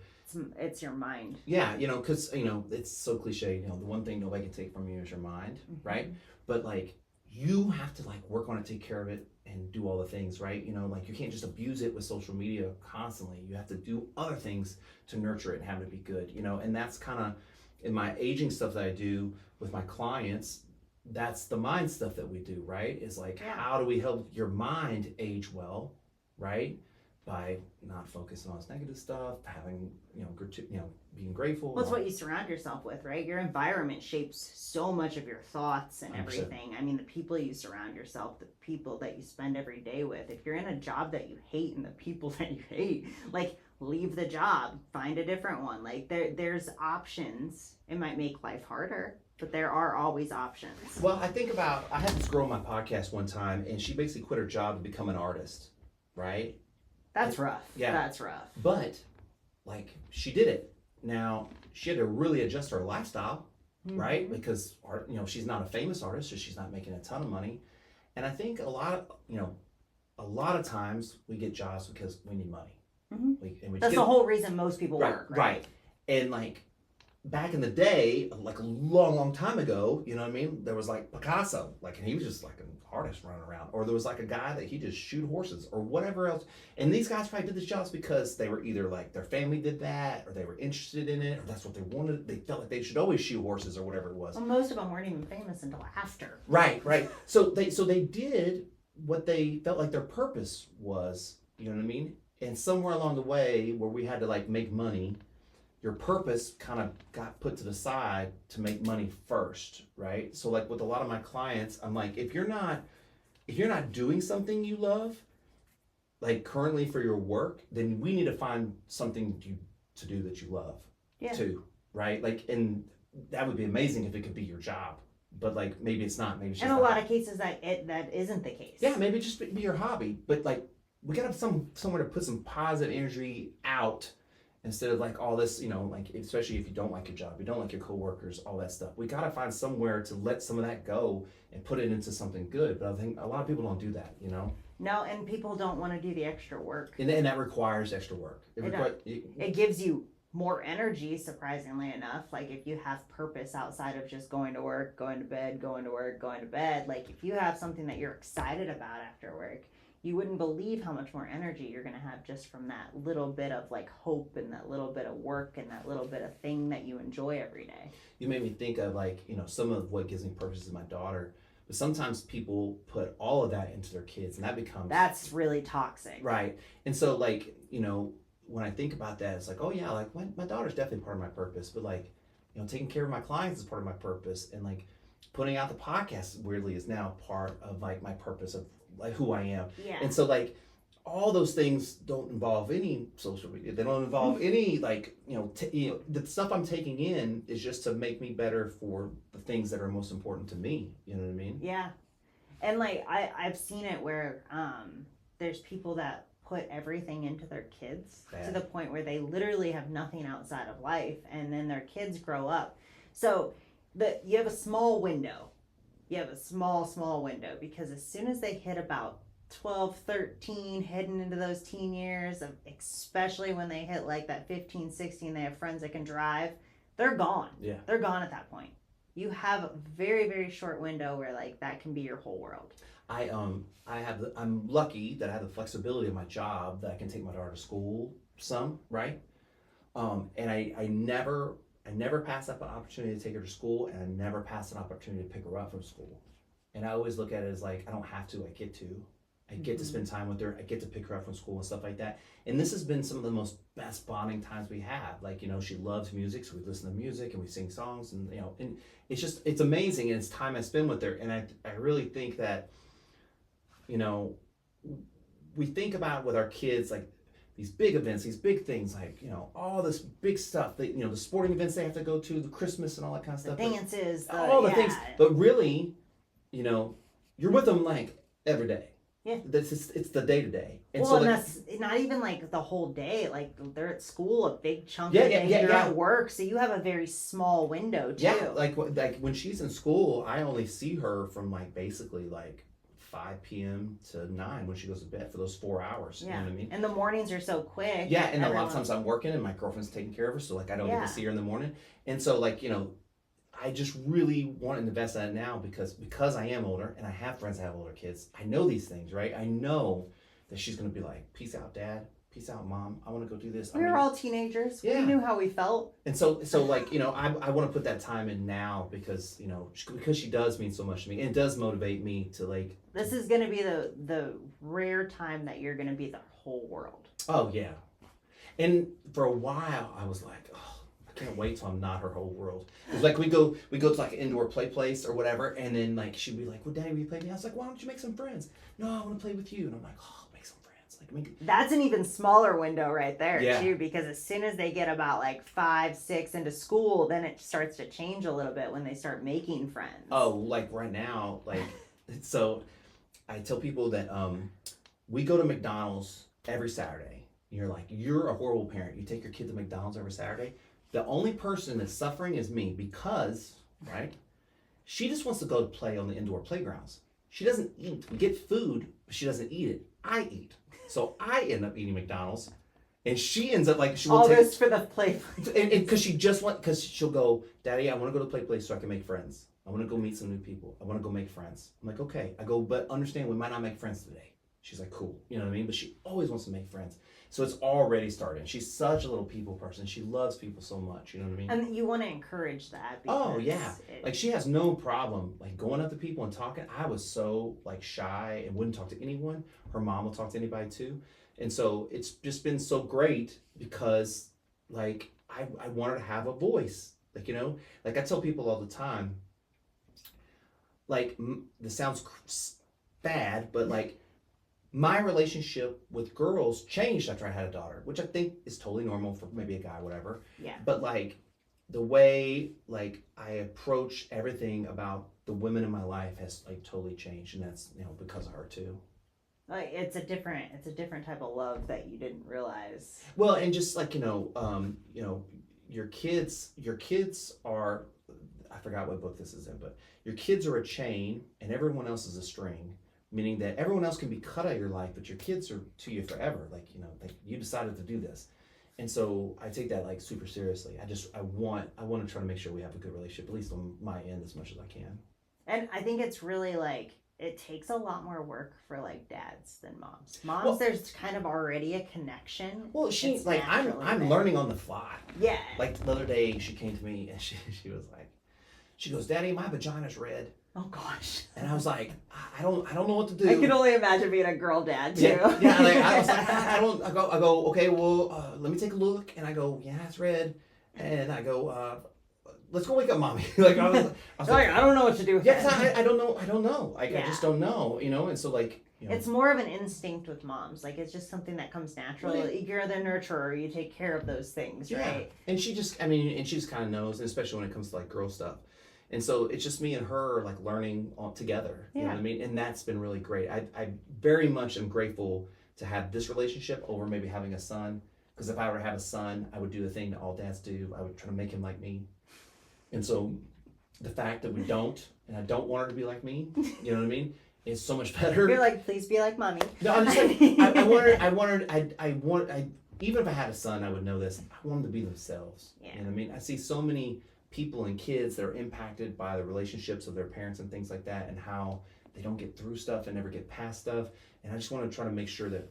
it's your mind. yeah, because it's so cliche, the one thing nobody can take from you is your mind, right? But like you have to like work on it, take care of it, and do all the things, right? Like you can't just abuse it with social media constantly. You have to do other things to nurture it and have it be good, and that's kind of in my aging stuff that I do with my clients. That's the mind stuff that we do, right? Is like, how do we help your mind age well, right? By not focusing on this negative stuff, having, being grateful. Well, it's what you surround yourself with, right? Your environment shapes so much of your thoughts and 100%. everything. The people you surround yourself, the people that you spend every day with. If you're in a job that you hate and the people that you hate, like, leave the job, find a different one. Like, there's options. It might make life harder, but there are always options. Well, I had this girl on my podcast one time, and she basically quit her job to become an artist, right? That's rough. Yeah. That's rough. But, like, she did it. Now, she had to really adjust her lifestyle, right? Because, she's not a famous artist, so she's not making a ton of money. And I think a lot of times we get jobs because we need money. Mm-hmm. That's the whole reason most people work, right? Right. And, like, back in the day, like a long time ago, there was like Picasso, like, and he was just like an artist running around, or there was like a guy that he just shoot horses or whatever else. And these guys probably did this jobs because they were either like their family did that, or they were interested in it, or that's what they wanted. They felt like they should always shoot horses or whatever it was. Well, most of them weren't even famous until after. Right. So they did what they felt like their purpose was, you know what I mean? And somewhere along the way where we had to like make money, your purpose kind of got put to the side to make money first, right? So like with a lot of my clients, I'm like, if you're not doing something you love, like currently for your work, then we need to find something to do that you love too, right? Like, and that would be amazing if it could be your job, but like maybe it's not. Maybe it's just in a lot of cases that isn't the case. Yeah, maybe just be your hobby, but like we gotta have somewhere to put some positive energy out. Instead of like all this, like especially if you don't like your job, you don't like your coworkers, all that stuff. We gotta find somewhere to let some of that go and put it into something good. But I think a lot of people don't do that, No, and people don't want to do the extra work. And that requires extra work. It gives you more energy, surprisingly enough. Like if you have purpose outside of just going to work, going to bed, going to work, going to bed. Like if you have something that you're excited about after work, you wouldn't believe how much more energy you're going to have just from that little bit of like hope and that little bit of work and that little bit of thing that you enjoy every day. You made me think of like, some of what gives me purpose is my daughter. But sometimes people put all of that into their kids and that's really toxic. Right. And so like, when I think about that, it's like, oh yeah, like my daughter's definitely part of my purpose, but like, taking care of my clients is part of my purpose. And like putting out the podcast weirdly is now part of like my purpose of like who I am. Yeah. And so like all those things don't involve any social media. They don't involve any like the stuff I'm taking in is just to make me better for the things that are most important to me. You know what I mean? Yeah. And like I've seen it where there's people that put everything into their kids to the point where they literally have nothing outside of life, and then their kids grow up. So you have a small window. You have a small window, because as soon as they hit about 12, 13, heading into those teen years, especially when they hit like that 15, 16, they have friends that can drive, they're gone. Yeah. They're gone at that point. You have a very, very short window where like that can be your whole world. I'm lucky that I have the flexibility of my job that I can take my daughter to school some, right? And I never pass up an opportunity to take her to school, and I never pass an opportunity to pick her up from school. And I always look at it as like, I don't have to, I get to. I get to spend time with her. I get to pick her up from school and stuff like that. And this has been some of the most best bonding times we have. Like, she loves music, so we listen to music and we sing songs, and and it's amazing, and it's time I spend with her. And I really think that, we think about with our kids, like these big events, these big things, like, all this big stuff that, the sporting events they have to go to, the Christmas and all that kind of stuff. The dances, all the things. But really, you're with them like every day. Yeah. It's the day to day. And well, so, and like, that's not even like the whole day. Like they're at school a big chunk of the day. You're at work, so you have a very small window too. Yeah, like when she's in school, I only see her from like basically like 5 p.m. to 9 when she goes to bed for those 4 hours. Yeah. You know what I mean? And the mornings are so quick. Yeah, and a lot of times I'm working and my girlfriend's taking care of her, so like I don't get to see her in the morning. And so like, I just really want to invest in it now because I am older and I have friends that have older kids. I know these things, right? I know that she's going to be like, peace out, Dad. Peace out, Mom. I want to go do this. We were all teenagers. Yeah. We knew how we felt. And so like, I want to put that time in now because, because she does mean so much to me. And it does motivate me to like. This is going to be the rare time that you're going to be the whole world. Oh, yeah. And for a while, I was like, oh, I can't wait till I'm not her whole world. It's like we go to like an indoor play place or whatever, and then like she'd be like, well, Daddy, will you play with me? I was like, why don't you make some friends? No, I want to play with you. And I'm like, oh, make some friends. Like that's an even smaller window right there yeah. too, because as soon as they get about like 5, 6 into school, then it starts to change a little bit when they start making friends. Oh, like right now, like so I tell people that we go to McDonald's every Saturday. You're like, you're a horrible parent. You take your kid to McDonald's every Saturday. The only person that's suffering is me because, right, she just wants to go to play on the indoor playgrounds. She doesn't eat. We get food, but she doesn't eat it. I eat. So I end up eating McDonald's, and she ends up like she will all take this for the play place. And because she'll go, Daddy, I want to go to the play place so I can make friends. I want to go meet some new people. I want to go make friends. I'm like, okay. I go, but understand we might not make friends today. She's like, cool. You know what I mean? But she always wants to make friends. So it's already starting. She's such a little people person. She loves people so much. You know what I mean? And you want to encourage that. Oh, yeah. Like she has no problem like going up to people and talking. I was so like shy and wouldn't talk to anyone. Her mom will talk to anybody too. And so it's just been so great because like I want her to have a voice. Like, like I tell people all the time, like this sounds bad, but like my relationship with girls changed after I had a daughter, which I think is totally normal for maybe a guy, whatever. Yeah. But like the way like I approach everything about the women in my life has like totally changed, and that's because of her too. Like it's a different type of love that you didn't realize. Well, and just like your kids are, I forgot what book this is in, but your kids are a chain and everyone else is a string. Meaning that everyone else can be cut out of your life, but your kids are to you forever. Like, like you decided to do this. And so I take that like super seriously. I want to try to make sure we have a good relationship, at least on my end, as much as I can. And I think it's really like, it takes a lot more work for like dads than moms. Moms, there's kind of already a connection. Well, she's like, I'm learning on the fly. Yeah. Like the other day she came to me and she was like, she goes, Daddy, my vagina's red. Oh gosh. And I was like, I don't know what to do. I can only imagine being a girl dad too. Yeah. Like, I was like, I go, okay, well, let me take a look. And I go, yeah, it's red. And I go, let's go wake up mommy. Like I was like, I don't know what to do with that. I don't know. Like I just don't know, And so like You know? It's more of an instinct with moms. Like, it's just something that comes natural. Well, You're the nurturer. You take care of those things, right? And she just, I mean, and she just kind of knows, and especially when it comes to like girl stuff. And so it's just me and her like learning all together. You know what I mean? And that's been really great. I very much am grateful to have this relationship over maybe having a son. Because if I were to have a son, I would do the thing that all dads do. I would try to make him like me. And so the fact that we don't, and I don't want her to be like me, you know what I mean? It's so much better. You're like, please be like mommy. No, I'm just like, even if I had a son, I would know this. I want them to be themselves. Yeah. You know what I mean? I see so many people and kids that are impacted by the relationships of their parents and things like that, and how they don't get through stuff and never get past stuff. And I just want to try to make sure that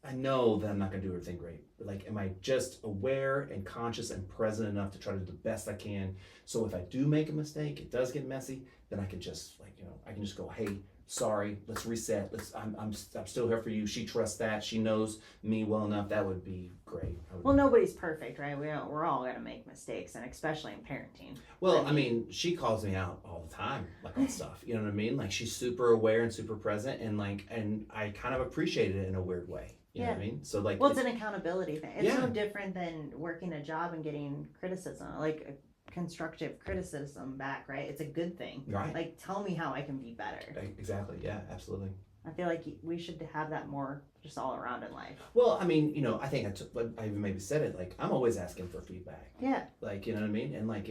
I know that I'm not going to do everything great. But like, am I just aware and conscious and present enough to try to do the best I can? So if I do make a mistake, it does get messy, then I can just like, you know, I can just go, hey, sorry, let's reset. I'm still here for you. She trusts that. She knows me well enough. That would be great. Well, nobody's perfect, right? We're all going to make mistakes, and especially in parenting. Well, I mean, she calls me out all the time, like on stuff. You know what I mean? Like, she's super aware and super present, and like, and I kind of appreciate it in a weird way. You know what I mean? So like, well, it's an accountability thing. It's no different than working a job and getting criticism, like constructive criticism back, right? It's a good thing. Right. Like, tell me how I can be better. Exactly. Yeah, absolutely. I feel like we should have that more just all around in life. Well, I mean, you know, I think I even maybe said it, like, I'm always asking for feedback. Yeah. Like, you know what I mean? And like,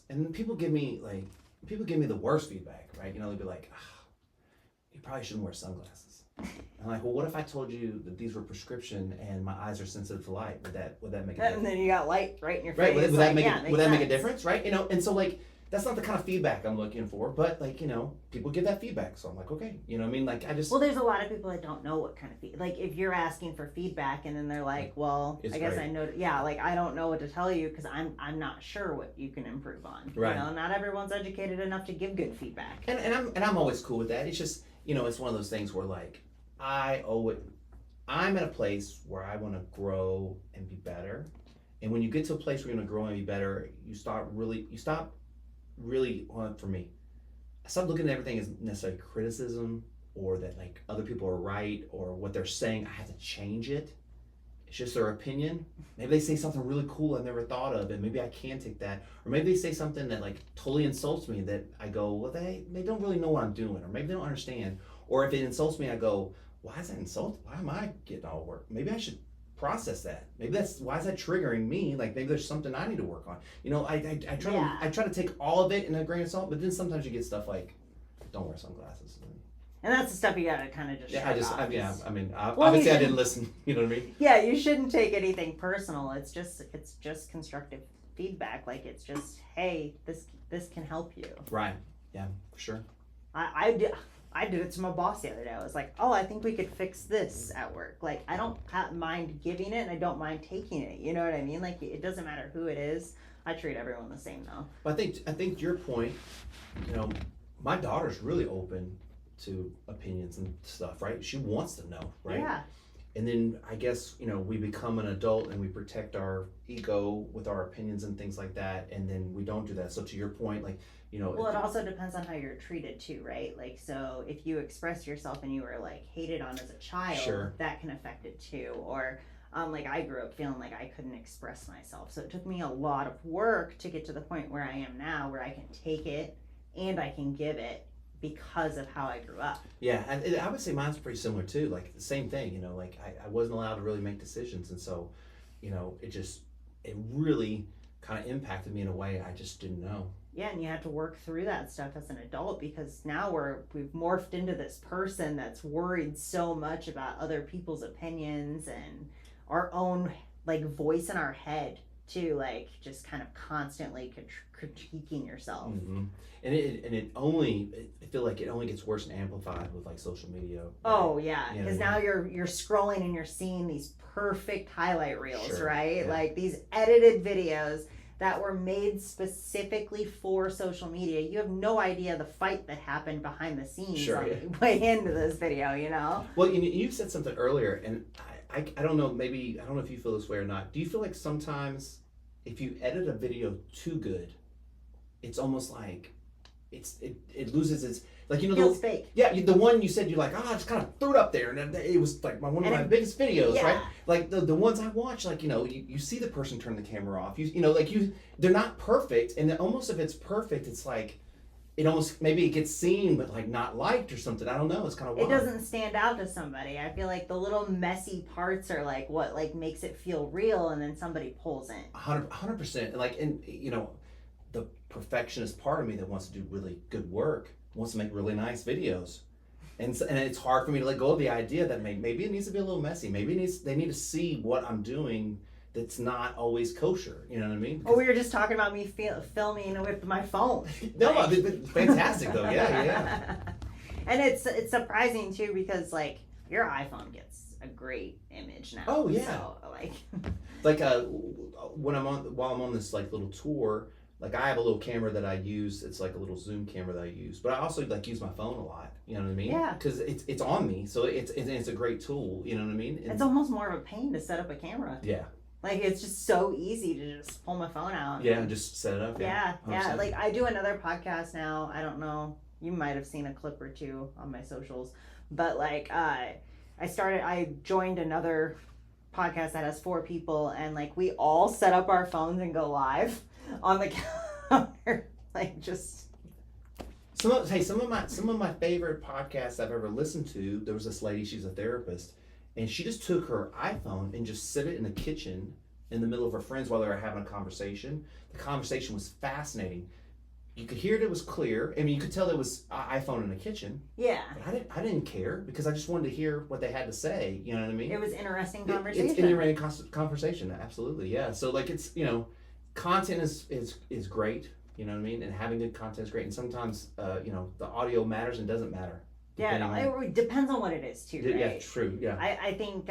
and people give me the worst feedback, right? You know, they'll be like, you probably shouldn't wear sunglasses. I'm like, well, what if I told you that these were prescription and my eyes are sensitive to light? Would that make a difference? And then you got light right in your face. Right? Would that like, make a difference? Right? You know, and so like, that's not the kind of feedback I'm looking for, but like, you know, people give that feedback, so I'm like, okay, you know what I mean? Like, well, there's a lot of people that don't know what kind of feedback. Like, if you're asking for feedback and then they're like, well, I guess I know, like, I don't know what to tell you because I'm not sure what you can improve on. Right. You know, not everyone's educated enough to give good feedback. And I'm always cool with that. It's just, you know, it's one of those things where like, I'm at a place where I want to grow and be better. And when you get to a place where you're going to grow and be better, you stop really, for me, I stopped looking at everything as necessarily criticism or that like other people are right or what they're saying, I have to change it. It's just their opinion. Maybe they say something really cool I've never thought of, and maybe I can take that. Or maybe they say something that like totally insults me that I go, well, they don't really know what I'm doing, or maybe they don't understand. Or if it insults me, I go, why is that insult? Why am I getting all work? Maybe I should process that. Maybe why is that triggering me? Like, maybe there's something I need to work on. You know, I try to take all of it in a grain of salt, but then sometimes you get stuff like, don't wear sunglasses. And that's the stuff you gotta kind of just obviously I didn't listen. You know what I mean? Yeah, you shouldn't take anything personal. It's just constructive feedback. Like, it's just, hey, this can help you. Right. Yeah, for sure. I did it to my boss the other day. I was like, oh, I think we could fix this at work. Like, I don't mind giving it, and I don't mind taking it. You know what I mean? Like, it doesn't matter who it is. I treat everyone the same, though. But I think your point, you know, my daughter's really open to opinions and stuff, right? She wants to know, right? Yeah. And then I guess, you know, we become an adult and we protect our ego with our opinions and things like that, and then we don't do that. So to your point, like, you know, well, it also depends on how you're treated too, right? Like, so if you express yourself and you were like hated on as a child, sure, that can affect it too. Or like, I grew up feeling like I couldn't express myself, so it took me a lot of work to get to the point where I am now, where I can take it and I can give it because of how I grew up. Yeah, and I would say mine's pretty similar too. Like, the same thing, you know, like I wasn't allowed to really make decisions, and so, you know, it really kind of impacted me in a way I just didn't know. Yeah, and you have to work through that stuff as an adult, because now we've morphed into this person that's worried so much about other people's opinions and our own like voice in our head too, like just kind of constantly critiquing yourself. Mm-hmm. And I feel like it only gets worse and amplified with like social media. Right? Oh yeah, because now you're scrolling and you're seeing these perfect highlight reels, sure, right? Yeah. Like these edited videos that were made specifically for social media. You have no idea the fight that happened behind the scenes, sure, on the way into this video, you know? Well, you said something earlier, and I don't know, maybe, I don't know if you feel this way or not. Do you feel like sometimes if you edit a video too good, it's almost like it loses its, like, you know, Feels fake. yeah, the one you said, you're like, I just kind of threw it up there, and it was like one of my biggest videos, right? Like the ones I watch, like, you know, you see the person turn the camera off, you know, like they're not perfect, and almost if it's perfect, it's like, it almost, maybe it gets seen, but like not liked or something. I don't know. It's kind of wild. It doesn't stand out to somebody. I feel like the little messy parts are like what like makes it feel real, and then somebody pulls it. 100%. Like, and you know, the perfectionist part of me that wants to do really good work wants to make really nice videos, and it's hard for me to let go of the idea that maybe it needs to be a little messy. Maybe they need to see what I'm doing. That's not always kosher, you know what I mean? Oh, we were just talking about me filming with my phone. No, I mean, fantastic though, yeah. And it's surprising too, because like your iPhone gets a great image now. Oh yeah. So, like while I'm on this like little tour, like I have a little camera that I use. It's like a little zoom camera that I use, but I also like use my phone a lot. You know what I mean? Yeah. Because it's on me, so it's a great tool. You know what I mean? It's almost more of a pain to set up a camera. Yeah. Like, it's just so easy to just pull my phone out. Yeah, and just set it up. Yeah. Like, I do another podcast now. I don't know. You might have seen a clip or two on my socials. But, like, I joined another podcast that has 4 people. And, like, we all set up our phones and go live on the counter. Like, just... Some of my favorite podcasts I've ever listened to, there was this lady, she's a therapist. And she just took her iPhone and just set it in the kitchen in the middle of her friends while they were having a conversation. The conversation was fascinating. You could hear it was clear. I mean, you could tell it was an iPhone in the kitchen. Yeah. But I didn't care because I just wanted to hear what they had to say. You know what I mean? It was interesting conversation. It's interesting conversation. Absolutely. Yeah. So like it's, you know, content is great. You know what I mean? And having good content is great. And sometimes, you know, the audio matters and doesn't matter. Yeah, it depends on what it is too, right? Yeah, true, yeah. I think,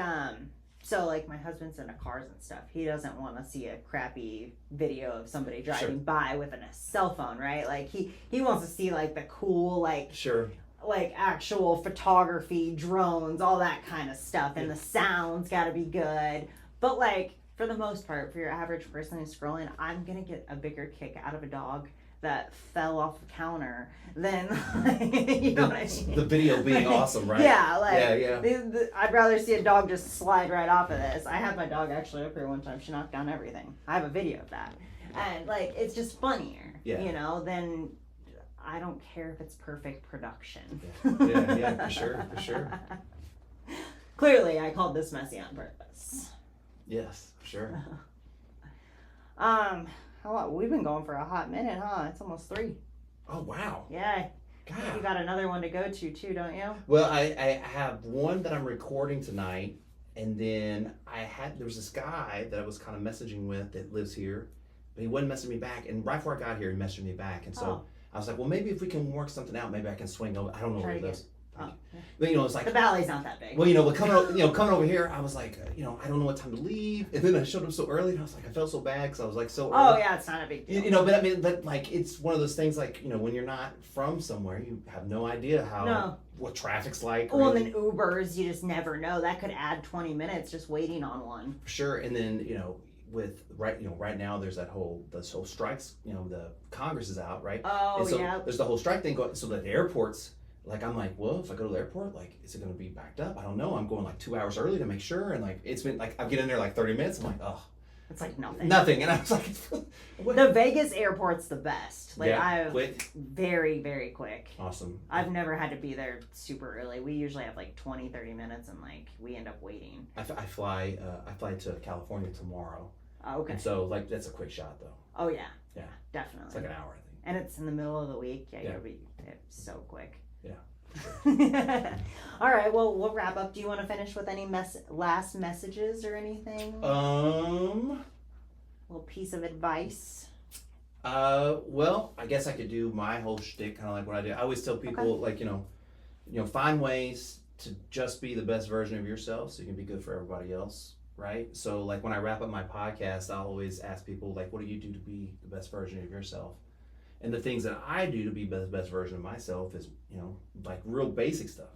so like my husband's into cars and stuff. He doesn't want to see a crappy video of somebody driving by with a cell phone, right? Like he wants to see like the cool, like, like actual photography, drones, all that kind of stuff. And the sound's got to be good. But like, for the most part, for your average person who's scrolling, I'm going to get a bigger kick out of a dog that fell off the counter than, you know what I mean? The video being awesome, right? Yeah, like, I'd rather see a dog just slide right off of this. I had my dog actually up here one time. She knocked down everything. I have a video of that. And, like, it's just funnier, you know, than I don't care if it's perfect production. Yeah, for sure. Clearly, I called this messy on purpose. Yes, for sure. We've been going for a hot minute, huh? It's almost 3. Oh, wow. Yeah. God. You got another one to go to, too, don't you? Well, I have one that I'm recording tonight, and then there was this guy that I was kind of messaging with that lives here, but he wouldn't message me back, and right before I got here, he messaged me back, and so I was like, well, maybe if we can work something out, maybe I can swing over. I don't know where he lives. But you know, it's like the valley's not that big. Well, you know, but coming over here, I was like, you know, I don't know what time to leave, and then I showed up so early, and I was like, I felt so bad because I was like so early. Oh yeah, it's not a big deal. You know, but I mean, but like it's one of those things like, you know, when you're not from somewhere, you have no idea what traffic's like. Well, and then Ubers, you just never know. That could add 20 minutes just waiting on one. For sure, and then you know. Right now there's this whole strikes, you know, the Congress is out, right? Oh, and so yeah. There's the whole strike thing going, so that the airports, like I'm like, well, if I go to the airport, like, is it going to be backed up? I don't know. I'm going like 2 hours early to make sure, and like it's been like I get in there like 30 minutes. I'm like, oh, it's like nothing. Nothing, and I was like, what? The Vegas airport's the best. Like quick. Very, very quick. Awesome. I've never had to be there super early. We usually have like 20, 30 minutes, and like we end up waiting. I fly to California tomorrow. Oh, okay. And so, like, that's a quick shot, though. Oh, yeah. Yeah. Definitely. It's like an hour, I think. And it's in the middle of the week. Yeah, you'll be so quick. Yeah. Sure. All right, well, we'll wrap up. Do you want to finish with any last messages or anything? A little piece of advice. Well, I guess I could do my whole shtick, kind of like what I do. I always tell people, like, you know, find ways to just be the best version of yourself so you can be good for everybody else. Right? So like when I wrap up my podcast, I'll always ask people like, what do you do to be the best version of yourself? And the things that I do to be the best version of myself is, you know, like real basic stuff.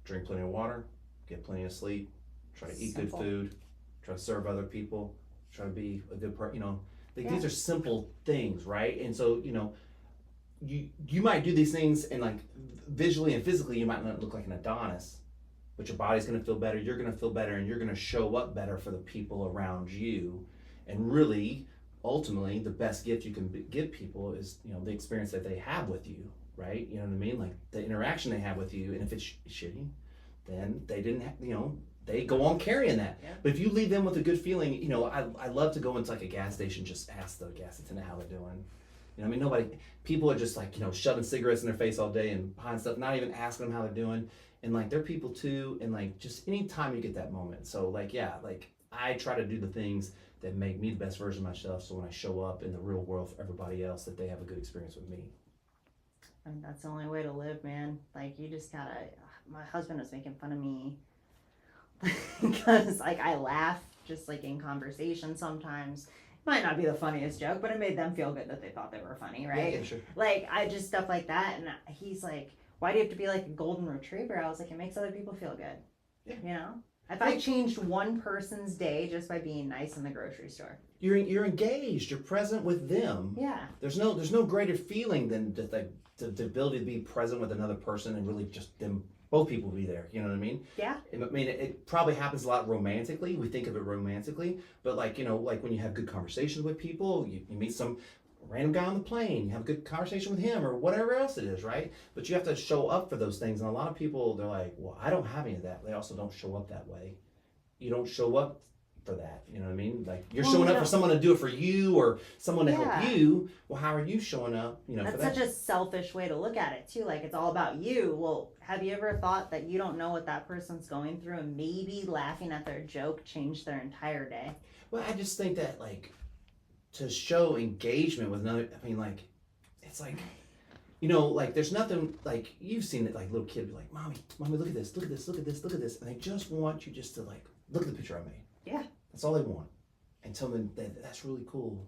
Drink plenty of water, get plenty of sleep, try to eat good food, try to serve other people, try to be a good person, you know, these are simple things, right? And so, you know, you might do these things and like visually and physically you might not look like an Adonis, but your body's going to feel better, you're going to feel better, and you're going to show up better for the people around you. And really, ultimately, the best gift you can give people is, you know, the experience that they have with you, right? You know what I mean? Like the interaction they have with you. And if it's shitty, then they didn't have, you know, they go on carrying that. Yeah. But if you leave them with a good feeling, you know, I love to go into like a gas station, just ask the gas attendant how they're doing. You know, I mean, people are just like, you know, shoving cigarettes in their face all day and behind stuff, not even asking them how they're doing. And like, they're people too. And like, just anytime you get that moment. So like, yeah, like I try to do the things that make me the best version of myself. So when I show up in the real world for everybody else, that they have a good experience with me. And that's the only way to live, man. Like, you just gotta, my husband was making fun of me because like I laugh just like in conversation sometimes. Might not be the funniest joke, but it made them feel good that they thought they were funny, right? Yeah, sure. Like, I just stuff like that, and he's like, why do you have to be like a golden retriever? I was like, it makes other people feel good. Yeah. You know? If I changed one person's day just by being nice in the grocery store. You're engaged, you're present with them. Yeah. There's no greater feeling than just like the ability to be present with another person and really just them, both people be there. You know what I mean? Yeah. I mean, it probably happens a lot romantically. We think of it romantically, but like, you know, like when you have good conversations with people, you meet some random guy on the plane, you have a good conversation with him or whatever else it is, right? But you have to show up for those things. And a lot of people, they're like, well, I don't have any of that. They also don't show up that way. You don't show up for that. You know what I mean? Like you're showing up for someone to do it for you or someone to help you. Well, how are you showing up, you know, That's for that? such a selfish way to look at it too. Like, it's all about you. Well, have you ever thought that you don't know what that person's going through and maybe laughing at their joke changed their entire day? Well, I just think that like to show engagement with another, I mean, like, it's like, you know, like there's nothing, like you've seen it, like little kids be like, mommy, look at this, look at this, look at this, look at this. And they just want you just to like, look at the picture I made. Yeah. That's all they want. And tell them that that's really cool.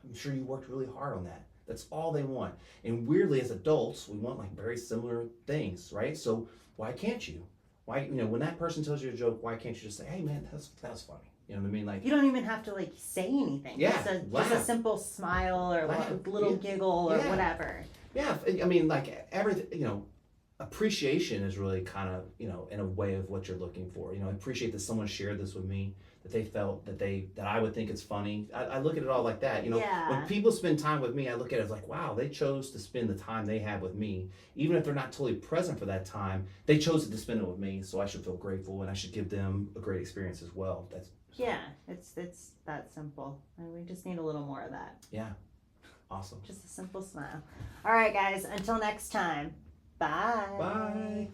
I'm sure you worked really hard on that. That's all they want. And weirdly, as adults, we want like very similar things, right? So why can't you? Why, you know, when that person tells you a joke, why can't you just say, hey man, that was funny? You know what I mean? Like, you don't even have to like say anything. Yeah, just a simple smile or a little giggle or whatever. Yeah, I mean, like everything, you know, appreciation is really kind of, you know, in a way of what you're looking for. You know, I appreciate that someone shared this with me, that they felt that I would think it's funny. I look at it all like that. You know, when people spend time with me, I look at it as like, wow, they chose to spend the time they have with me. Even if they're not totally present for that time, they chose to spend it with me, so I should feel grateful and I should give them a great experience as well. It's that simple. And we just need a little more of that. Yeah. Awesome. Just a simple smile. All right, guys, until next time. Bye. Bye.